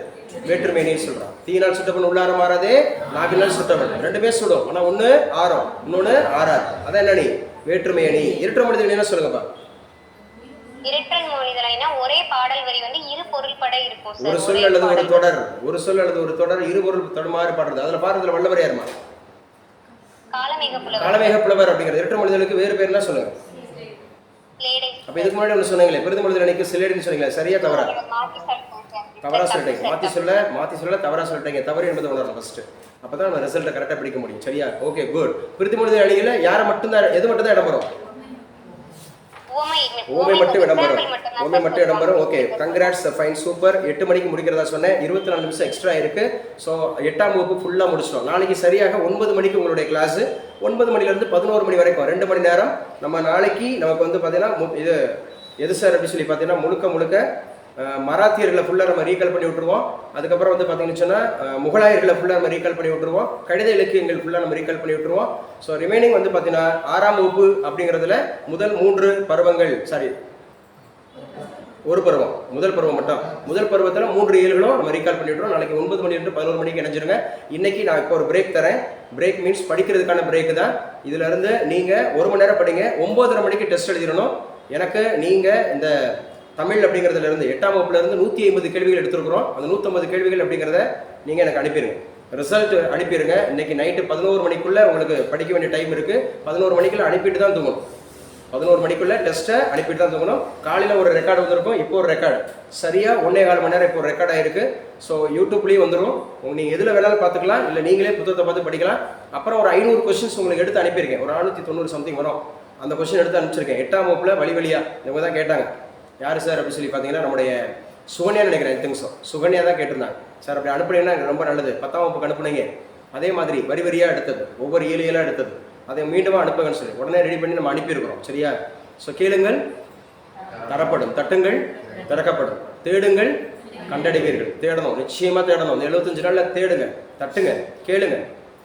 வேற்றுமைன்னு சொல்றான். தீயினால் சுட்டவன் உள்ளார மாறாதே, நாவினால் சுட்டவன். 2 பேர் சுடும், ஆனா ஒண்ணு ஆறும், இன்னொன்னு ஆறாது. அதான் என்ன அணி? வேற்றுமை அணி. இரட்டை மொழிதல் என்ன சொல்லுங்கப்பா? இரட்டை மொழிதல் அணினா ஒரே பாடல் வரி வந்து இரு பொருள்பட இருக்கும் சார். ஒரு சொல் அல்லது ஒரு தொடர், ஒரு சொல் அல்லது ஒரு தொடர் இரு பொருள் தொடர்மாறு பாடுறது. அதுல பாடுறதுல வல்லவர் யாருமா? காலமேக புலவர் அப்படிங்கிறது. இரட்டை மொழிதலுக்கு வேறு பேர் என்ன சொல்லுங்க? அப்ப இதுக்கு முன்னாடி ஒன்று சொன்னீங்களே, பிரிது மொழிதல் அணிக்கு சிலேடுன்னு சொன்னீங்களா? சரியா தவறா? தவறா சொல்லிட்டீங்க. மாத்தி சொல்ல தவறா சொல்லிட்டீங்க. தவறு என்பதை உணரணும் ஃபர்ஸ்ட். அப்பதான் நம்ம ரிசல்ட்டை கரெக்டாக பிடிக்க முடியும். சரியா? Okay, good. பிரிது மொழிதல் அணியில யாரை மட்டும்தான், எது மட்டும் தான் இடம் வரும்? ஓமை மட்டும் இடம் வரும். ஓமை மட்டும் இடம் வரும். Okay, congrats, fine, super. 8 மணிக்கு முடிக்கிறதா சொன்னேன். 24 நிமிஷம் எக்ஸ்ட்ரா இருக்கு. ஸோ 8ஆம் வகுப்பு ஃபுல்லாக முடிச்சிட்டோம். நாளைக்கு சரியாக 9 மணிக்கு உங்களுடைய கிளாஸ். 9 மணிலேருந்து 11 மணி வரைக்கும் 2 மணி நேரம். நம்ம நாளைக்கு நமக்கு வந்து பார்த்தீங்கன்னா இது எது சார் அப்படின்னு சொல்லி பார்த்தீங்கன்னா முழுக்க மராத்தியர்களை ஃபுல்லாக நம்ம ரீகால் பண்ணி விட்டுருவோம். அதுக்கப்புறம் வந்து பார்த்தீங்கன்னு சொன்னால் முகலாயர்களை ஃபுல்லாக நம்ம ரீகால் பண்ணி விட்டுருவோம். கடித இலக்கியங்கள் ஃபுல்லாக நம்ம ரீகால் பண்ணி விட்டுருவோம். ஸோ ரிமைனிங் வந்து பார்த்தீங்கன்னா 6ஆம் வகுப்பு அப்படிங்கிறதுல முதல் 3 பருவங்கள், சாரி ஒரு பருவம், முதல் பருவம் மட்டும். முதல் பருவத்தில் 3 ஏழுகளும் நம்ம ரீகால் பண்ணி விட்டுருவோம். நாளைக்கு 9 மணிலிருந்து 11 மணிக்கு இணைஞ்சிருங்க. இன்னைக்கு நான் இப்போ ஒரு பிரேக் தரேன். பிரேக் மீன்ஸ் படிக்கிறதுக்கான பிரேக் தான். இதுல இருந்து நீங்கள் 1 மணி நேரம் படிங்க. 9:30 மணிக்கு டெஸ்ட் எழுதிடணும். எனக்கு நீங்கள் இந்த தமிழ் அப்படிங்கிறதுல இருந்து 8ஆம் வகுப்புல இருந்து 150 கேள்விகள் எடுத்துருக்கிறோம். அந்த 150 கேள்விகள் அப்படிங்கிறத நீங்கள் எனக்கு அனுப்பிடுங்க. ரிசல்ட் அனுப்பிடுங்க. இன்னைக்கு நைட்டு 11 மணிக்குள்ள உங்களுக்கு படிக்க வேண்டிய டைம் இருக்கு. 11 மணிக்குள்ள அனுப்பிட்டு தான் தூங்கணும். 11 மணிக்குள்ள டெஸ்ட்டை அனுப்பிட்டு தான் தூங்கணும். காலையில் ஒரு ரெக்கார்டு வந்திருக்கும், இப்போ ஒரு ரெக்கார்டு சரியா 1.25 மணி நேரம் இப்போ ஒரு ரெக்கார்ட் ஆயிருக்கு. ஸோ யூடியூப்லேயும் வந்துடும். நீங்கள் எதில் வேணாலும் பார்த்துக்கலாம், இல்லை நீங்களே புத்தகத்தை பார்த்து படிக்கலாம். அப்புறம் ஒரு 500 கொஸ்டின்ஸ் உங்களுக்கு எடுத்து அனுப்பியிருக்கேன். ஒரு 490 சம்திங் வரும். அந்த கொஸ்டின் எடுத்து அனுப்பிச்சிருக்கேன். 8ஆம் வகுப்புல வழி வழியா இவங்க தான் கேட்டாங்க. யார் சார் அப்படின்னு சொல்லி பார்த்தீங்கன்னா நம்முடைய சுகன்யா நினைக்கிறேன் திங்ஸோ சுகன்யா தான் கேட்டிருந்தாங்க. சார் அப்படி அனுப்புனீங்கன்னா ரொம்ப நல்லது. 10ஆம் வகுப்புக்கு அனுப்புனீங்க, அதே மாதிரி வரி வரியாக எடுத்தது, ஒவ்வொரு ஏழு எடுத்தது, அதை மீண்டும் அனுப்புங்கன்னு சொல்லி உடனே ரெடி பண்ணி நம்ம அனுப்பியிருக்கிறோம். சரியா? ஸோ கேளுங்கள் தரப்படும், தட்டுங்கள் திறக்கப்படும், தேடுங்கள் கண்டடைவீர்கள். தேடணும், நிச்சயமாக தேடணும். இந்த 75 நாளில் தேடுங்க, தட்டுங்க, கேளுங்க,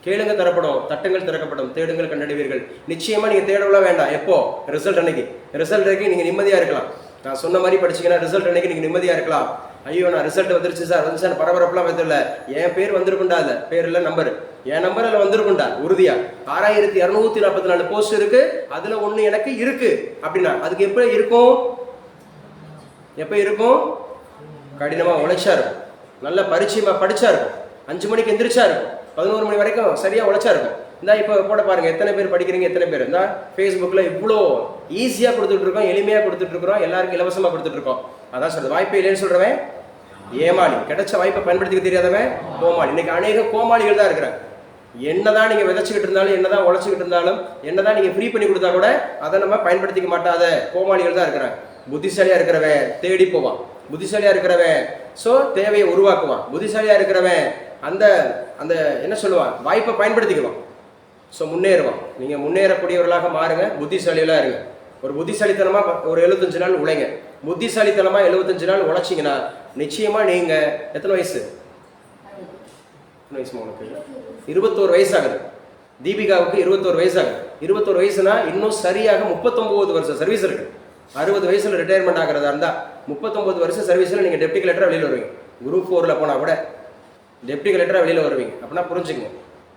கேளுங்க தரப்படும், தட்டுங்கள் திறக்கப்படும், தேடுங்கள் கண்டடைவீர்கள். நிச்சயமாக நீங்கள் தேடலாம் வேண்டாம். எப்போ? ரிசல்ட் அன்னைக்கு. ரிசல்ட் அன்னைக்கு நீங்கள் நிம்மதியாக இருக்கலாம். நான் சொன்ன மாதிரி படிச்சிங்கன்னா ரிசல்ட் அன்னைக்கு நீங்கள் நிம்மதியாக இருக்கலாம். ஐயோ நான் ரிசல்ட் வந்துருச்சு சார், வந்து சார் பரபரப்புலாம் வந்துடல, என் பேர் வந்திருக்குண்டா, இல்லை பேர் இல்லை நம்பர், என் நம்பர் அதில் வந்திருக்குண்டா உறுதியா. 6244 போஸ்ட் இருக்கு, அதில் ஒன்று எனக்கு இருக்கு அப்படின்னா அதுக்கு எப்போ இருக்கும்? எப்போ இருக்கும்? கடினமாக உழைச்சா இருக்கும், நல்ல பரிச்சயமாக படிச்சா இருக்கும், 5 மணிக்கு எந்திரிச்சா இருக்கும், 11 மணி வரைக்கும் சரியாக உழைச்சா இருக்கும். இந்த இப்போ போட பாருங்க எத்தனை பேர் படிக்கிறீங்க, எத்தனை பேர் இந்த ஃபேஸ்புக்கில் இவ்வளோ ஈஸியாக கொடுத்துட்டு இருக்கோம், எளிமையாக கொடுத்துட்டு இருக்கிறோம், எல்லாருக்கும் இலவசமாக கொடுத்துட்டு இருக்கோம். அதான் சொல்றது, வாய்ப்பே இல்லைன்னு சொல்றவன் ஏமாளி, கிடைச்ச வாய்ப்பை பயன்படுத்திக்க தெரியாதவன் கோமாளி. இன்னைக்கு அநேக கோமாளிகள் தான் இருக்கிறாங்க. என்னதான் நீங்க விதைச்சுக்கிட்டு இருந்தாலும், என்னதான் உழைச்சிக்கிட்டு இருந்தாலும், என்னதான் நீங்க ஃப்ரீ பண்ணி கொடுத்தா கூட அதை நம்ம பயன்படுத்திக்க மாட்டாத கோமாளிகள் தான் இருக்கிறாங்க. புத்திசாலியா இருக்கிறவன் தேடி போவான், புத்திசாலியா இருக்கிறவன் தேவையை உருவாக்குவான், புத்திசாலியா இருக்கிறவன் அந்த அந்த என்ன சொல்லுவான், வாய்ப்பை பயன்படுத்திக்குவான், முன்னேறுவான். நீங்க முன்னேறக்கூடியவர்களாக மாறுங்க, புத்திசாலிகளா இருங்க. ஒரு புத்திசாலித்தனமா ஒரு 75 நாள் உழைங்க. புத்திசாலித்தனமா 75 நாள் உழைச்சிங்கன்னா நிச்சயமா நீங்க எத்தனை வயசு? உனக்கு 21 வயசு ஆகுது. தீபிகாவுக்கு 21 வயசு ஆகுது. 21 வயசுனா இன்னும் சரியாக 39 வருஷம் சர்வீஸ் இருக்கு. 60 வயசுல ரிட்டையர்மெண்ட் ஆகிறதா இருந்தா 39 வருஷம் சர்வீஸ்ல நீங்க டெப்டி கலெக்டரா வெளியில வருவீங்க. குரூப் 4ல போனா கூட டெப்டி கலெக்டரா வெளியில வருவீங்க. அப்படின்னா புரிஞ்சுக்கங்க,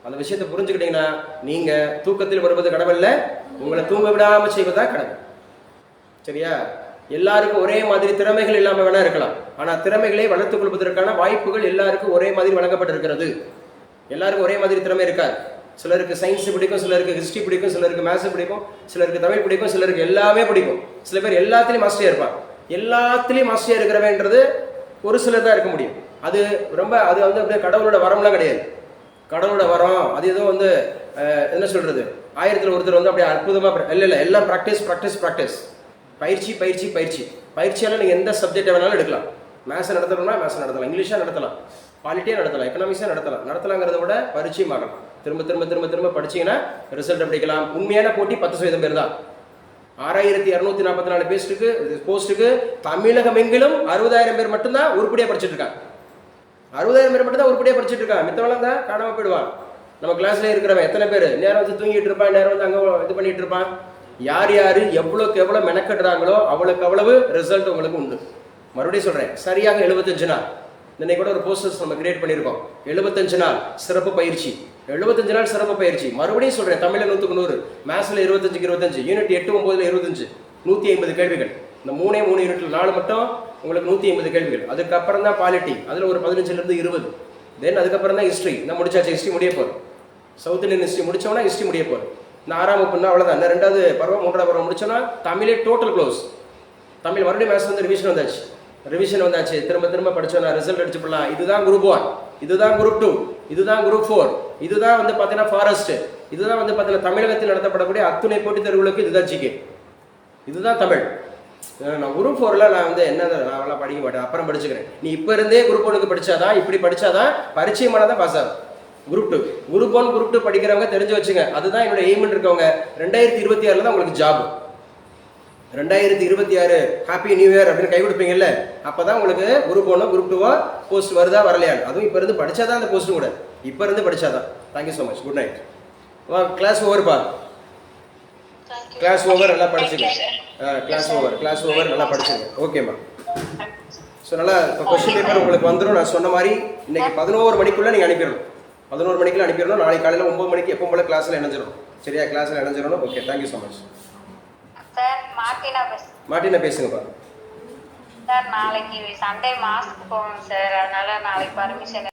அந்த விஷயத்தை புரிஞ்சுக்கிட்டீங்கன்னா நீங்க தூக்கத்தில் வருவது கடவுள்ல, உங்களை தூங்க விடாம செய்வதா கடவுள். சரியா? எல்லாருக்கும் ஒரே மாதிரி திறமைகள் இல்லாம வேணா இருக்கலாம், ஆனா திறமைகளை வளர்த்துக் கொள்வதற்கான வாய்ப்புகள் எல்லாருக்கும் ஒரே மாதிரி வழங்கப்பட்டிருக்கிறது. எல்லாருக்கும் ஒரே மாதிரி திறமை இருக்காது. சிலருக்கு சயின்ஸ் பிடிக்கும், சிலருக்கு ஹிஸ்டரி பிடிக்கும், சிலருக்கு மேத்ஸ் பிடிக்கும், சிலருக்கு தமிழ் பிடிக்கும், சிலருக்கு எல்லாமே பிடிக்கும். சில பேர் எல்லாத்துலயும் மாஸ்டரியா இருப்பாங்க. எல்லாத்துலயும் மாஸ்டரியா இருக்கிறவன்றது ஒரு சிலர் தான் இருக்க முடியும். அது ரொம்ப அது அப்படியே கடவுளோட வரம்லாம் கிடையாது. கடவுளோட வரம் அது ஏதோ என்ன சொல்றது, 1000ல் ஒருத்தர் அப்படியே அற்புதமா இல்லை, எல்லாம் ப்ராக்டிஸ் ப்ராக்டிஸ் ப்ராக்டிஸ், பயிற்சி பயிற்சி பயிற்சி. பயிற்சியால நீங்க எந்த சப்ஜெக்ட் வேணாலும் எடுக்கலாம். மேத்ஸ் நடத்தணும்னா மேத்ஸ் நடத்தலாம், இங்கிலீஷா நடத்தலாம், பாலிட்டியா நடத்தலாம், எக்கனாமிக்ஸா நடத்தலாங்கிறத விட பரிச்சயமாகலாம். திரும்ப திரும்ப திரும்ப திரும்ப படிச்சீங்கன்னா ரிசல்ட் படிக்கலாம். உண்மையான போட்டி 10% பேர் தான். 6244 போஸ்ட்டுக்கு தமிழகம் எங்கிலும் 60,000 பேர் மட்டும்தான் உருப்படியா படிச்சுட்டு இருக்காங்க. 60,000 பேர் மட்டும் தான் உருப்படியா படிச்சுட்டு இருக்காங்க. மித்தவெல்லாம் தான் காணாம போயிடுவான். நம்ம கிளாஸ்ல இருக்கிறவன் எத்தனை பேர் நேரம் தூங்கிட்டு இருப்பான், நேரம் அங்க இது பண்ணிட்டு இருப்பான். யார் யாரு எவ்வளவுக்கு எவ்வளவு மெனக்கட்டுறாங்களோ அவளுக்கு அவ்வளவு ரிசல்ட் உங்களுக்கு உண்டு. மறுபடியும் சொல்றேன், சரியாக 75 நாள். இன்னைக்கு கூட ஒரு போஸ்டர்ஸ் நம்ம கிரியேட் பண்ணியிருக்கோம். 75 நாள் சிறப்பு பயிற்சி, 75 நாள் சிறப்பு பயிற்சி. மறுபடியும் சொல்றேன், தமிழ்ல 100க்கு 100, மேத்ஸ்ல 25க்கு 25, யூனிட் 8, 9ல 25, 150 கேள்விகள். இந்த 3 யூனிட்ல 4 மட்டும் உங்களுக்கு 150 கேள்விகள். அதுக்கப்புறம் தான் பாலிட்டி, அதுல ஒரு 15ல இருந்து 20. தென் அதுக்கப்புறம் தான் ஹிஸ்ட்ரி. நான் முடிச்சாச்சு, ஹிஸ்ட்ரி முடிய போகுது. சவுத் இந்தியன் ஹிஸ்ட்ரி முடிச்சோம்னா ஹிஸ்ட்ரி முடிய போகுது. இந்த 6ஆம் வகுப்புனா அவ்வளோதான். இந்த 2வது பருவம் 3ஆவது பருவம் முடிச்சோன்னா தமிழே டோட்டல் க்ளோஸ். தமிழ் மறுபடியும் மேத்ஸ் வந்து ரிவிஷன் வந்தாச்சு. திரும்ப திரும்ப படிச்சோன்னா ரிசல்ட் அடிச்சு போடலாம். இதுதான் குரூப் 1, இதுதான் குரூப் 2, இதுதான் குரூப் 4, இதுதான் பார்த்தீங்கன்னா ஃபாரஸ்ட், இதுதான் பார்த்தீங்கன்னா தமிழகத்தில் நடத்தப்படக்கூடிய அத்துணை போட்டித் தேர்வுகளுக்கு இதுதான் ஜிகே, இதுதான் தமிழ். நான் குரூப் 4ல நான் நான் படிக்க மாட்டேன், அப்புறம் படிச்சுக்கிறேன். நீ இப்போ இருந்தே குரூப் 1க்கு படிச்சாதான், இப்படி படிச்சாதான் பரிச்சயமானதான் பாஸ் ஆகும். குரூப் 2 குரூப் 1 குரூப் 2 படிக்கிறவங்க தெரிஞ்சு வச்சுங்க. அதுதான் என்னோட எய்ம் இருக்கவங்க. 2026 தான் உங்களுக்கு ஜாப். 2026 ஹாப்பி நியூ இயர் அப்படின்னு கை கொடுப்பீங்கல்ல, அப்பதான் உங்களுக்கு குரூப் 1 குரூப் 2 போஸ்ட் வருதா வரலையா. அதுவும் இப்போ இருந்து படிச்சாதான் அந்த போஸ்ட் கூட, இப்போ இருந்து படிச்சாதான். Thank you so much, good night. Class ஓவர்ப்பா, கிளாஸ் ஓவர், நல்லா படிச்சுங்க. கிளாஸ் ஓவர் நல்லா படிச்சுங்க. ஓகேம்மா. ஸோ நல்லா இப்போ கொஸ்டின் பேப்பர் உங்களுக்கு வந்துடும். நான் சொன்ன மாதிரி இன்னைக்கு 11 மணிக்குள்ளே நீங்கள் அனுப்பிடணும். 11 மணிக்குள்ள அனுப்பிடணும். நாளைக்கு காலையில் 9 மணிக்கு எப்போ போல கிளாஸில் இணைஞ்சிடணும். சரியா? கிளாஸில் இணைஞ்சிடணும். Okay, thank you so much. Sir Martina பேசுங்கப்பா. சார் நாளைக்கு சண்டே மாஸ்க்கு போகணும் சார், அதனால நாளைக்கு பர்மிஷன்